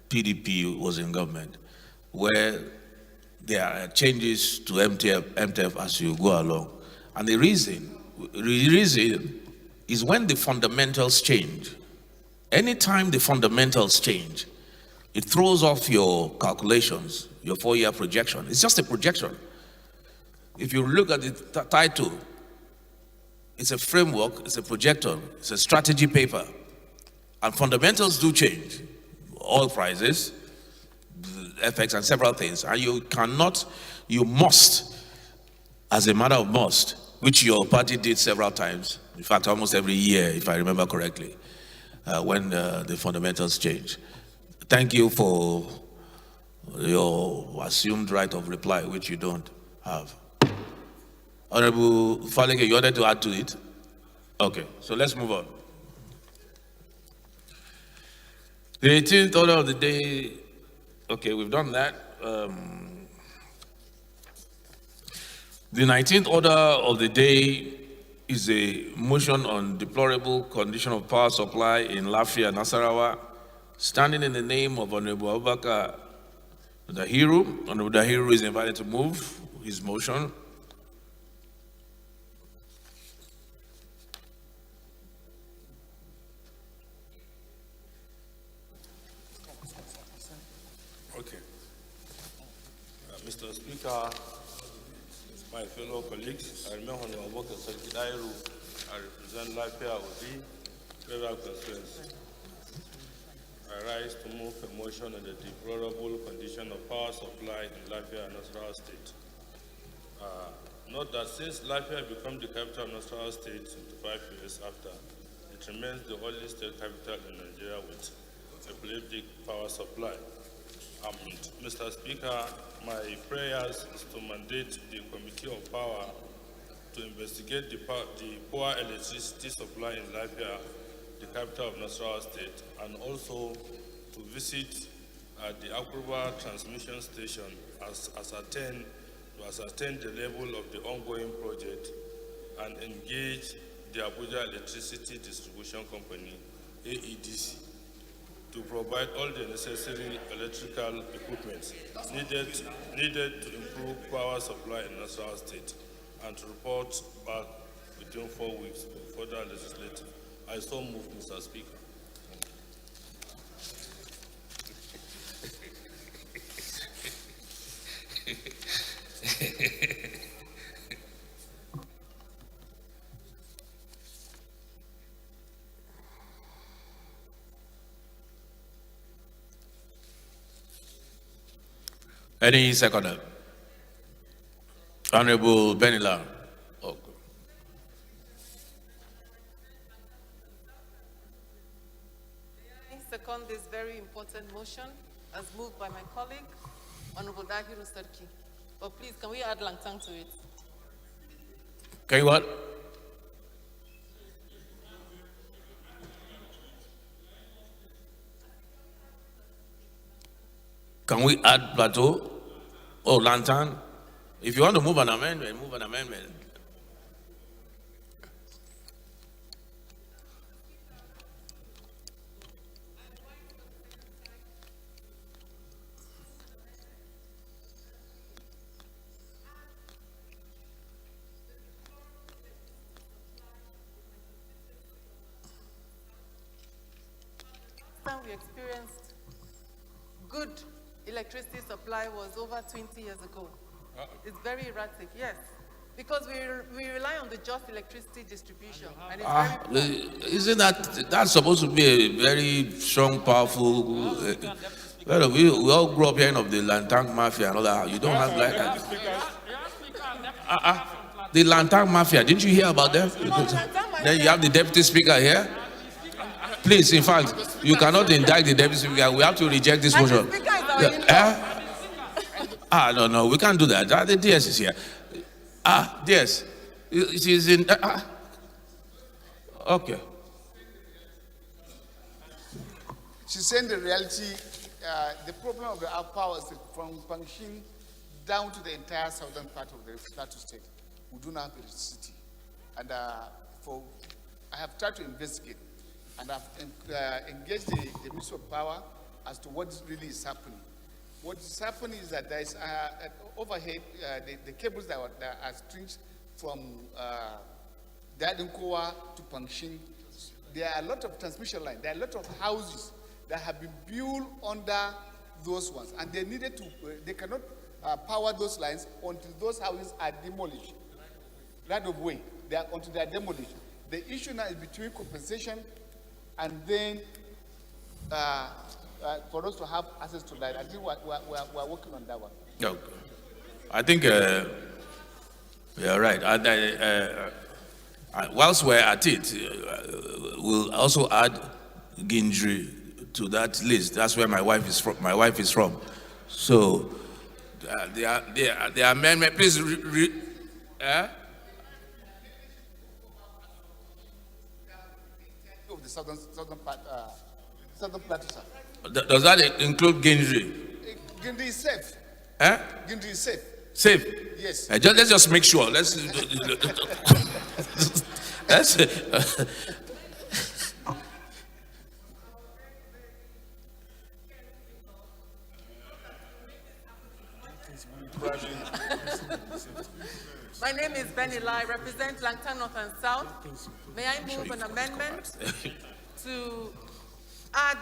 PDP was in government, where there are changes to MTF as you go along. And the reason is when the fundamentals change. Anytime the fundamentals change, it throws off your calculations, your 4-year projection. It's just a projection. If you look at the title, it's a framework, it's a projector, it's a strategy paper. And fundamentals do change. Oil prices, FX, and several things. And you must, as a matter of must, which your party did several times, in fact, almost every year, if I remember correctly, when the fundamentals change. Thank you for your assumed right of reply, which you don't have. Honorable Faleke, you wanted to add to it? Okay, so let's move on. The 18th order of the day, okay, we've done that. The 19th order of the day is a motion on deplorable condition of power supply in Lafia, Nasarawa, standing in the name of Honorable Abubakar Dahiru. Honorable Dahiru is invited to move his motion. Okay. Mr. Speaker, my fellow colleagues, I remember when I worked at Dahiru, I represent Lafia Obi, federal constituency. I rise to move a motion on the deplorable condition of power supply in Lafia and Nasarawa State. Note that since Lafia became the capital of Nasarawa State 25 years after, it remains the only state capital in Nigeria with epileptic power supply. Mr. Speaker, my prayers is to mandate the Committee of Power to investigate the poor electricity supply in Lafia, the capital of Nasarawa State, and also to visit the Akruba transmission station to ascertain the level of the ongoing project and engage the Abuja Electricity Distribution Company, AEDC, to provide all the necessary electrical equipment needed to improve power supply in Nasarawa State and to report back within 4 weeks for further legislative. I so move, Mr. Speaker. Any seconder? Honorable Benila. Okay. I second this very important motion as moved by my colleague, Honorable Dahiru Sarki. But please, can we add Langtang to it? Okay, what? Can we add plateau or lantern? If you want to move an amendment, move an amendment. Time we experienced good electricity supply was over 20 years ago. It's very erratic, yes. Because we rely on the just electricity distribution. And it's Isn't that's supposed to be a very strong, powerful? Well, we all grew up hearing of the Lantang Mafia and all that. You don't have like the Lantang Mafia. Didn't you hear about them? Then you have the deputy speaker here. Please, in fact, you cannot indict the deputy speaker. We have to reject this motion. No, we can't do that. The DS is here. DS. She's in. Okay. She's saying the reality, the problem of our power is from Pangshin down to the entire southern part of the Plateau State. We do not have electricity. And I have tried to investigate, and I've engaged the Ministry of Power as to what really is happening. What is happening is that there is overhead, the cables that are stringed from Dadinkowa to Pangshin. There are a lot of transmission lines. There are a lot of houses that have been built under those ones, and they needed to. They cannot power those lines until those houses are demolished. Right of way, until they are demolished. The issue now is between compensation and then for us to have access to that. I think we're working on that one. Okay. I think you're right. Whilst we're at it, we'll also add Gindri to that list. That's where my wife is from. So the amendment, please. Of the southern part, southern plateau, sir. Does that include Gindri? Gindri is safe. Gindri is safe. Safe? Yes. Let's just make sure. Let's. My name is Benny Lai, I represent Langtang North and South. May I move an amendment to add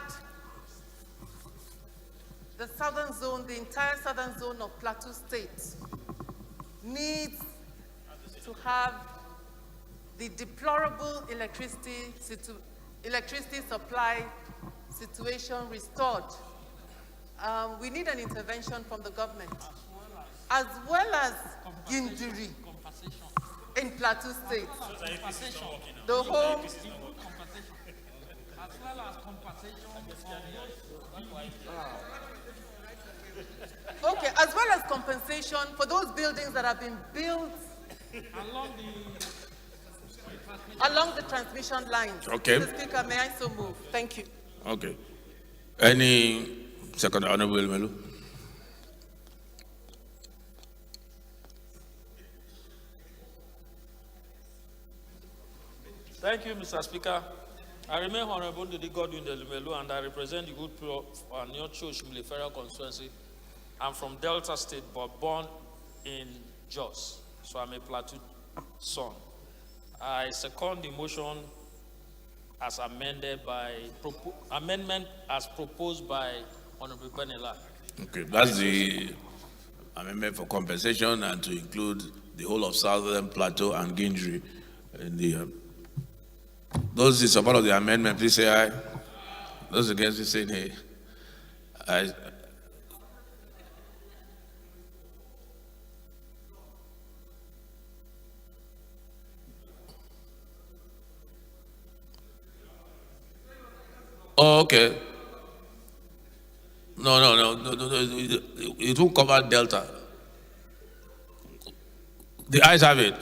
the southern zone, the entire southern zone of Plateau State needs to have the deplorable electricity supply situation restored. We need an intervention from the government, as well as Gindiri in Plateau State. The whole as well as compensation okay, as well as compensation for those buildings that have been built along the transmission lines. Okay. Mr. Speaker, may I so move? Thank you. Okay. Any second, Honorable Melu? Thank you, Mr. Speaker. I remain Honorable Didi Godwin Delumelu, and I represent the good people of Anyocho Shimili Federal Constituency. I'm from Delta State, but born in Jos, so I'm a Plateau son. I second the motion as amendment as proposed by Honorable Benila. Okay, that's the amendment for compensation and to include the whole of Southern Plateau and Gindri in the. Those in support of the amendment, please say aye. Those against, please say nay. Oh, okay. No. It won't cover Delta. The ayes have it.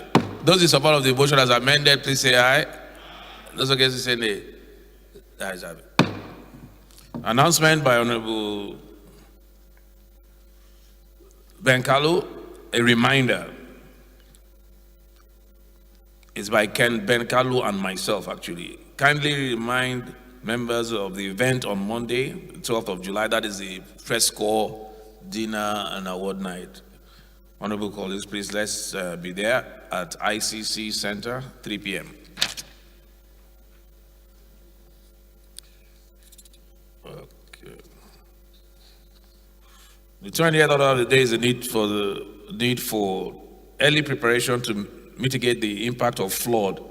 Those in support of the motion as amended, please say aye. Those against, say nay. The ayes have it. Announcement by Honorable Benkalu. A reminder. It's by Ken Benkalu and myself, actually. Kindly remind members of the event on Monday, 12th of July. That is the press corps dinner and award night. Honorable colleagues, please let's be there at ICC Center, 3 p.m. Okay. The 20th order of the day is the need for early preparation to mitigate the impact of flood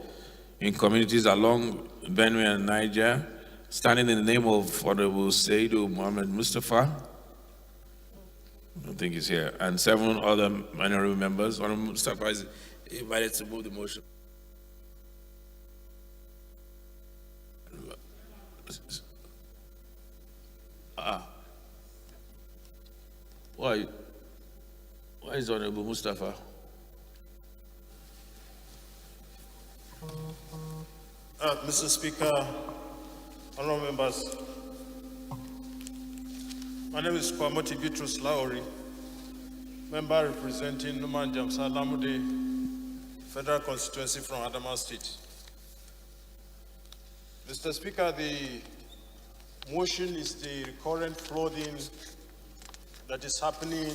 in communities along Benue and Niger, standing in the name of Honorable Saidu Mohammed Mustafa. I don't think he's here, and 7 other minority members. Honorable Mustafa is invited to move the motion. Why is Honorable Mustafa? Mr. Speaker, honorable members, my name is Kwamoti Bitrus Laori, member representing Numan Jamsa Lamude, Federal Constituency from Adamawa State. Mr. Speaker, the motion is the recurrent flooding that is happening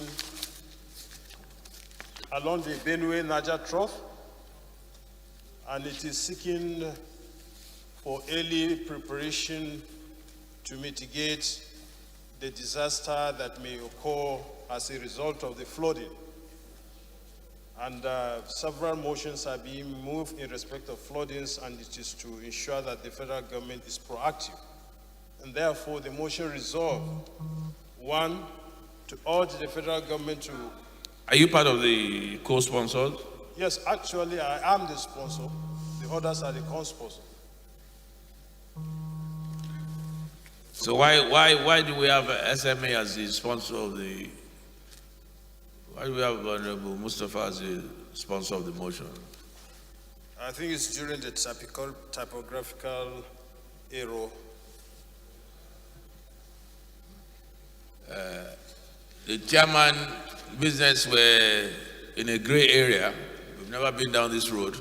along the Benue-Niger Trough, and it is seeking for early preparation to mitigate the disaster that may occur as a result of the flooding. And several motions are being moved in respect of floodings, and it is to ensure that the federal government is proactive. And therefore, the motion resolved, 1, to urge the federal government to... Are you part of the co-sponsors? Yes, actually, I am the sponsor. The others are the co-sponsors. So why do we have SMA as the sponsor of the? Why do we have Honorable Mustafa as the sponsor of the motion? I think it's during the typographical error. The chairman business were in a gray area. We've never been down this road.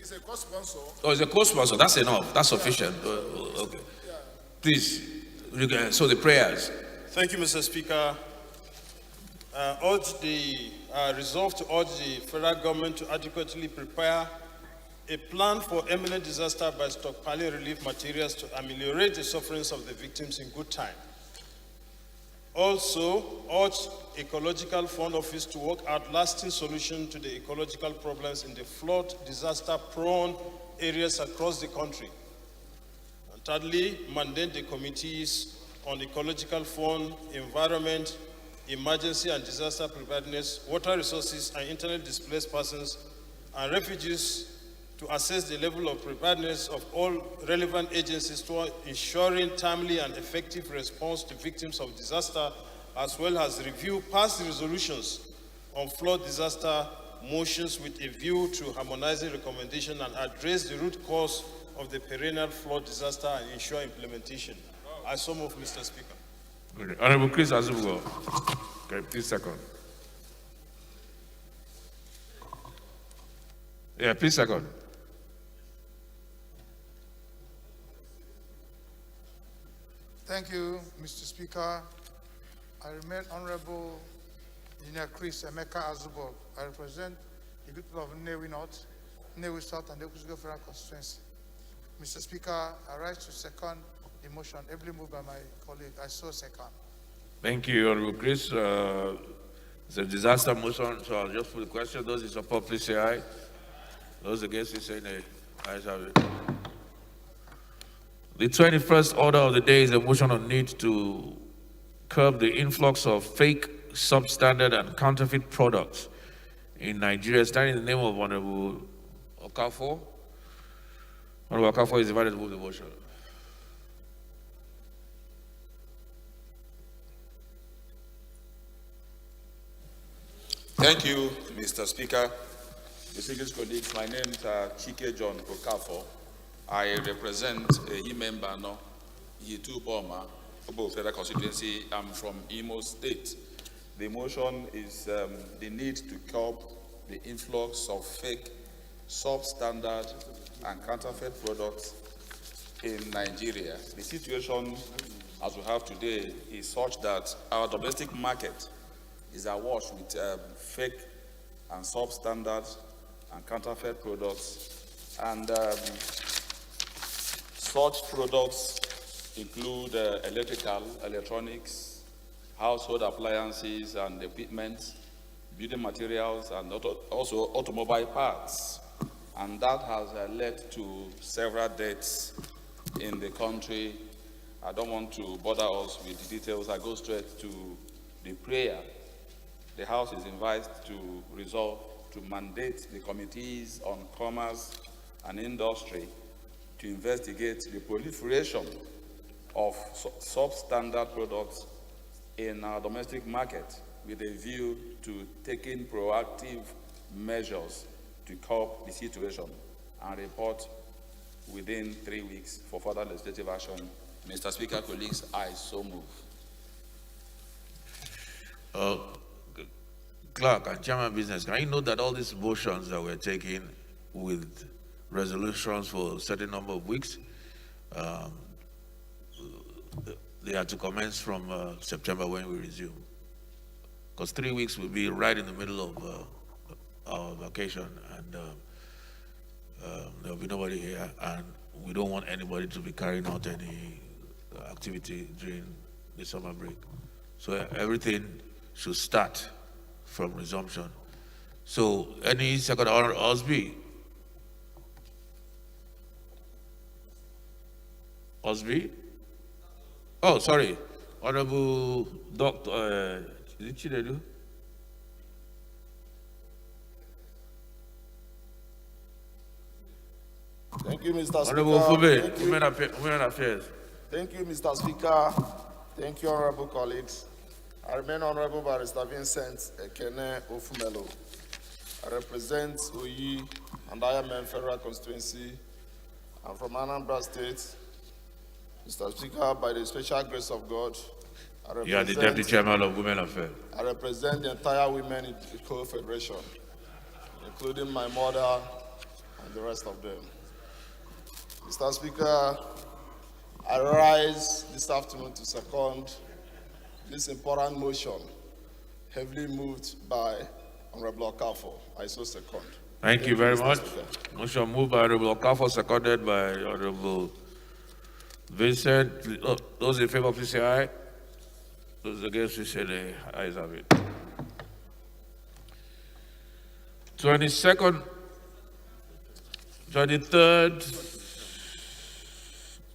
It's a co-sponsor. Oh, it's a co-sponsor. That's enough. That's sufficient. Okay. Please, so the prayers. Thank you, Mr. Speaker. Resolve to urge the federal government to adequately prepare a plan for imminent disaster by stockpiling relief materials to ameliorate the sufferings of the victims in good time. Also, urge Ecological Fund Office to work out lasting solutions to the ecological problems in the flood disaster-prone areas across the country. And thirdly, mandate the committees on ecological fund, environment, emergency and disaster preparedness, water resources, and internally displaced persons and refugees to assess the level of preparedness of all relevant agencies toward ensuring timely and effective response to victims of disaster, as well as review past resolutions on flood disaster motions with a view to harmonizing recommendations and address the root cause of the perennial flood disaster and ensure implementation. I so move, Mr. Speaker. Okay. Honorable Chris Azubugo. Okay, please second. Yeah, please second. Thank you, Mr. Speaker. I remain Honorable Engineer Chris Emeka Azubog. I represent the people of Nnewi North, Nnewi South, and the Okusigo Federal Constituency. Mr. Speaker, I rise to second the motion, ably moved by my colleague. I so second. Thank you, Honorable Chris. It's a disaster motion, so I'll just put the question. Those in support, please say aye. Those against, please say nay. Ayes have it. The 21st order of the day is a motion on need to curb the influx of fake, substandard, and counterfeit products in Nigeria, standing in the name of Honorable Okafor. Honorable Okafor is invited to move the motion. Thank you, Mr. Speaker. Distinguished colleagues, my name is Chike John Okafo. I represent a member, Yitu Boma, Obo Federal Constituency. I'm from Imo State. The motion is the need to curb the influx of fake, substandard, and counterfeit products in Nigeria. The situation as we have today is such that our domestic market is awash with fake and substandard and counterfeit products. And such products include electrical, electronics, household appliances and equipment, building materials, and also automobile parts. And that has led to several deaths in the country. I don't want to bother us with the details. I go straight to the prayer. The House is invited to resolve to mandate the committees on commerce and industry to investigate the proliferation of substandard products in our domestic market with a view to taking proactive measures to curb the situation and report within 3 weeks for further legislative action. Mr. Speaker, colleagues, I so move. Clerk and Chairman Business, can you note that all these motions that we're taking with resolutions for a certain number of weeks, they are to commence from September when we resume? Because 3 weeks will be right in the middle of our vacation, and there will be nobody here, and we don't want anybody to be carrying out any activity during the summer break. So everything should start from resumption. So any second order, Osby? Osby? Oh, sorry. Honorable Dr. Is it Chinedu? Thank you, Mr. Speaker. Honorable Fube, Women Affairs. Thank you, Mr. Speaker. Thank you, honorable colleagues. I remain Honorable Barrister Vincent Ekene Ofumelo. I represent Oyi and Ironman Federal Constituency. I'm from Anambra State. Mr. Speaker, by the special grace of God, You are the Deputy Chairman of Women Affairs. I represent the entire Women in the Co-Federation, including my mother and the rest of them. Mr. Speaker, I rise this afternoon to second this important motion, heavily moved by Honorable Okafo. I so second. Thank you very much. Motion moved by Honorable Okafo, seconded by Honorable Vincent. Those in favor, please say aye. Those against, please say nay. Ayes have it. 22nd, 23rd,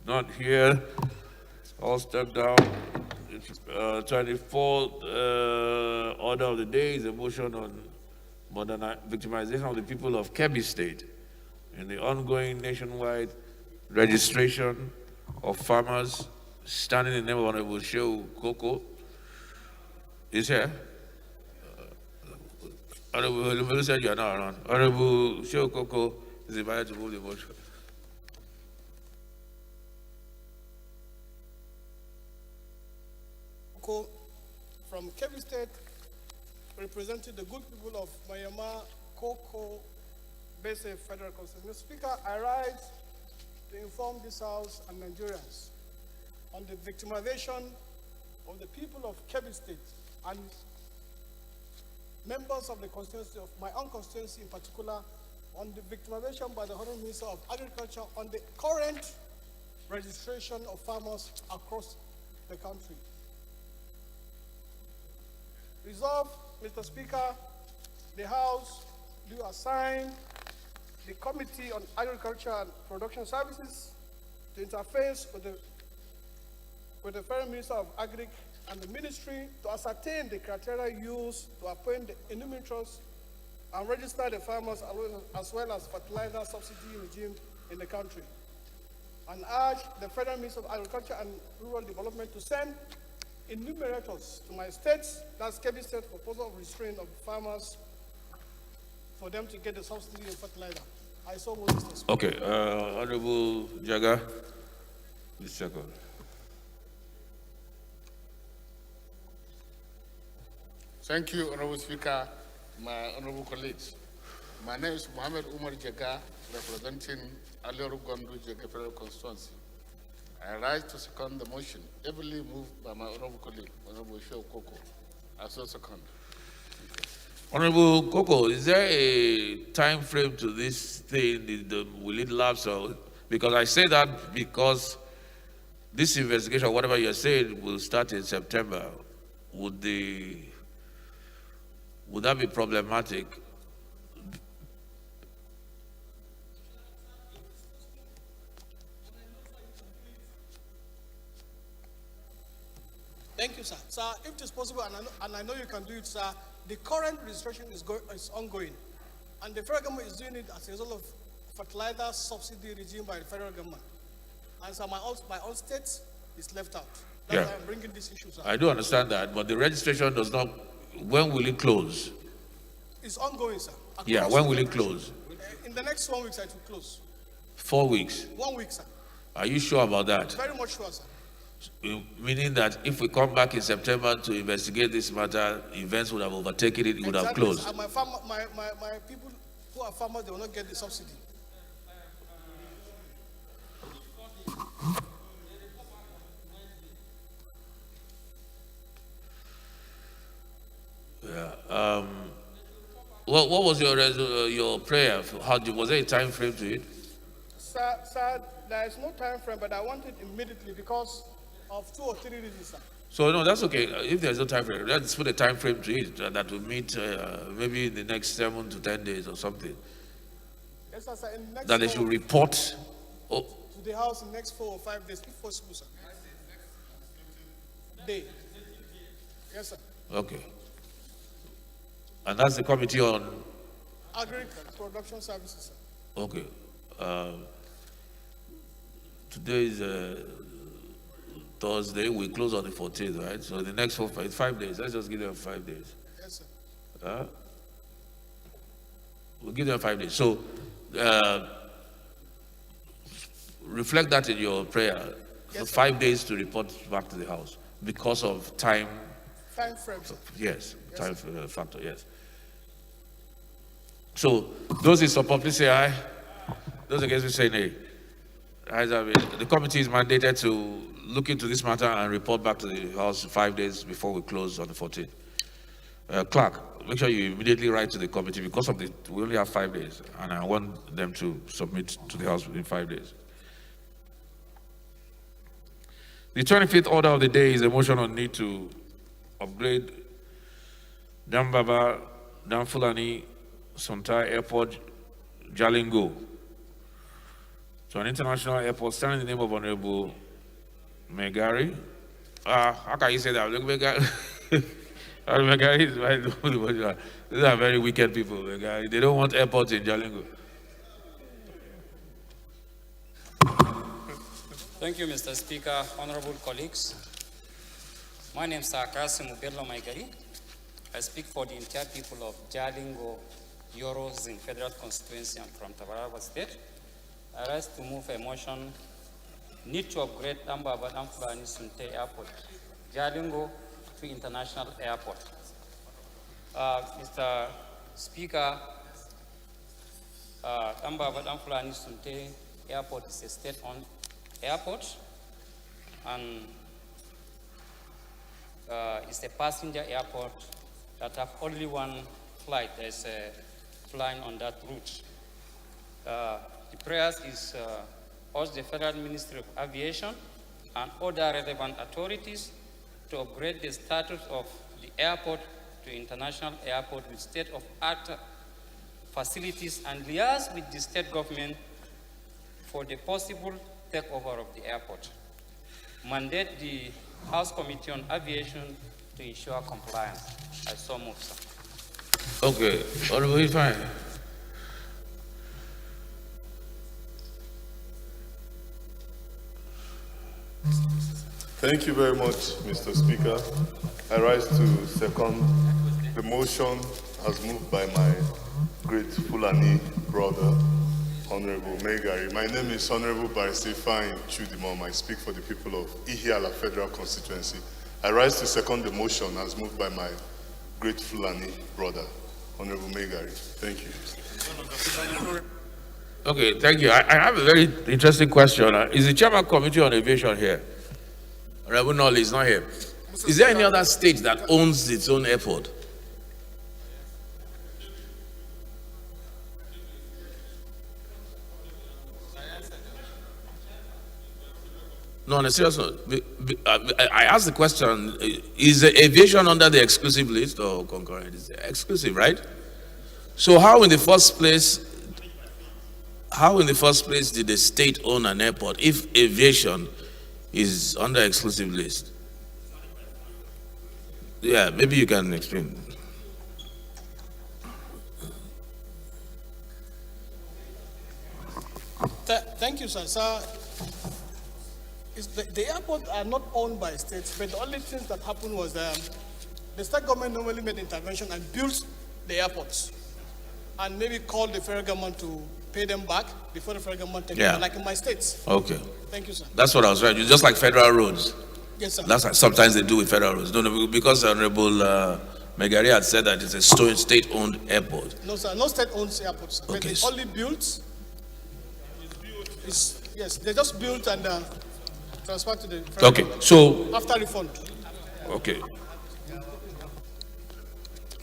not here. All step down. 24th order of the day is a motion on victimization of the people of Kebbi State in the ongoing nationwide registration of farmers standing in the name of Honorable Shehu Koko. Is here. Honorable said you are not around. Honorable Shehu Koko is invited to move the motion. From Kebbi State, representing the good people of Myanmar, Koko, Base Federal Constituency. Mr. Speaker, I rise to inform this House and Nigerians on the victimization of the people of Kebbi State and members of the constituency, of my own constituency in particular, on the victimization by the Honorable Minister of Agriculture on the current registration of farmers across the country. Resolved, Mr. Speaker, the House do assign the Committee on Agriculture and Production Services to interface with the Federal Minister of Agric and the Ministry to ascertain the criteria used to appoint the enumerators and register the farmers as well as fertilizer subsidy regime in the country. And urge the Federal Minister of Agriculture and Rural Development to send enumerators to my states, that's Kebbi State, proposal of restraint of farmers for them to get the subsidy of fertilizer. I saw what Mr. Speaker. Okay, Honorable Jaga, please second. Thank you, Honorable Speaker, my honorable colleagues. My name is Mohammed Umar Jaga, representing Alioru Gondu Jaga Federal Constituency. I rise to second the motion, heavily moved by my honorable colleague, Honorable Sheo Koko. I so second. Honorable Koko, is there a time frame to this thing? Will it lapse? Or, because I say that because this investigation, whatever you're saying, will start in September. Would that be problematic? Thank you, sir. Sir, if it is possible, and I know you can do it, sir, the current registration is ongoing. And the federal government is doing it as a result of fertilizer subsidy regime by the federal government. And so my own state is left out. That's why I'm bringing this issue, sir. I do understand that, but the registration does not, when will it close? It's ongoing, sir. Yeah, when will it close? In the next 1 week, sir, it will close. 4 weeks. 1 week, sir. Are you sure about that? Very much sure, sir. Meaning that if we come back in September to investigate this matter, events would have overtaken it, it would have closed. And my people who are farmers, they will not get the subsidy. Yeah. What was your prayer? Was there a time frame to it? Sir, there is no time frame, but I want it immediately because of 2 or 3 reasons, sir. So no, that's okay. If there's no time frame, let's put a time frame to it that will meet maybe in the next 7 to 10 days or something. Yes, sir. In the next That they should report. to the house in the next 4 or 5 days, if possible, sir. Day. Yes, sir. Okay. And that's the committee on. Agriculture production services, sir. Okay. Today is Thursday. We close on the 14th, right? So the next 5 days. Let's just give them 5 days. Yes, sir. We'll give them 5 days. So reflect that in your prayer. Yes, 5 days to report back to the house because of time. Time frame, sir. Yes, time factor. Yes. So those in support, please say aye. Those against, please say nay. The committee is mandated to look into this matter and report back to the House 5 days before we close on the 14th. Clerk, make sure you immediately write to the committee because of we only have 5 days, and I want them to submit to the House within 5 days. The 25th order of the day is a motion on need to upgrade Dambaba, Damfulani, Sontai Airport, Jalingo to an international airport standing in the name of Honorable Megari. How can you say that? Look, Megari. Megari is right. These are very wicked people, Megari. They don't want airports in Jalingo. Thank you, Mr. Speaker, honorable colleagues. My name is Akasim Ubello Maigari. I speak for the entire people of Jalingo, Yoros in Federal Constituency. I'm from Tabaraba State. I rise to move a motion need to upgrade Dambaba Damfulani Sunte Airport, Jalingo to International Airport. Mr. Speaker, Dambaba Damfulani Sunte Airport is a state-owned airport, and it's a passenger airport that have only one flight. There's a flying on that route. The prayers is urge the Federal Ministry of Aviation and other relevant authorities to upgrade the status of the airport to international airport with state-of-art facilities and liaise with the state government for the possible takeover of the airport. Mandate the House Committee on Aviation to ensure compliance. I so move, sir. Okay, Honorable fine. Thank you very much, Mr. Speaker. I rise to second the motion as moved by my great Fulani brother, Honorable Megari. My name is Honorable Barisifine Chudimom. I speak for the people of Ihiala Federal Constituency. I rise to second the motion as moved by my great Fulani brother, Honorable Megari. Thank you. Okay, thank you. I have a very interesting question. Is the Chairman Committee on Aviation here? Honorable Nolly is not here. Is there any other state that owns its own airport? No, on a serious note, I asked the question, is aviation under the exclusive list or concurrent? It's exclusive, right? So how in the first place did the state own an airport if aviation is under exclusive list? Yeah, maybe you can explain. Thank you, sir. Sir, the airports are not owned by states, but the only thing that happened was the state government normally made intervention and built the airports and maybe called the federal government to pay them back before the federal government takes them, like in my states. Okay. Thank you, sir. That's what I was right. It's just like federal roads. Yes, sir. That's like sometimes they do with federal roads. No, because Honorable Megari had said that it's a state-owned airport. No, sir. No state owns airports. Sir. Okay. But it's only built. Yes, they just built and transferred to the federal Okay, government so after refund. Okay.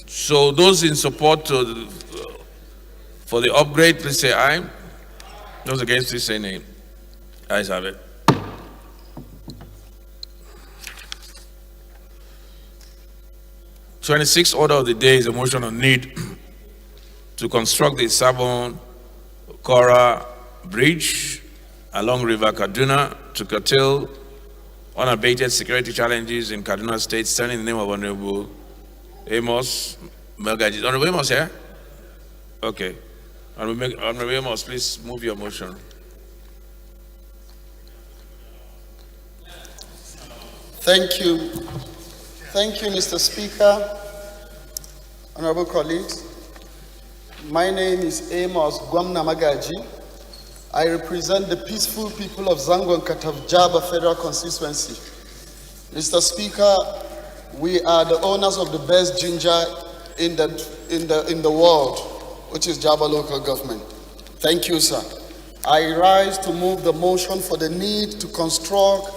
So those in support for the upgrade, please say aye. Those against, please say nay. Ayes have it. '26th order of the day is a motion on need to construct the Sabon-Kora Bridge along River Kaduna to curtail unabated security challenges in Kaduna State, standing in the name of Honorable Amos Melgaji. Honorable Amos here? Okay. Honorable Amos, please move your motion. Thank you. Thank you, Mr. Speaker. Honorable colleagues, my name is Amos Gwamna Magaji. I represent the peaceful people of Zangon Katavjaba Federal Constituency. Mr. Speaker, we are the owners of the best ginger in the world, which is Jaba local government. Thank you, sir. I rise to move the motion for the need to construct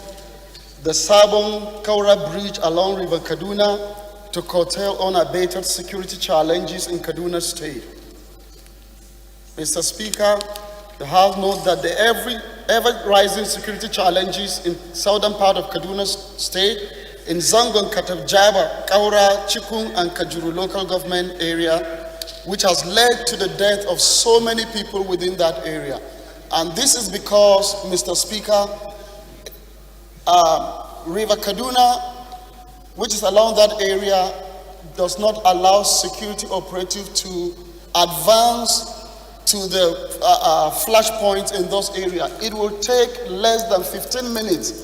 the Sabon-Kora Bridge along River Kaduna to curtail unabated security challenges in Kaduna State. Mr. Speaker, the House notes that the ever-rising security challenges in southern part of Kaduna State, in Zangon, Katavjaba, Kaura, Chikung, and Kajuru local government area, which has led to the death of so many people within that area. And this is because, Mr. Speaker, River Kaduna, which is along that area, does not allow security operative to advance to the flashpoints in those areas. It will take less than 15 minutes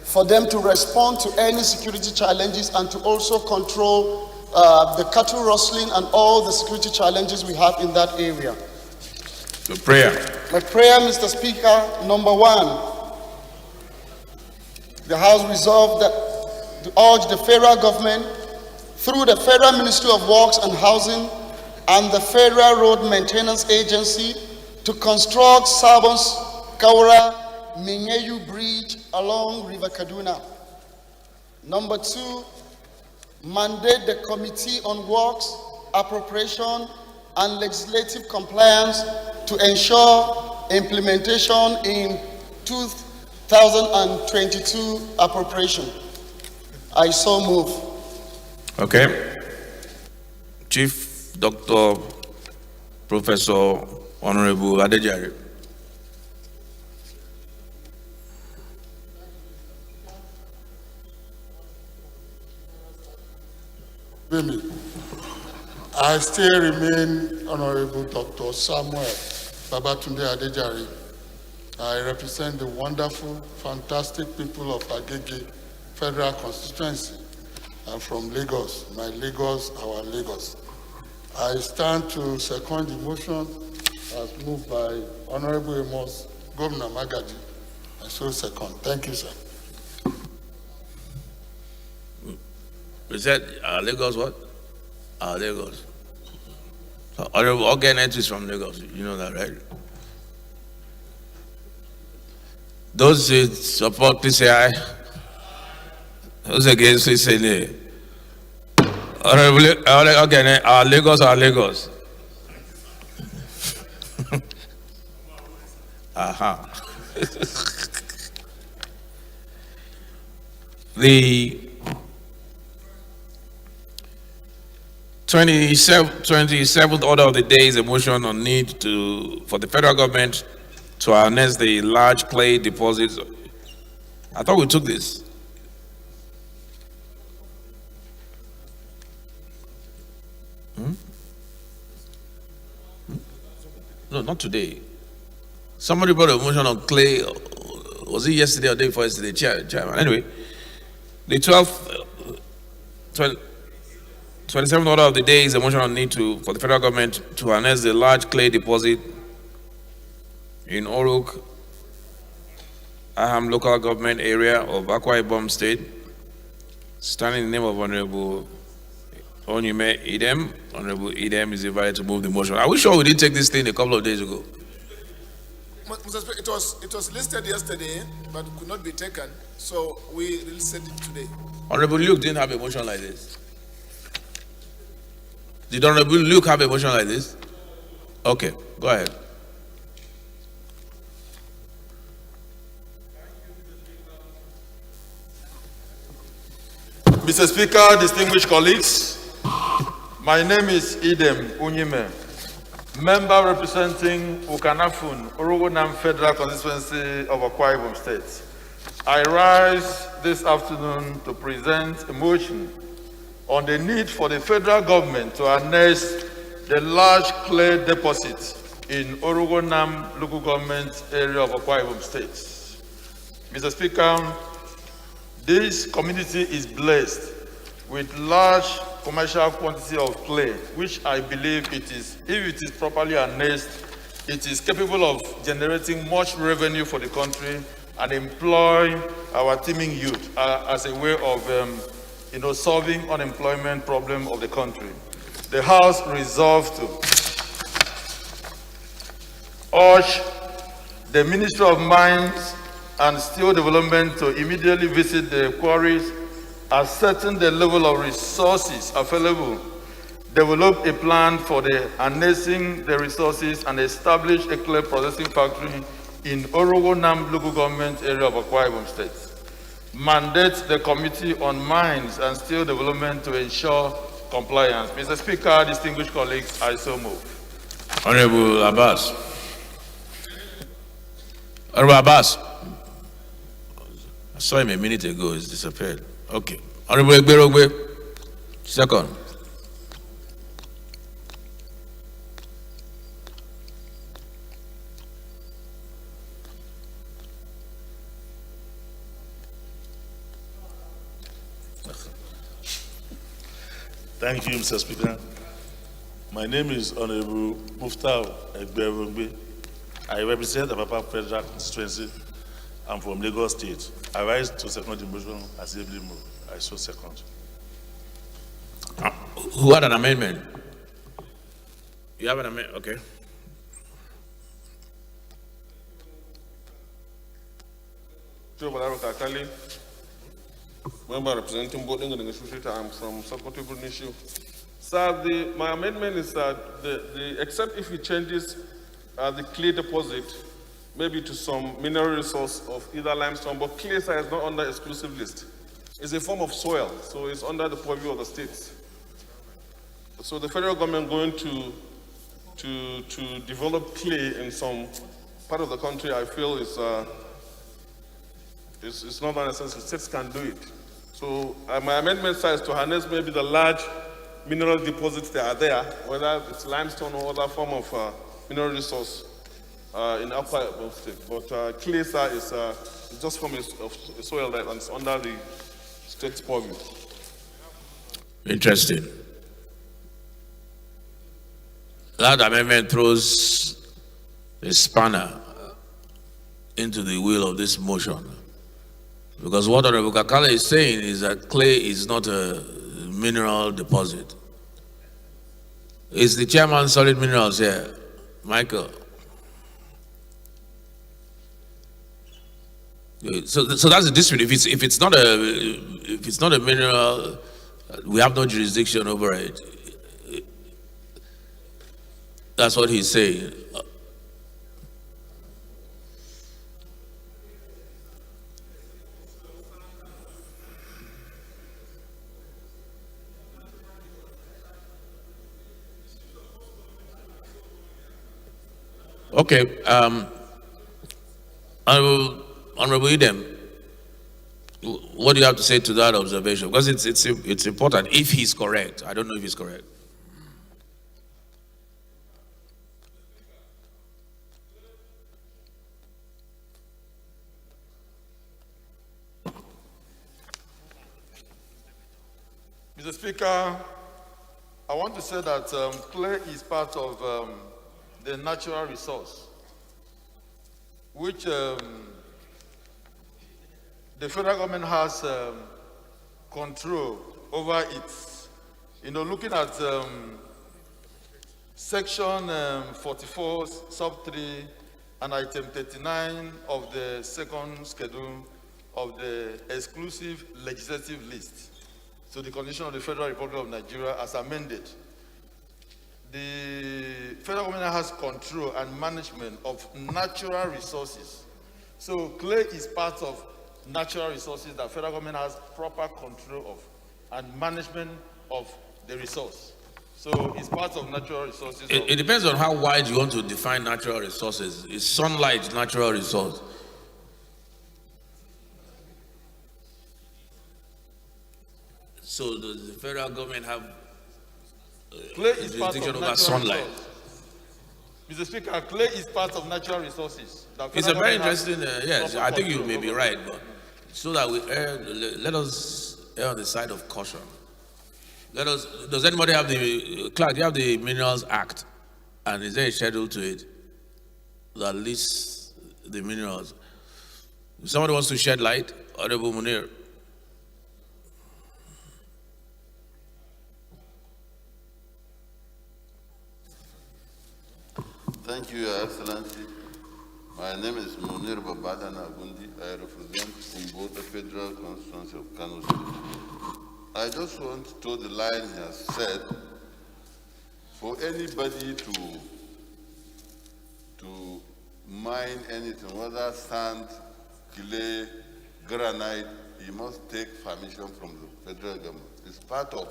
for them to respond to any security challenges and to also control the cattle rustling and all the security challenges we have in that area. The prayer. My prayer, Mr. Speaker, number one, the House resolved that to urge the federal government through the Federal Ministry of Works and Housing and the Federal Road Maintenance Agency to construct Sabon-Kora Minyeyu Bridge along River Kaduna. Number two, mandate the Committee on Works, Appropriation, and Legislative Compliance to ensure implementation in 2022 appropriation. I so move. Okay. Chief Dr. Professor Honorable Adejare. I still remain Honorable Dr. Samuel Babatunde Adejare. I represent the wonderful, fantastic people of Agege Federal Constituency. I'm from Lagos, my Lagos, our Lagos. I stand to second the motion as moved by Honorable Amos Governor Magaji. I so second. Thank you, sir. We said Lagos what? Lagos. So Honorable Ogenet is from Lagos. You know that, right? Those who support, please say aye. Those against, please say nay. Honorable Ogenet, Lagos, Lagos. Aha. The 27th order of the day is a motion on need for the federal government to harness the large clay deposits. I thought we took this. No, not today. Somebody brought a motion on clay. Was it yesterday or day before yesterday? Chairman. Anyway, the 27th order of the day is a motion on need for the federal government to harness the large clay deposit in Oruk, Aham local government area of Akwa Ibom State, standing in the name of Honorable Onyime Idem. Honorable Idem is invited to move the motion. Are we sure we didn't take this thing a couple of days ago? Mr. Speaker, it was listed yesterday, but could not be taken, so we listed it today. Honorable Luke didn't have a motion like this. Did Honorable Luke have a motion like this? Okay, go ahead. Mr. Speaker, distinguished colleagues, my name is Idem Unyime, member representing Ukanafun, Orogonam Federal Constituency of Akwa Ibom State. I rise this afternoon to present a motion on the need for the federal government to harness the large clay deposit in Orogonam local government area of Akwa Ibom State. Mr. Speaker, this community is blessed with large commercial quantity of clay, which I believe it is, if it is properly harnessed, it is capable of generating much revenue for the country and employ our teeming youth as a way of solving unemployment problem of the country. The House resolved to urge the Ministry of Mines and Steel Development to immediately visit the quarries, ascertain the level of resources available, develop a plan for the harnessing the resources, and establish a clay processing factory in Orogonam local government area of Akwa Ibom State. Mandate the Committee on Mines and Steel Development to ensure compliance. Mr. Speaker, distinguished colleagues, I so move. Honorable Abbas. Honorable Abbas. I saw him a minute ago, he's disappeared. Okay. Honorable Egberogbe, second. Thank you, Mr. Speaker. My name is Honorable Muftau Egberogbe. I represent the Apapa Federal Constituency. I'm from Lagos State. I rise to second the motion as ably moved. I so second. Who had an amendment? You have an amendment? Okay. Member representing Boding and I'm from Sokoto Burnishu. Sir, my amendment is that except if it changes the clay deposit, maybe to some mineral resource of either limestone, but clay is not under exclusive list. It's a form of soil, so it's under the purview of the states. So the federal government going to develop clay in some part of the country, I feel it's not necessary. States can do it. So my amendment says to harness maybe the large mineral deposits that are there, whether it's limestone or other form of mineral resource in Akwa Ibom State. But clay is just from a soil that is under the state policy. Interesting. That amendment throws a spanner into the wheel of this motion. Because what Honorable Kakala is saying is that clay is not a mineral deposit. Is the chairman Solid Minerals here? Michael. So that's the dispute. If it's not a mineral, we have no jurisdiction over it. That's what he's saying. Okay, Honorable Idem, what do you have to say to that observation? Because it's important, if he's correct. I don't know if he's correct. Mr. Speaker, I want to say that clay is part of the natural resource, which the federal government has control over it. You know, looking at section 44, sub 3, and item 39 of the second schedule of the exclusive legislative list. So the Constitution of the Federal Republic of Nigeria as amended. The federal government has control and management of natural resources. So clay is part of natural resources that federal government has proper control of and management of the resource. So it's part of natural resources. It depends on how wide you want to define natural resources. Is sunlight natural resource? So does the federal government have clay is part of jurisdiction natural over sunlight? Mr. Speaker, clay is part of natural resources. It's a very interesting, yes, I think you may be right, but so that we err, let us err on the side of caution. Does anybody have the, Clark, do you have the Minerals Act? And is there a schedule to it that lists the minerals? If somebody wants to shed light, Honorable Munir. Thank you, Your Excellency. My name is Munir Babada Nagundi. I represent Umbo, the Federal Constituency of Kano State. I just want to toe the line he has said for anybody to mine anything, whether sand, clay, granite, he must take permission from the federal government. It's part of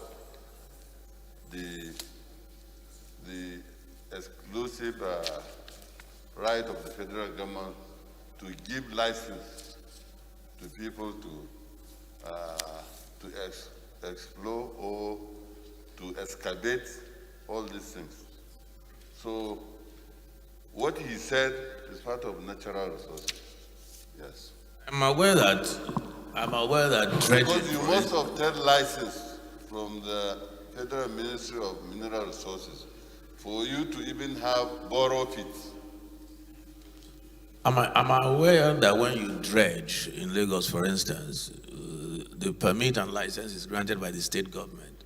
the exclusive right of the federal government to give license to people to explore or to excavate all these things. So what he said is part of natural resources. Yes. I'm aware that dredging. Because you must obtain license from the Federal Ministry of Mineral Resources for you to even have borrow pits. I'm aware that when you dredge in Lagos, for instance, the permit and license is granted by the state government.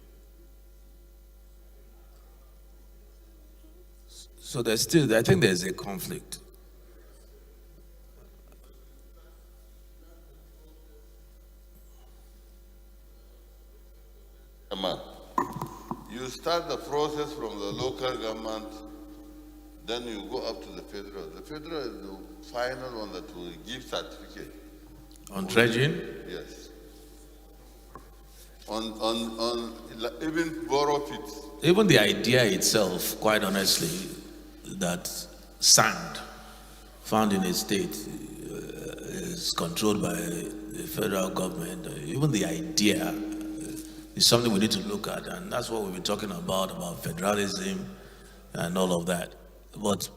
So there's still, I think there's a conflict. You start the process from the local government, then you go up to the federal. The federal is the final one that will give certificate. On dredging? Yes. On even borrow pits. Even the idea itself, quite honestly, that sand found in a state is controlled by the federal government, even the idea is something we need to look at, and that's what we've been talking about federalism and all of that. But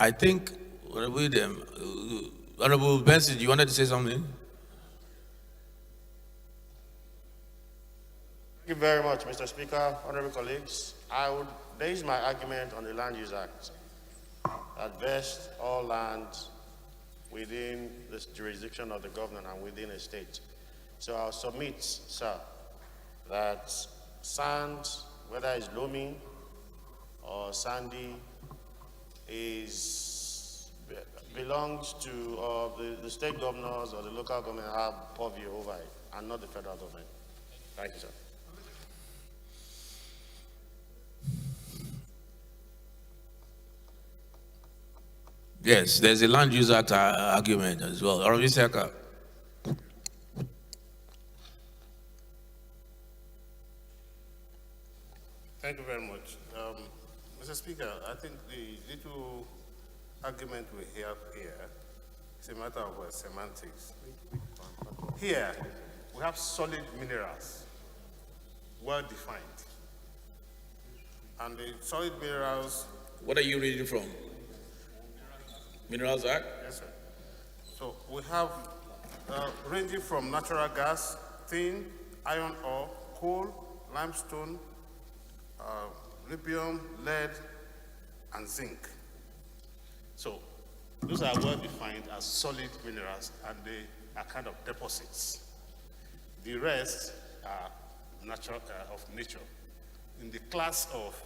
I think, Honorable Benson, you wanted to say something? you very much, Mr. Speaker, honorable colleagues. I would base my argument on the Land Use Act that vests all lands within the jurisdiction of the governor and within a state. So I'll submit, sir, that sand, whether it's loamy or sandy, belongs to the state governors or the local government have purview over it, and not the federal government. Thank you, sir. Yes, there's a Land Use Act argument as well. Honorable Seka. Thank you very much. Mr. Speaker, I think the little argument we have here is a matter of semantics. Here, we have solid minerals, well defined. And the solid minerals... What are you reading from? Minerals Act? Yes, sir. So we have ranging from natural gas, tin, iron ore, coal, limestone, lithium, lead, and zinc. So those are well defined as solid minerals, and they are kind of deposits. The rest are natural of nature, in the class of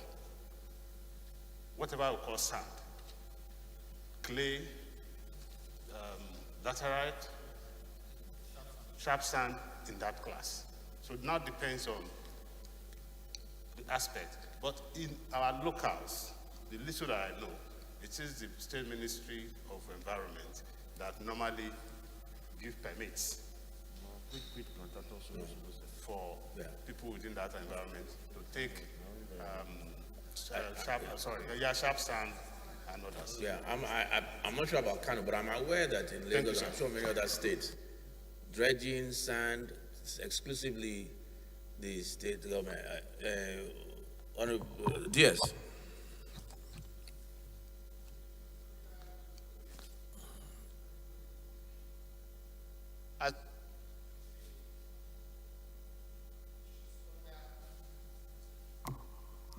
whatever we call sand, clay, laterite, sharp sand, in that class. So it now depends on the aspect. But in our locals, the little that I know, it is the State Ministry of Environment that normally give permits for people within that environment to take sharp sand and others. Yeah, I'm not sure about Kano, but I'm aware that in Lagos and so many other states, dredging sand is exclusively the state government. Yes.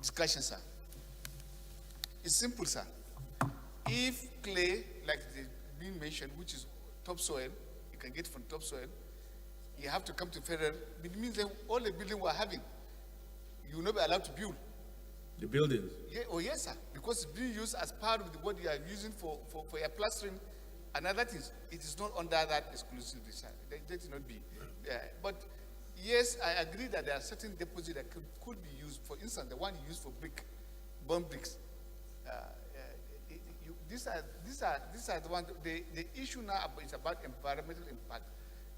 Discussion, sir. It's simple, sir. If clay, like the being mentioned, which is topsoil, you can get from topsoil, you have to come to federal, it means that all the building we're having, you will not be allowed to build. The buildings? Yeah, oh yes, sir. Because it's being used as part of what you are using for your plastering and other things. It is not under that exclusively, sir. That should not be. But yes, I agree that there are certain deposits that could be used. For instance, the one used for burn bricks. These are the ones. The issue now is about environmental impact.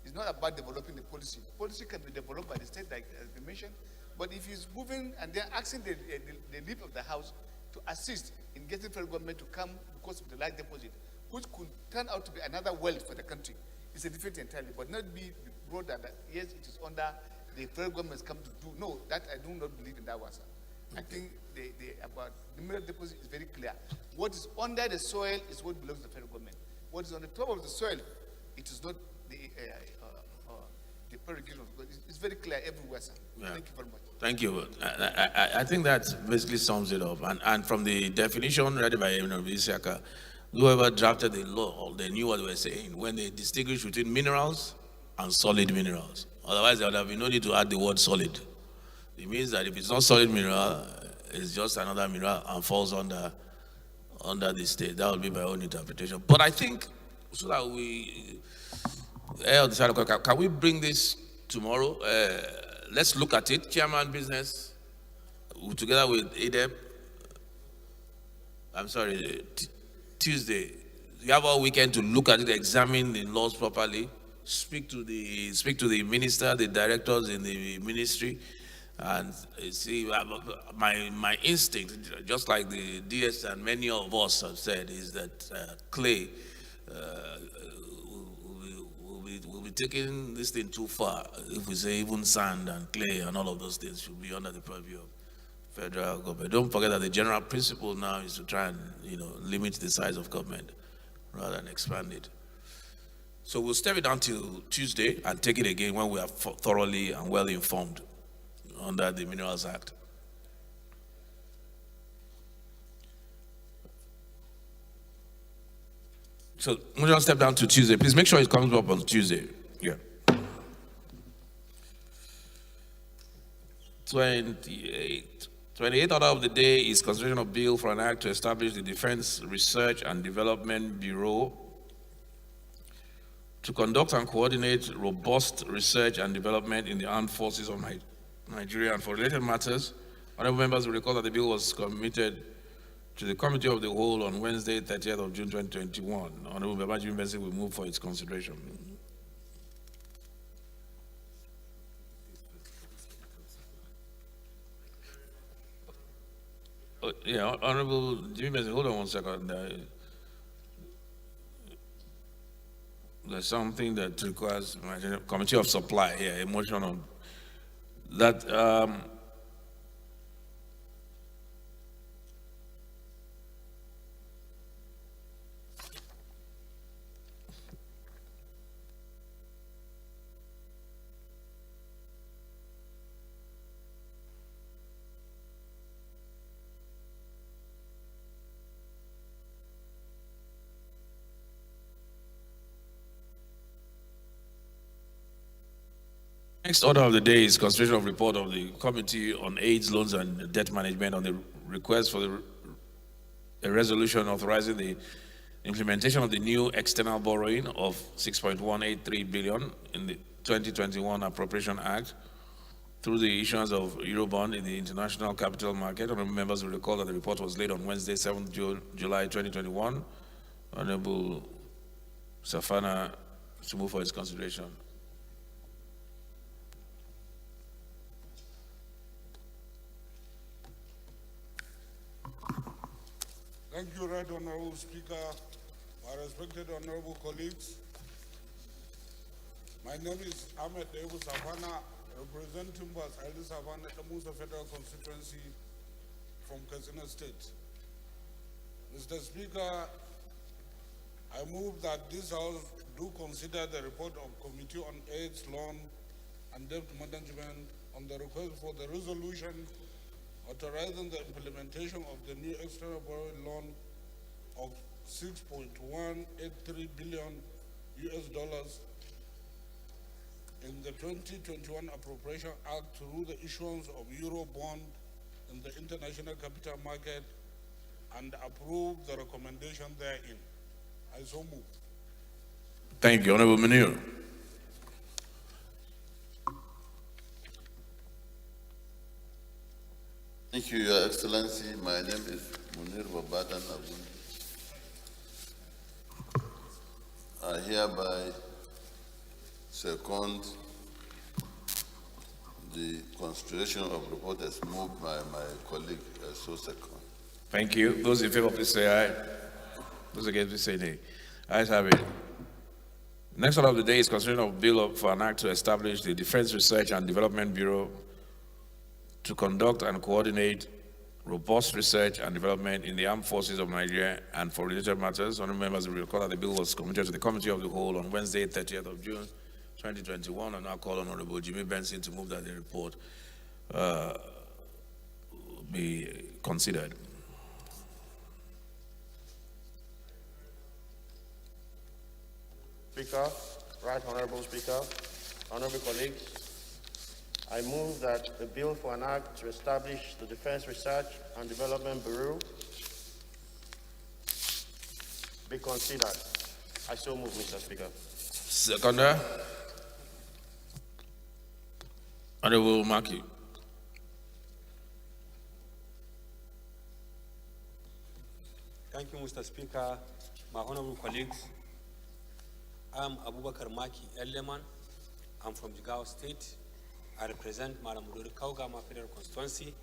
It's not about developing the policy. Policy can be developed by the state, like as we mentioned. But if he's moving and they're asking the lead of the house to assist in getting federal government to come because of the light deposit, which could turn out to be another wealth for the country, it's a different entirely, but not be brought that yes, it is under the federal government has come to do. No, that I do not believe in that one, sir. I think about the mineral deposit is very clear. What is under the soil is what belongs to the federal government. What is on the top of the soil, it is not the prerogative of God. It's very clear everywhere, sir. Yeah. Thank you very much. Thank you. I think that basically sums it up. And from the definition read by Isiaka, whoever drafted the law, they knew what they were saying when they distinguish between minerals and solid minerals. Otherwise, there would have been no need to add the word solid. It means that if it's not solid mineral, it's just another mineral and falls under the state. That would be my own interpretation. But I think, so that we can we bring this tomorrow? Let's look at it. Chairman Business, together with ADEP, Tuesday. You have all weekend to look at it, examine the laws properly, speak to the minister, the directors in the ministry, and see. My instinct, just like the DS and many of us have said, is that clay will be taking this thing too far. If we say even sand and clay and all of those things should be under the purview of federal government. Don't forget that the general principle now is to try and limit the size of government rather than expand it. So we'll step it down till Tuesday and take it again when we are thoroughly and well informed under the Minerals Act. So we'll just step down to Tuesday. Please make sure it comes up on Tuesday. Yeah. 28th order of the day is consideration of bill for an act to establish the Defense Research and Development Bureau to conduct and coordinate robust research and development in the armed forces of Nigeria and for related matters. Honorable members will recall that the bill was committed to the Committee of the Whole on Wednesday, 30th of June 2021. Honorable Baba Jimmy Benson will move for its consideration. Yeah, Honorable Jimmy Benson, hold on 1 second. There's something that requires Committee of Supply here, a motion on that. Next order of the day is consideration of report of the Committee on AIDS, Loans and Debt Management on the request for a resolution authorizing the implementation of the new external borrowing of 6.183 billion in the 2021 Appropriation Act through the issuance of Eurobond in the international capital market. Honorable members will recall that the report was laid on Wednesday, 7th July 2021. Honorable Safana to move for its consideration. Thank you, Right Honorable Speaker, my respected honorable colleagues. My name is Ahmed Ebu Safana, representing Bas Ali Safana, the Musa Federal Constituency from Katsina State. Mr. Speaker, I move that this House do consider the report of Committee on AIDS, Loan and Debt Management on the request for the resolution authorizing the implementation of the new external borrowing loan of 6.183 billion US dollars in the 2021 Appropriation Act through the issuance of Eurobond in the international capital market and approve the recommendation therein. I so move. Thank you, Honorable Munir. Thank you, Your Excellency. My name is Munir Babadan Agun. I hereby second the consideration of report as moved by my colleague, so second. Thank you. Those in favor, please say aye. Those against, please say nay. Ayes have it. Next order of the day is consideration of bill for an act to establish the Defense Research and Development Bureau to conduct and coordinate robust research and development in the armed forces of Nigeria and for related matters. Honorable members will recall that the bill was committed to the Committee of the Whole on Wednesday, 30th of June, 2021, and now call on Honorable Jimmy Benson to move that the report be considered. Speaker, Right Honorable Speaker, honorable colleagues, I move that the bill for an act to establish the Defense Research and Development Bureau be considered. I so move, Mr. Speaker. Seconder. Honorable Maki. Thank you, Mr. Speaker. My honorable colleagues, I'm Abubakar Maki Eleman. I'm from Jigawa State. I represent Madam Ruri Kaugama Federal Constituency.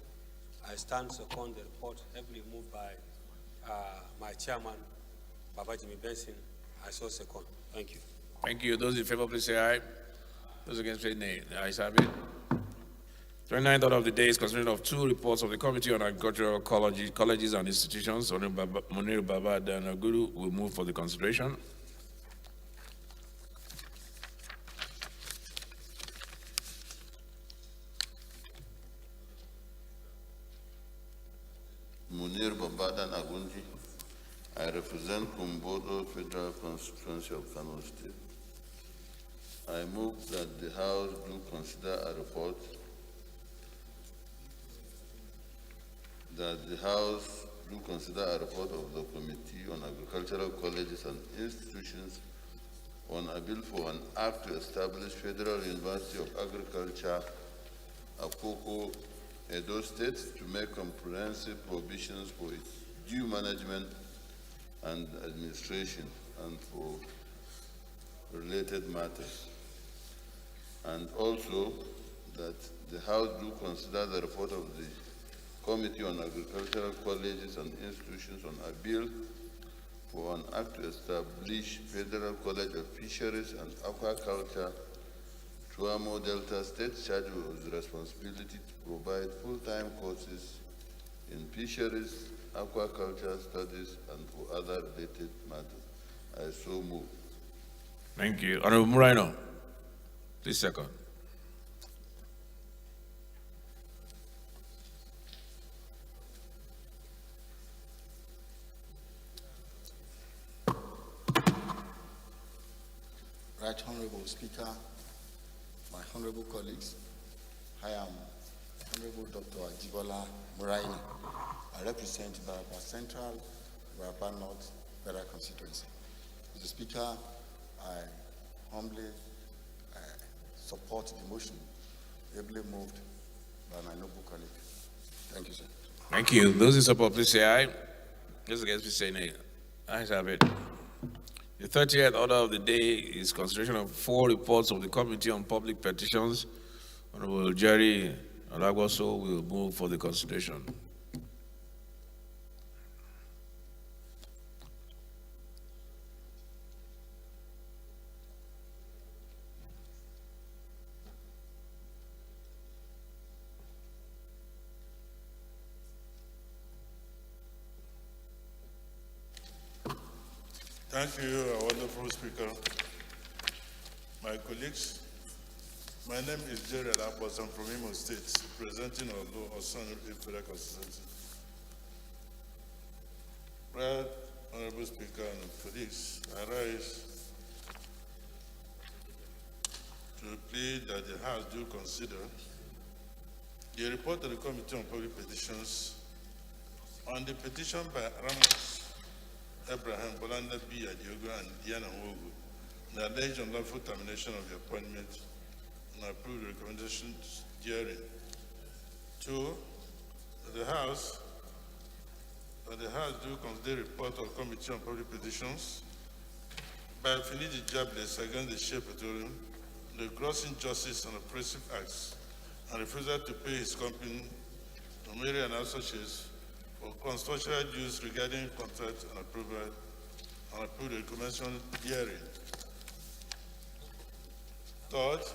I stand to second the report heavily moved by my chairman, Baba Jimmy Benson. I so second. Thank you. Thank you. Those in favor, please say aye. Those against, say nay. The ayes have it. 29th order of the day is consideration of two reports of the Committee on Agricultural Colleges and Institutions. Honorable Munir Baba Danaguru will move for the consideration. represent Kumbodo Federal Constituency of Kano State. I move that the House do consider a report of the Committee on Agricultural Colleges and Institutions on a bill for an act to establish Federal University of Agriculture, Akoko, Edo State, to make comprehensive provisions for its due management and administration and for related matters. And also that the House do consider the report of the Committee on Agricultural Colleges and Institutions on a bill for an act to establish Federal College of Fisheries and Aquaculture, Tuamo Delta State, charged with the responsibility to provide full-time courses in fisheries, aquaculture studies, and for other related matters. I so move. Thank you. Honorable Moreno, please second. Right Honorable Speaker, my honorable colleagues, I am Honorable Dr. Ajibola Muraini. I represent Barapa Central, Barapa North Federal Constituency. Mr. Speaker, I humbly support the motion ably moved by my noble colleague. Thank you, sir. Thank you. Those in support, please say aye. Those against, please say nay. Ayes have it. The 30th order of the day is consideration of 4 reports of the Committee on Public Petitions. Honorable Jerry Alagwaso will move for the consideration. Thank you, wonderful speaker. My colleagues, my name is Jerry Alabos. I'm from Imo State, representing Osun Federal Constituency. Right, honorable speaker and colleagues, I rise to plead that the House do consider the report of the Committee on Public Petitions on the petition by Ramos Abraham Bolanda B. Adiogo and Diana Wogu, the alleged unlawful termination of the appointment and approved recommendations herein. 2, the House do consider the report of Committee on Public Petitions by Finidi Jables against the Shea Petroleum, the gross injustice and oppressive acts, and refusal to pay his company, Omeri and Associates, for constitutional dues regarding contract and approval and approved recommendation herein. 3rd,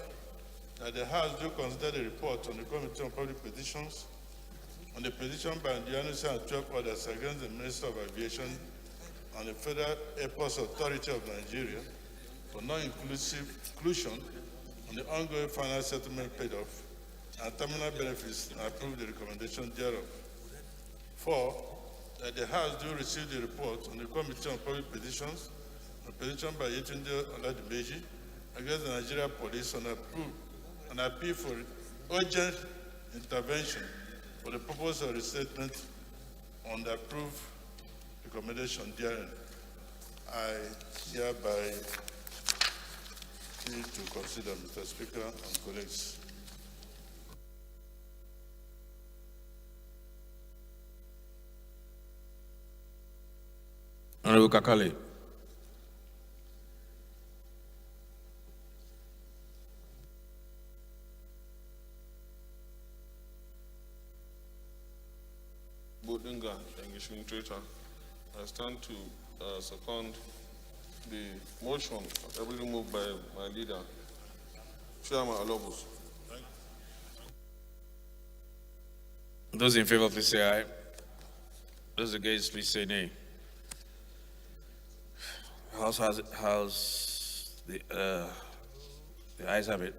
that the House do consider the report on the Committee on Public Petitions on the petition by Ndianusi and 12 others against the Minister of Aviation and the Federal Airports Authority of Nigeria for non-inclusion on the ongoing final settlement paid off and terminal benefits and approve the recommendation thereof. 4, that the House do receive the report on the Committee on Public Petitions, a petition by Yetunde Oladimeji against the Nigeria Police on an appeal for urgent intervention for the purpose of restatement on the approved recommendation therein. I hereby need to consider, Mr. Speaker and colleagues. Honorable Kakale. Bodinga, engagement traitor. I stand to second the motion heavily moved by my leader, Chairman Alobus. Those in favor, please say aye. Those against, please say nay. House the ayes have it.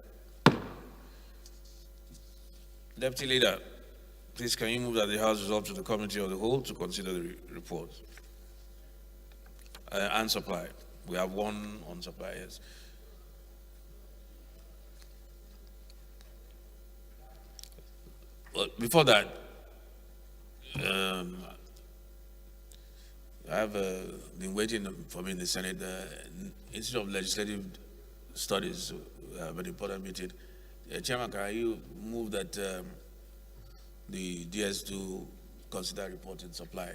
Deputy Leader, please can you move that the House resolve to the Committee of the Whole to consider the report? and supply. We have one on supply, yes. But before that, I have been waiting for me in the Senate. Institute of Legislative Studies have an important meeting. Chairman, can you move that the DS2 consider reporting supply?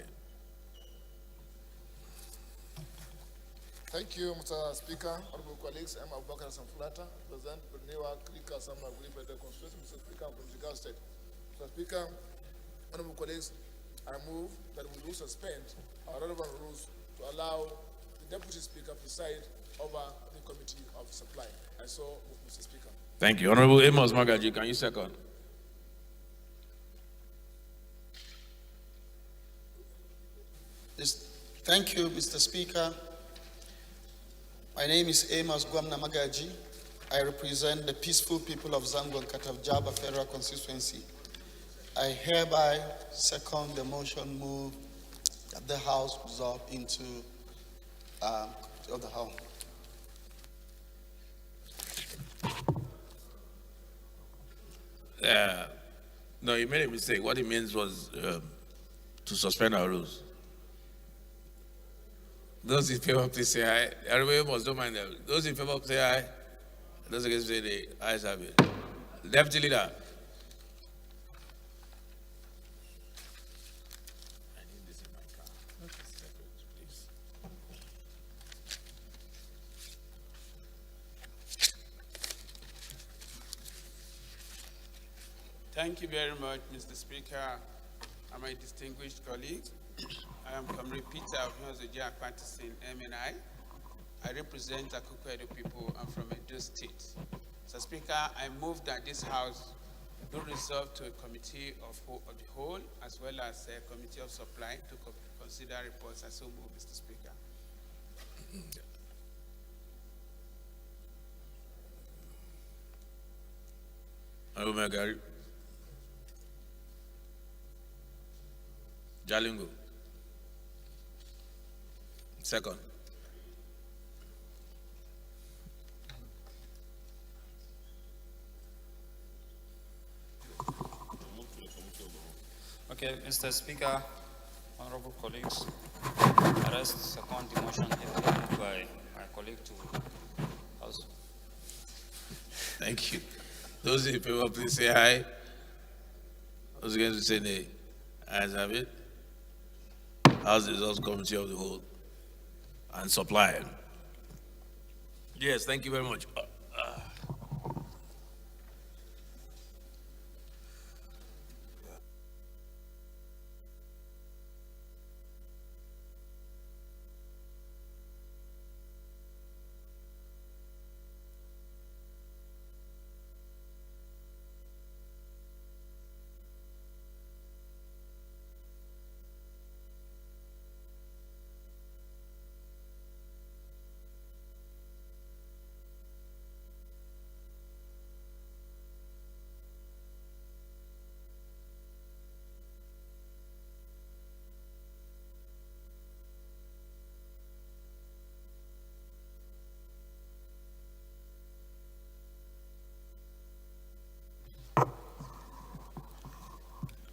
Thank you, Mr. Speaker. Honorable colleagues, I'm Abubakar Samfulata, present Bernewa Krika Samna Federal Constituency. Mr. Speaker, I'm from Jigawa State. Mr. Speaker, honorable colleagues, I move that we will suspend our relevant rules to allow the Deputy Speaker preside over the Committee of Supply. I so move, Mr. Speaker. Thank you. Honorable Amos Magaji, can you second? Thank you, Mr. Speaker. My name is Amos Gwamna Magaji. I represent the peaceful people of Zangon Katavjaba Federal Constituency. I hereby second the motion moved that the House resolve into of the House. No, you made a mistake. What it means was to suspend our rules. Those in favor, please say aye. Everybody must don't mind them. Those in favor, say aye. Those against, say the ayes have it. Deputy Leader. I need this in my car. Please. Thank you very much, Mr. Speaker, and my distinguished colleagues. I am Comrade Peter of Nyozoja Partisan MNI. I represent Akuku Edo people. I'm from Edo State. Mr. Speaker, I move that this House be resolved to a committee of the whole as well as a committee of supply to consider reports. I so move, Mr. Speaker. Honorable Megari. Jalingo. Second. Okay, Mr. Speaker, honorable colleagues, I rest second the motion moved by my colleague to House. Thank you. Those in favor, please say aye. Those against, say nay. Ayes have it. House Results Committee of the Whole and Supply. Yes, thank you very much.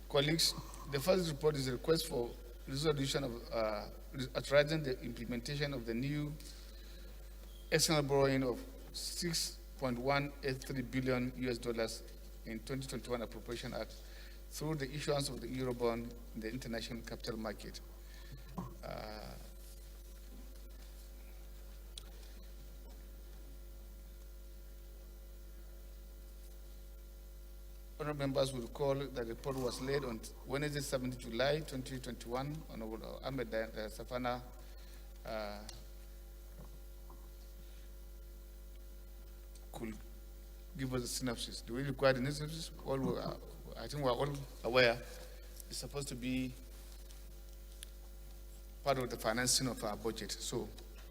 Colleagues, the first report is a request for resolution of authorizing the implementation of the new external borrowing of $6.183 billion in 2021 Appropriation Act through the issuance of the Eurobond in the international capital market. Honourable members will recall that the report was laid on Wednesday, 7th July 2021. Honourable Ahmed Safana could give us a synopsis. Do we require the synopsis? I think we're all aware it's supposed to be part of the financing of our budget, so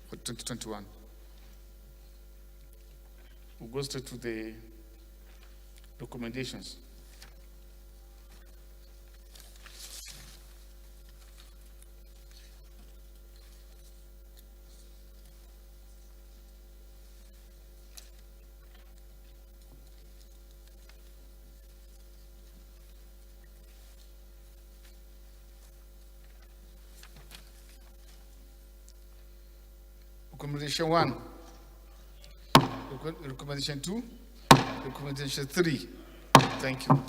for 2021. We'll go straight to the recommendations. Recommendation 1, recommendation 2, recommendation 3. Thank you.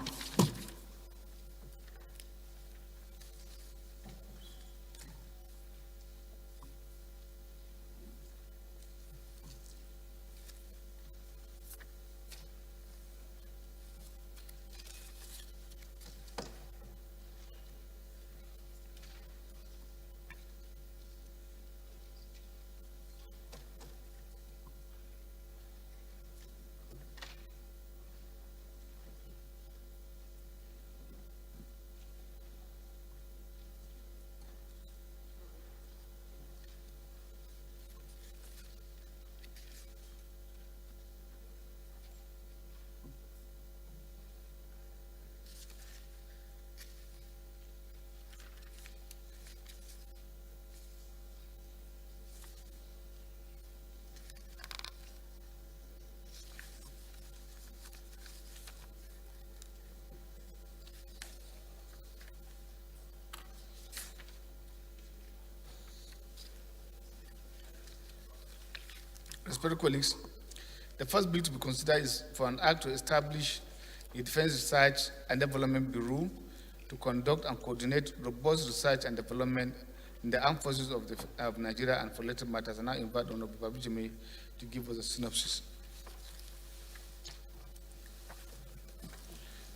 Respected colleagues, the first bill to be considered is for an act to establish a Defense Research and Development Bureau to conduct and coordinate robust research and development in the armed forces of Nigeria and for related matters. And I invite Honorable Babijime to give us a synopsis.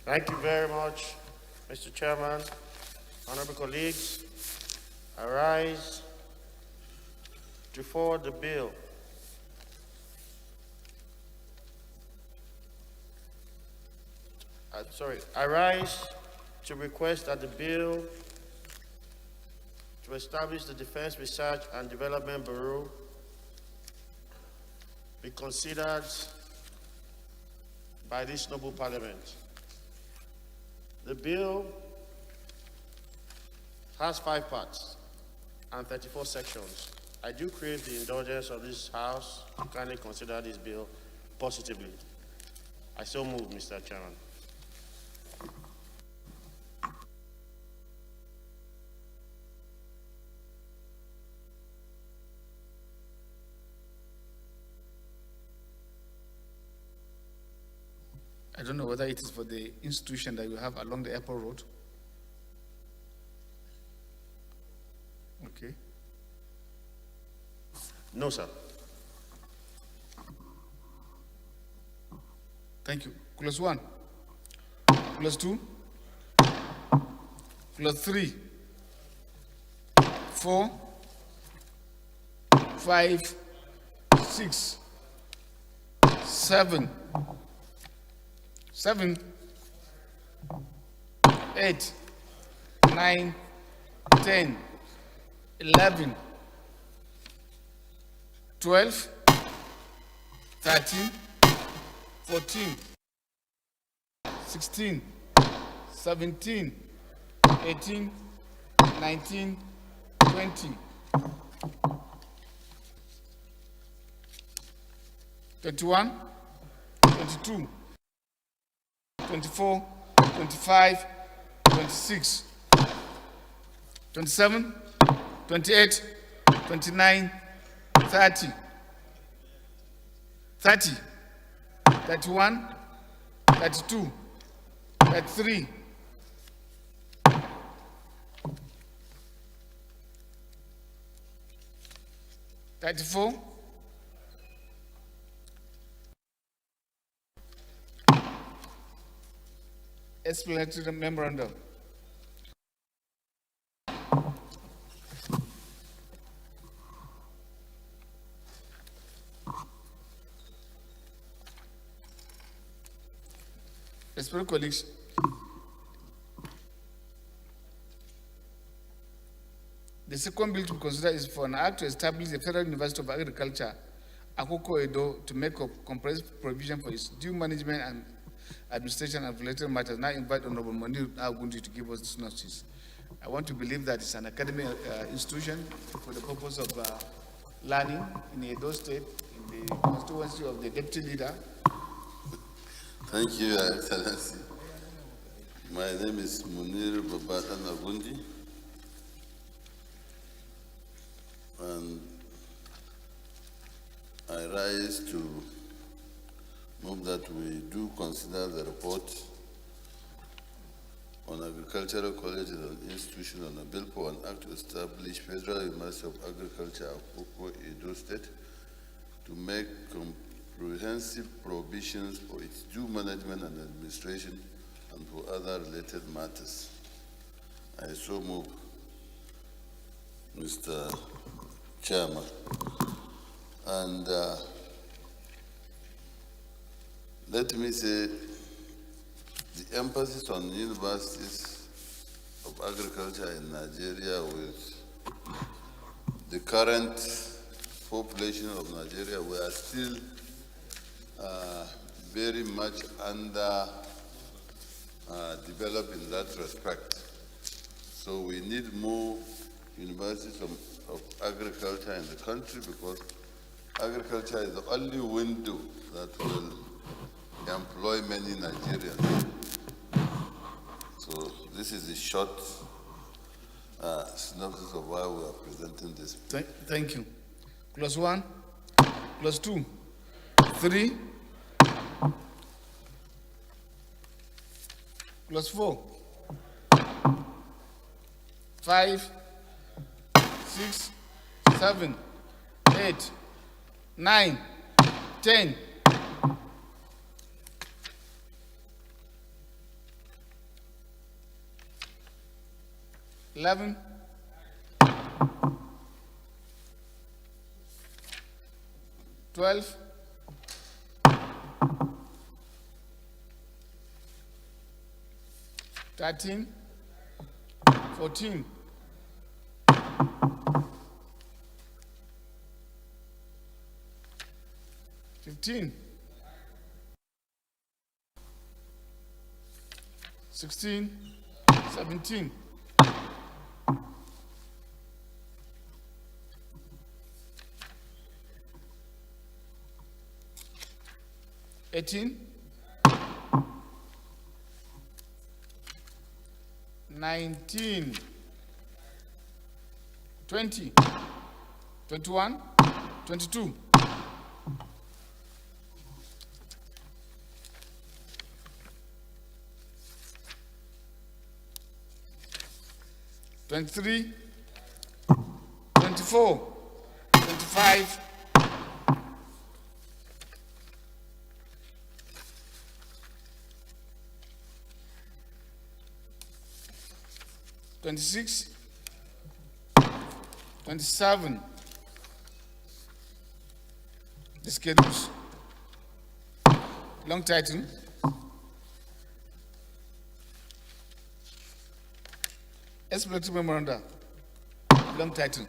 Thank you very much, Mr. Chairman. Honorable colleagues, I rise to forward the bill I rise to request that the bill to establish the Defense Research and Development Bureau be considered by this noble parliament. The bill has 5 parts and 34 sections. I do crave the indulgence of this House to kindly consider this bill positively. I so move, Mr. Chairman. I don't know whether it is for the institution that you have along the airport road. Okay. No, sir. Thank you. Clause 1. Clause 2. Clause 3. 4. 5. 6. 7. 7, 8, 9, 10, 11, 12, 13, 14, 16, 17, 18, 19, 20, 21, 22, 24, 25, 26, 27, 28, 29, 30, 30, 31, 32, 33, 34, explanatory memorandum. Respected colleagues, the second bill to be considered is for an act to establish the Federal University of Agriculture, Akoko Edo, to make a comprehensive provision for its due management and administration and related matters. Now I invite Honorable Munir Agundi to give us the synopsis. I want to believe that it's an academic institution for the purpose of learning in Edo State, in the constituency of the deputy leader. Thank you, Your Excellency. My name is Munir Babatan Agundi, and I rise to move that we do consider the report on agricultural colleges and institutions on a bill for an act to establish Federal University of Agriculture, Akoko, Edo State, to make comprehensive provisions for its due management and administration and for other related matters. I so move, Mr. Chairman. And let me say, the emphasis on universities of agriculture in Nigeria with the current population of Nigeria, we are still very much under developed in that respect. So we need more universities of agriculture in the country, because agriculture is the only window that will employ many Nigerians. So this is a short synopsis of why we are presenting this. Thank you. Clause 1, clause 2, 3, clause 4, 5, 6, 7, 8, 9, 10. 11, 12, 13, 14, 15, 16, 17, 18, 19, 20, 21, 22, 23, 24, 25, 26, 27, the schedules, long title, explanatory memoranda, long title.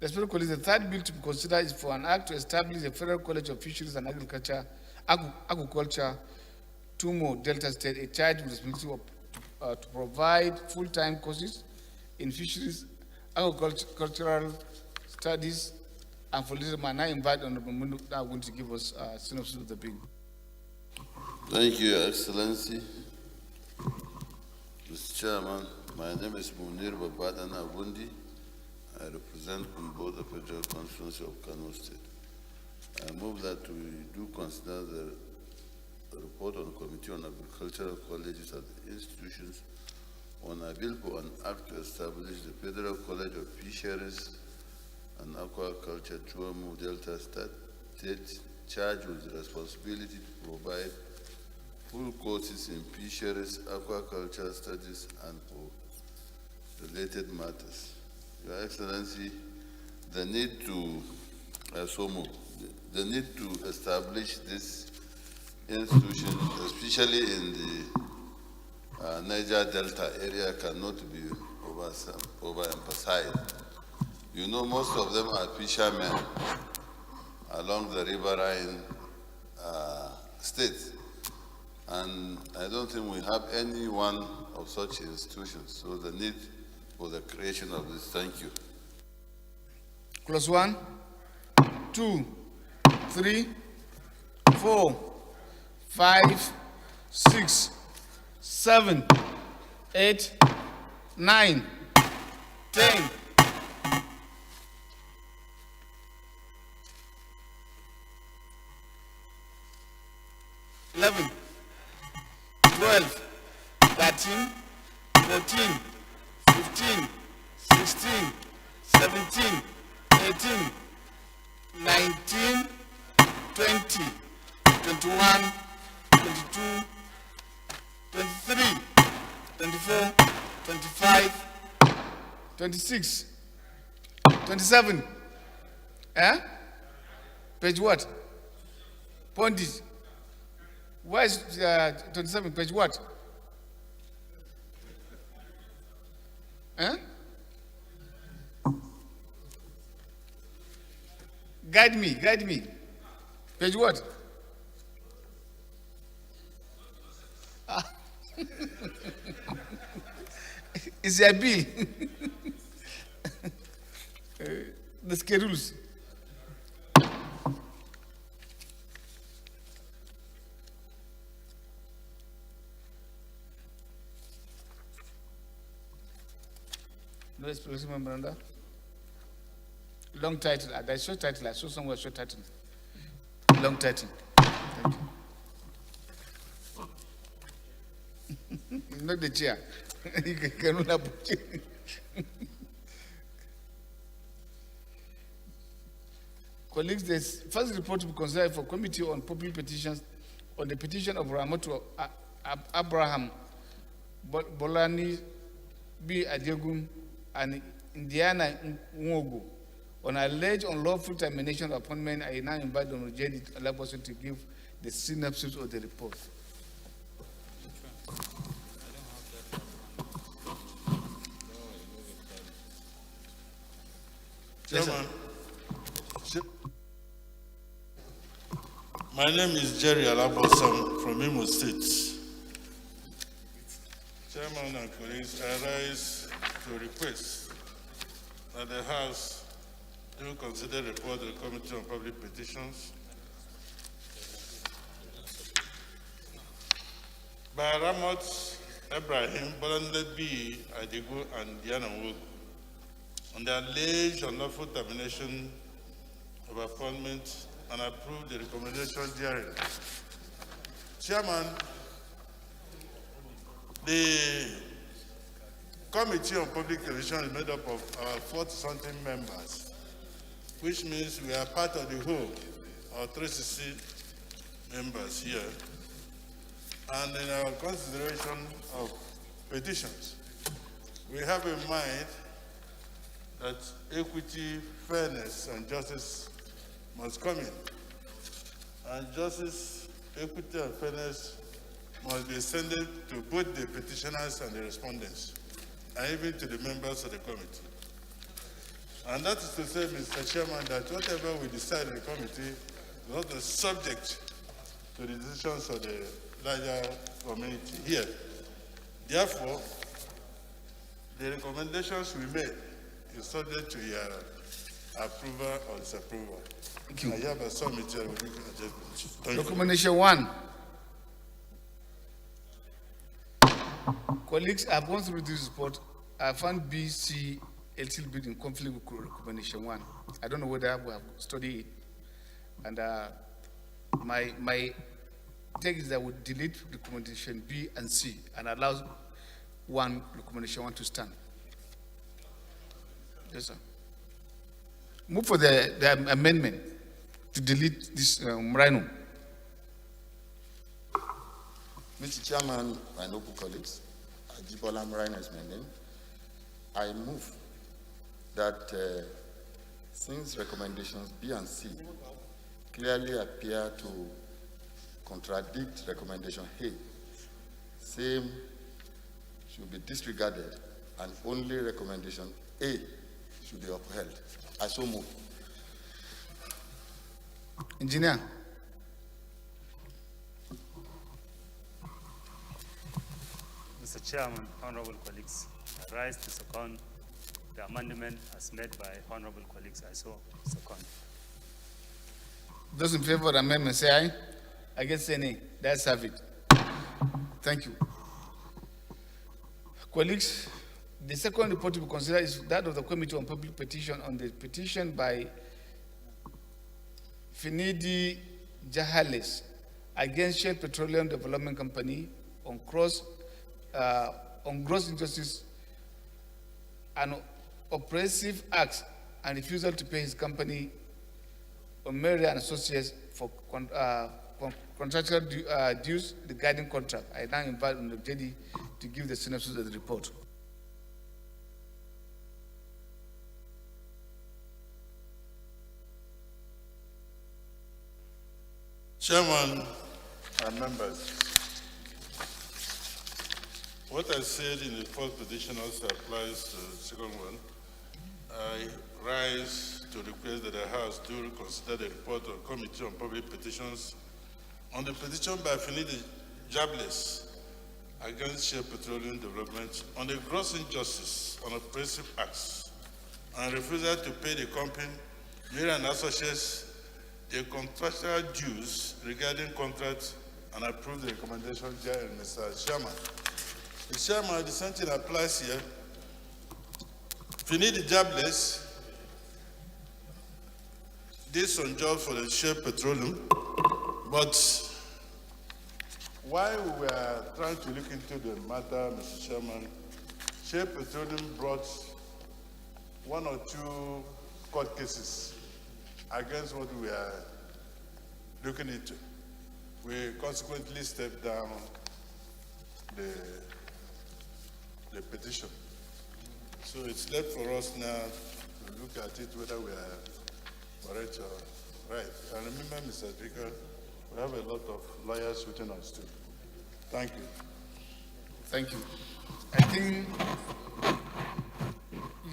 The Special College, the third bill to be considered is for an act to establish a Federal College of Fisheries and Agriculture, Tumo, Delta State, a charge with responsibility to provide full-time courses in fisheries, agricultural studies, and for little man. I invite Honorable Mundu now going to give us a synopsis of the bill. Thank you, Your Excellency. Mr. Chairman, my name is Munir Babadana Agundi. I represent Kumbo, the Federal Constituency of Kano State. I move that we do consider the report on the Committee on Agricultural Colleges and Institutions on a bill for an act to establish the Federal College of Fisheries and Aquaculture, Tuamu, Delta State, charged with the responsibility to provide full courses in fisheries, aquaculture studies, and for related matters. Your Excellency, the need to establish this institution, especially in the Niger Delta area, cannot be overemphasized. You know, most of them are fishermen along the riverine states, and I don't think we have any one of such institutions. So the need for the creation of this. Thank you. Clause 1, 2, 3, 4, 5, 6, 7, 8, 9, 10. 11, 12, 13, 14, 15, 16, 17, 18, 19, 20, 21, 22, 23, 24, 25, 26, 27. Eh? Page what? Point it. Where is 27? Page what? Eh? Guide me, guide me. Page what? Ah. It's a bill. The schedules. No explanation memoranda. Long title. There's short title. I saw somewhere short title. Long title. Thank you. Not the chair. You cannot put it. Colleagues, the first report to be considered for Committee on Public Petitions on the petition of Ramoto Abraham Bolani B. Adegun and Indiana Nwogo on alleged unlawful termination of appointment. I now invite Dr. J.D. Alaboso to give the synopsis of the report. Chairman, my name is Jerry Alabosam from Imo State. Chairman and colleagues, I rise to request that the House do consider the report of the Committee on Public Petitions by Ramot Ibrahim, Bolande B. Adigo, and Diana Nwogo on the alleged unlawful termination of appointment and approve the recommendation therein. Chairman, the Committee on Public Relations is made up of 40-something members, which means we are part of the whole, our 360 members here. And in our consideration of petitions, we have in mind that equity, fairness, and justice must come in. And justice, equity, and fairness must be extended to both the petitioners and the respondents, and even to the members of the committee. And that is to say, Mr. Chairman, that whatever we decide in the committee is not subject to the decisions of the larger community here. Therefore, the recommendations we made is subject to your approval or disapproval. Thank you. I have a summit here with you. Recommendation 1. Colleagues, I've gone through this report. I found B, C, a little bit in conflict with recommendation 1. I don't know whether we have studied it. And my take is that we delete recommendation B and C and allow recommendation 1 to stand. Yes, sir. Move for the amendment to delete this rhino. Mr. Chairman, my noble colleagues, Ajibola Mrina is my name. I move that since recommendations B and C clearly appear to contradict recommendation A, same should be disregarded and only recommendation A should be upheld. I so move. Engineer. Mr. Chairman, honorable colleagues, I rise to second the amendment as made by honorable colleagues. I so second. Those in favor of the amendment say aye. Against any? Let's have it. Thank you. Colleagues, the second report to be considered is that of the Committee on Public Petition on the petition by Finidi Jahales against Shell Petroleum Development Company on gross injustice and oppressive acts and refusal to pay his company Omeri and Associates for contractual dues regarding contract. I now invite JD to give the synopsis of the report. Chairman and members, what I said in the first petition also applies to the second one. I rise to request that the House do reconsider the report of the Committee on Public Petitions on the petition by Finidi Jables against Shell Petroleum Development on the gross injustice on oppressive acts and refusal to pay the company, Omeri and Associates, the contractual dues regarding contracts and approve the recommendation here, Mr. Chairman. Mr. Chairman, the same thing applies here. Finidi Jables did some job for the Shell Petroleum, but while we were trying to look into the matter, Mr. Chairman, Shell Petroleum brought one or two court cases against what we are looking into. We consequently stepped down the petition. So it's left for us now to look at it whether we are correct or right. And remember, Mr. Speaker, we have a lot of lawyers waiting on us too. Thank you. Thank you. I think,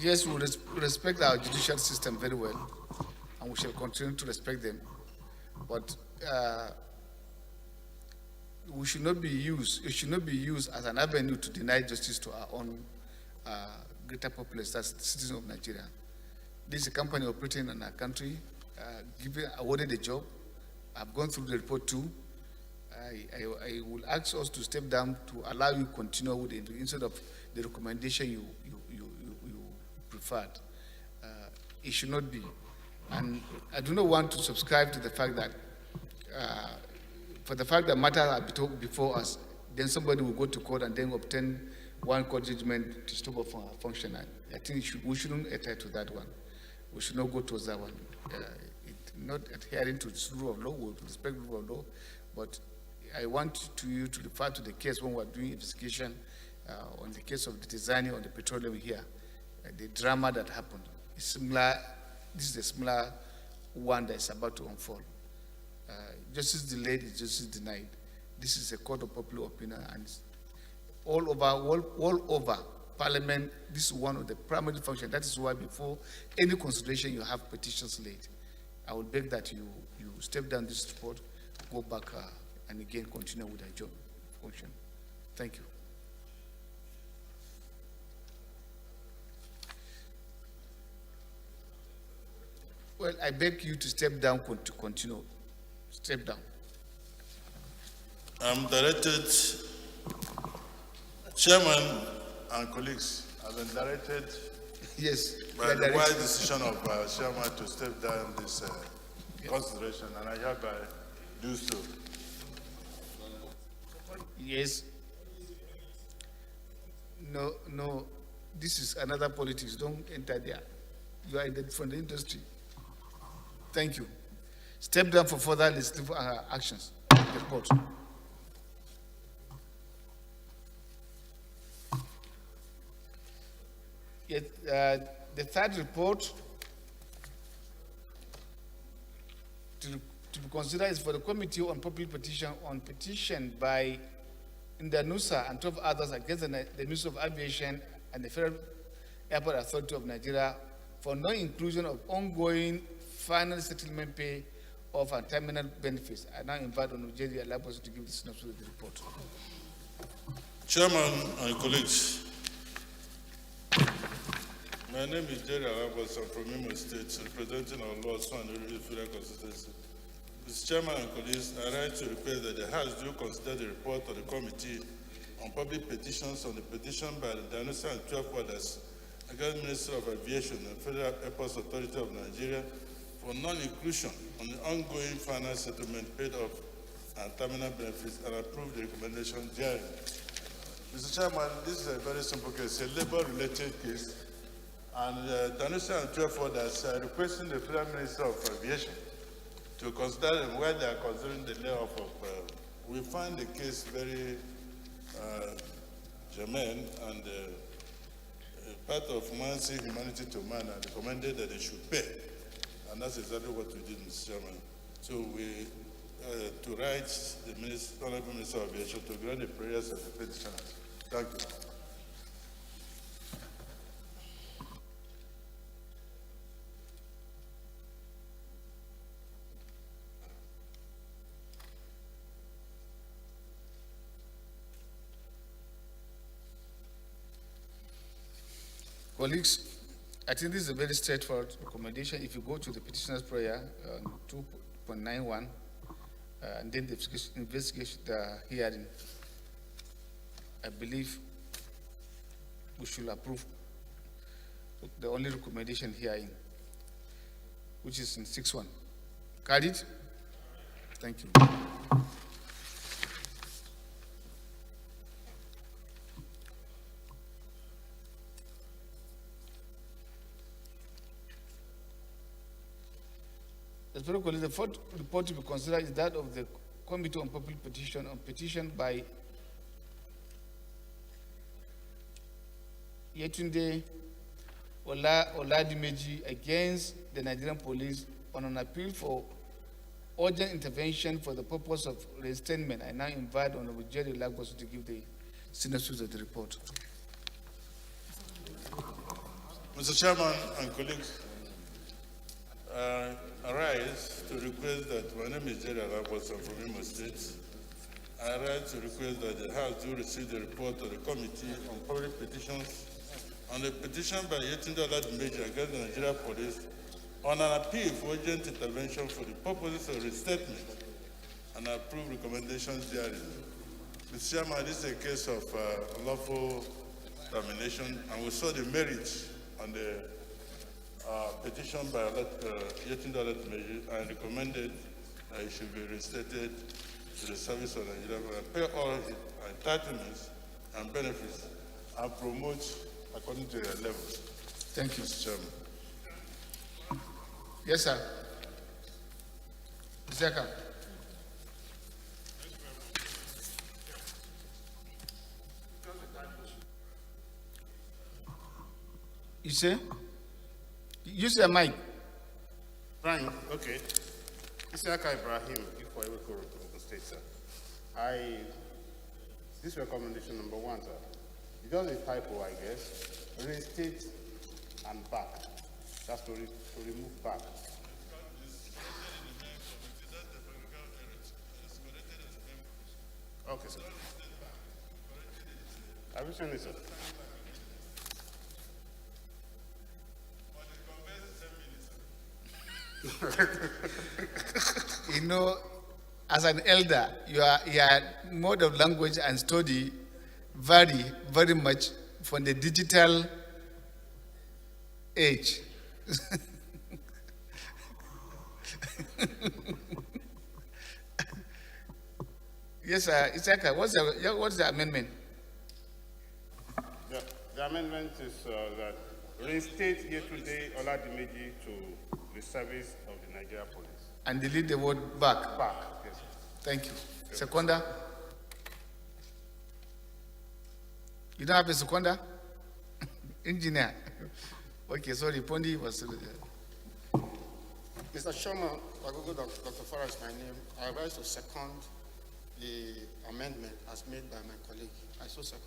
yes, we respect our judicial system very well, and we shall continue to respect them. But it should not be used as an avenue to deny justice to our own greater populace, as citizens of Nigeria. This is a company operating in our country, awarded a job. I've gone through the report too. I will ask us to step down to allow you to continue with it instead of the recommendation you preferred. It should not be. And I do not want to subscribe to the fact that for the fact that matters are before us, then somebody will go to court and then obtain one court judgment to stop us from functioning. I think we shouldn't adhere to that one. We should not go towards that one. Not adhering to the rule of law, we respect the rule of law, but I want you to refer to the case when we're doing investigation on the case of the designing on the petroleum here, the drama that happened. It's similar. This is a similar one that is about to unfold. Justice delayed is justice denied. This is a court of popular opinion, and all over Parliament, this is one of the primary functions. That is why before any consideration you have petitions laid. I would beg that you step down this report, go back and again continue with our job function. Thank you. Well, I beg you to step down to continue. Step down. I'm directed, Chairman and colleagues, I've been directed yes, by the wise decision of Chairman to step down this consideration, and I hereby do so. Yes. No, this is another politics. Don't enter there. You are from the industry. Thank you. Step down for further legislative actions. Report. Yet, the third report to be considered is for the Committee on Public Petition on petition by Indanusa and 12 others against the Ministry of Aviation and the Federal Airport Authority of Nigeria for no inclusion of ongoing final settlement pay of and terminal benefits. I now invite Honorable Jerry Alabos to give the synopsis of the report. Chairman and colleagues, my name is Jerry Alabos. I'm from Imo State, representing our Lord Son Federal Constituency. Mr. Chairman and colleagues, I rise to request that the House do consider the report of the Committee on Public Petitions on the petition by the Danusa and 12 others against Minister of Aviation and Federal Airports Authority of Nigeria for non-inclusion on the ongoing final settlement paid off and terminal benefits, and approve the recommendation therein. Mr. Chairman, this is a very simple case, a labor-related case, and Danusa and 12 others are requesting the Federal Minister of Aviation to consider them where they are considering the layoff of. We find the case very germane, and part of man's humanity to man, and recommended that they should pay. And that's exactly what we did, Mr. Chairman. So we, to write the Honorable Minister of Aviation to grant the prayers of the petitioners. Thank you. Colleagues, I think this is a very straightforward recommendation. If you go to the petitioner's prayer, 2.91, and then the investigation hearing, I believe we should approve the only recommendation herein, which is in 6.1. Carried? Thank you. The fourth report to be considered is that of the Committee on Public Petition on petition by Yetunde Oladimeji against the Nigerian police on an appeal for urgent intervention for the purpose of reinstatement. I now invite Honorable Jerry Lagos to give the synopsis of the report. Mr. Chairman and colleagues, I rise to request that my name is Jerry Lagos from Imo State. I rise to request that the House do receive the report of the Committee on Public Petitions on the petition by Yetunde Oladimeji against the Nigeria Police on an appeal for urgent intervention for the purposes of restatement, and approve recommendations therein. Mr. Chairman, this is a case of unlawful termination, and we saw the merits on the petition by Yetunde Oladimeji, and recommended that it should be restated to the service of Nigeria and pay all his entitlements and benefits and promote according to their levels. Thank you, Mr. Chairman. Yes, sir. Zeka. You say? Use your mic. Fine, okay. Isiaka Ibrahim, before I will go to the state, sir. This recommendation number 1, sir. It's just a typo, I guess. Reinstate and back. That's to remove back. Okay, sir. I will send it, sir. You know, as an elder, your mode of language and study vary very much from the digital age. Yes, sir. Isaka, what's the amendment? The amendment is that reinstate Yetunde Oladimeji to the service of the Nigeria Police. And delete the word back. Back, yes. Thank you. Seconder? You don't have a seconder? Engineer. Okay, sorry, Pondi was. Mr. Chairman, Dr. Farah is my name. I rise to second the amendment as made by my colleague. I so second.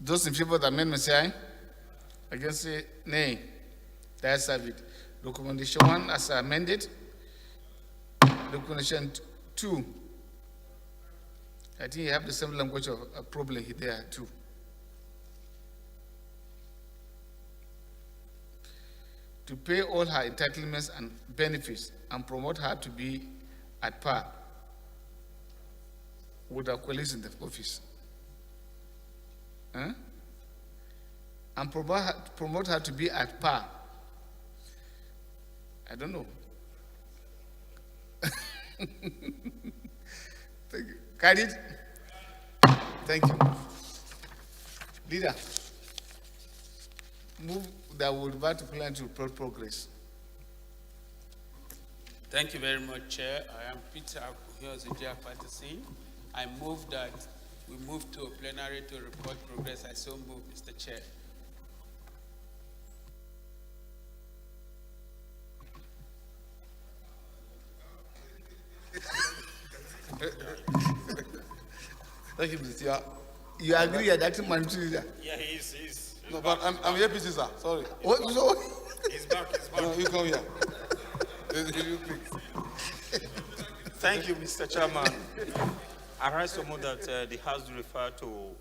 Those in favor of the amendment say aye. Against say nay. The ayes have it. Recommendation 1 as amended recommendation 2. I think you have the same language of a problem there too. To pay all her entitlements and benefits and promote her to be at par with her colleagues in the office. Huh? And promote her to be at par. I don't know. Thank you. Got it? Thank you. Leader, move that will revert to plan to report progress. Thank you very much, Chair. I am Peter Uhiozejia Patterson. I move that we move to a plenary to report progress. I so move, Mr. Chair. Thank you, Mr. Chair. You agree you're the acting minority leader? Yeah, he is. No, but I'm here, PC, sir. Sorry. What? So? He's back. No, you come here. You Thank you, Mr. Chairman. I rise to move that the House refer to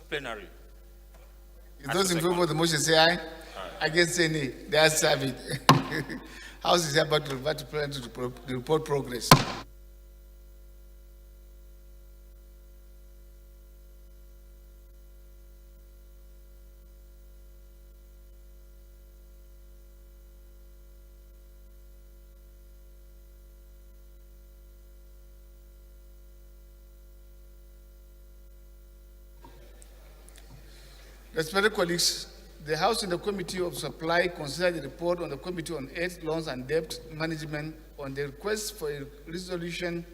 plenary. Those in favor of the motion say aye. Against say nay. They are served it. House is about to revert to plenary to report progress. Respected colleagues, the House and the Committee of Supply considered the report on the Committee on Aid, Loans and Debt Management on the request for a resolution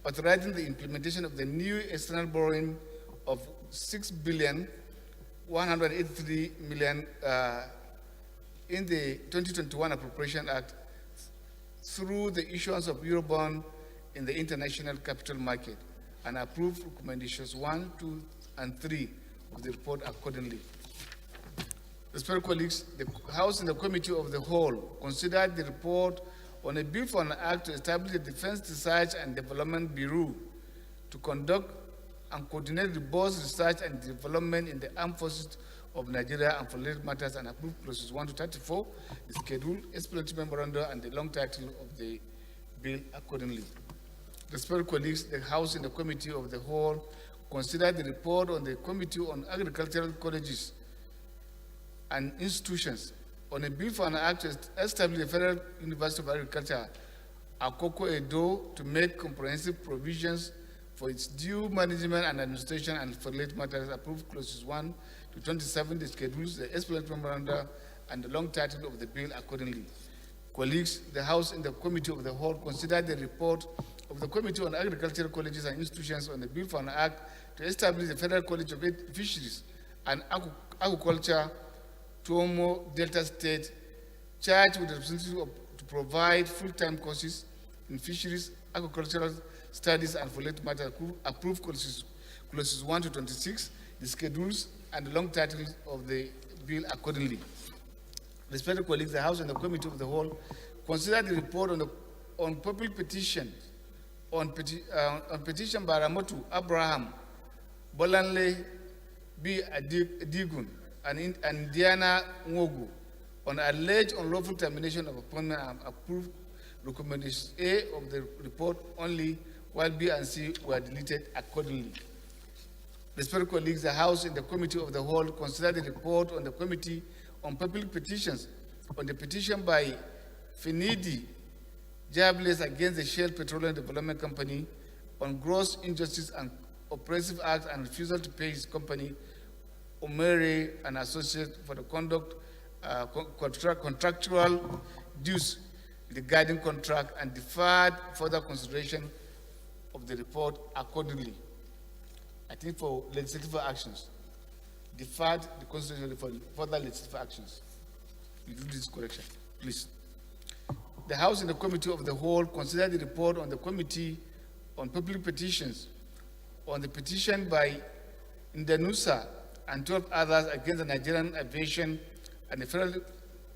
authorizing the implementation of the new external borrowing of $6,183,000,000 in the 2021 Appropriation Act through the issuance of Eurobond in the international capital market and approved recommendations 1, 2, and 3 of the report accordingly. Respected colleagues, the House and the Committee of the Whole considered the report on a bill for an act to establish a Defense Research and Development Bureau to conduct and coordinate robust research and development in the armed forces of Nigeria and for related matters and approved clauses 1 to 34, the schedule, explanatory memoranda, and the long title of the bill accordingly. Respected colleagues, the House and the Committee of the Whole considered the report on the Committee on Agricultural Colleges and Institutions on a bill for an act to establish the Federal University of Agriculture, Akoko Edo, to make comprehensive provisions for its due management and administration and for related matters, approved clauses 1 to 27, the schedules, the explanatory memoranda, and the long title of the bill accordingly. Colleagues, the House and the Committee of the Whole considered the report of the Committee on Agricultural Colleges and Institutions on the bill for an act to establish the Federal College of Fisheries and Aquaculture, Tuomo, Delta State, charged with the responsibility to provide full-time courses in fisheries, agricultural studies, and for related matters, approved clauses 1 to 26, the schedules, and the long title of the bill accordingly. Respected colleagues, the House and the Committee of the Whole considered the report on public petition on petition by Ramotu Abraham, Bolanle B. Adigun, and Diana Ngogu on alleged unlawful termination of appointment and approved recommendation A of the report only, while B and C were deleted accordingly. Respected colleagues, the House and the Committee of the Whole considered the report on the Committee on Public Petitions on the petition by Finidi Jables against the Shell Petroleum Development Company on gross injustice and oppressive acts and refusal to pay his company, Omere and Associates, for the contractual dues regarding contract, and deferred further consideration of the report accordingly. I think for legislative actions, deferred the consideration for further legislative actions. You do this correction, please. The House and the Committee of the Whole considered the report on the Committee on Public Petitions on the petition by Indanusa and 12 others against the Nigerian Aviation and the Federal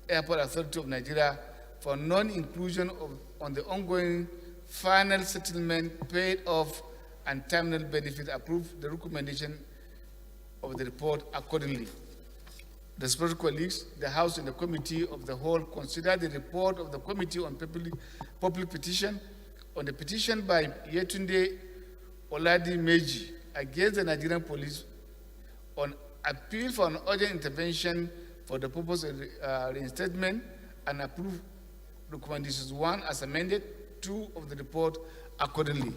Airport Authority of Nigeria for non-inclusion on the ongoing final settlement, paid off, and terminal benefit, approve the recommendation of the report accordingly. Respected colleagues, the House and the Committee of the Whole consider the report of the Committee on Public Petition on the petition by Yetunde Oladi Meji against the Nigerian police on appeal for an urgent intervention for the purpose of reinstatement, and approve recommendations 1 as amended, 2 of the report accordingly.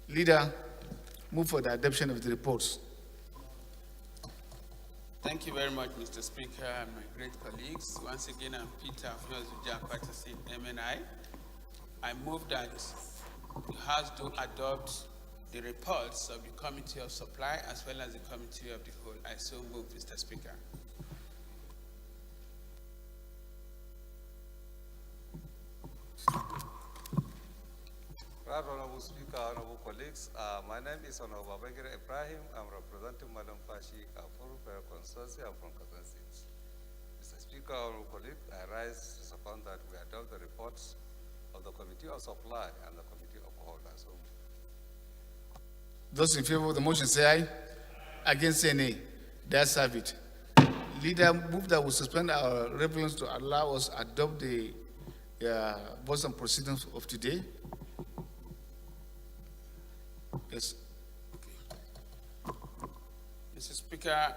Leader, move for the adoption of the reports. Thank you very much, Mr. Speaker, and my great colleagues. Once again, I'm Peter Patterson, MNI. I move that the House do adopt the reports of the Committee of Supply as well as the Committee of the Whole. I so move, Mr. Speaker. Right, Honorable Speaker, honorable colleagues, my name is Honorable Babangida Ibrahim. I'm representing Madam Fashi Kafur for Consortium from Kazan State. Mr. Speaker, honorable colleagues, I rise to second that we adopt the reports of the Committee of Supply and the Committee of Whole. So, those in favor of the motion say aye. Against say nay. The ayes have it. Leader, move that we suspend our reference to allow us to adopt the votes and proceedings of today. Yes. Mr. Speaker,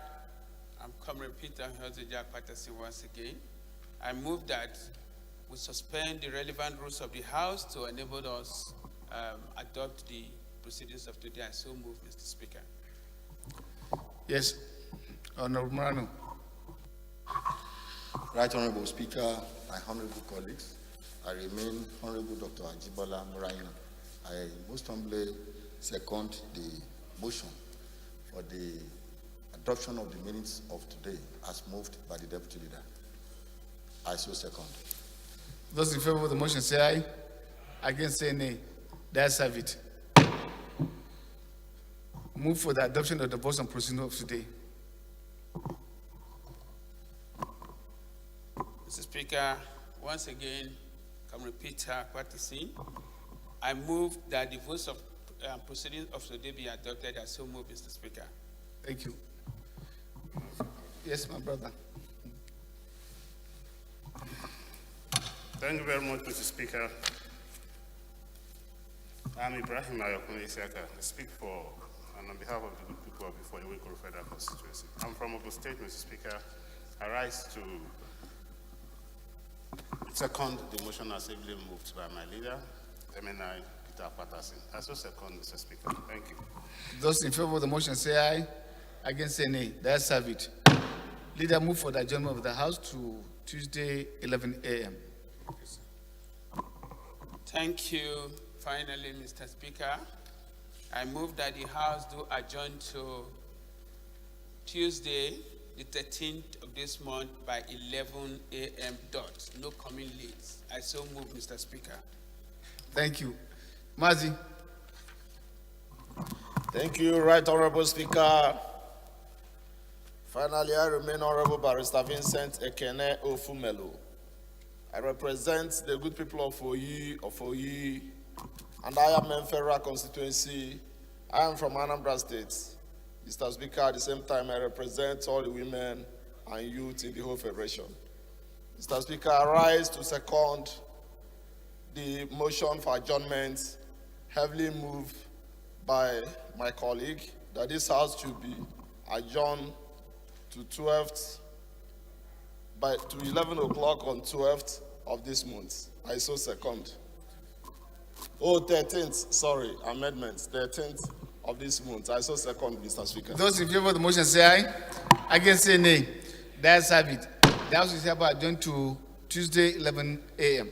I'm Comrade Peter Patterson once again. I move that we suspend the relevant rules of the House to enable us adopt the proceedings of today. I so move, Mr. Speaker. Yes. Honorable Marano. Right, Honorable Speaker, my honorable colleagues, I remain Honorable Dr. Ajibola Muraina. I most humbly second the motion for the adoption of the minutes of today as moved by the Deputy Leader. I so second. Those in favor of the motion say aye. Against say nay. The ayes have it. Move for the adoption of the votes and proceedings of today. Mr. Speaker, once again, Comrade Peter Patterson, I move that the votes of proceedings of today be adopted. I so move, Mr. Speaker. Thank you. Yes, my brother. Thank you very much, Mr. Speaker. I'm Ibrahim Ayokun Isiaka. I speak for and on behalf of the good people of the Iwekoro Federal Constituency. I'm from Ogun State, Mr. Speaker. I rise to second the motion as ably moved by my leader, MNI Peter Patterson. I so second, Mr. Speaker. Thank you. Those in favor of the motion say aye. Against say nay. The ayes have it. Leader, move for the adjournment of the House to Tuesday, 11 a.m. Thank you. Finally, Mr. Speaker, I move that the House do adjourn to Tuesday, the 13th of this month by 11 a.m. dot. No coming late. I so move, Mr. Speaker. Thank you. Mazi. Thank you, Right Honorable Speaker. Finally, I remain Honorable Barrister Vincent Ekene Ofumelo. I represent the good people of Oyi, and I am in Federal Constituency. I am from Anambra State. Mr. Speaker, at the same time, I represent all the women and youth in the whole Federation. Mr. Speaker, I rise to second the motion for adjournment, heavily moved by my colleague, that this House should be adjourned to 11 o'clock on 12th of this month. I so second. 13th, sorry, amendments, 13th of this month. I so second, Mr. Speaker. Those in favor of the motion say aye. Against say nay. The ayes have it. The House is hereby adjourned to Tuesday, 11 a.m.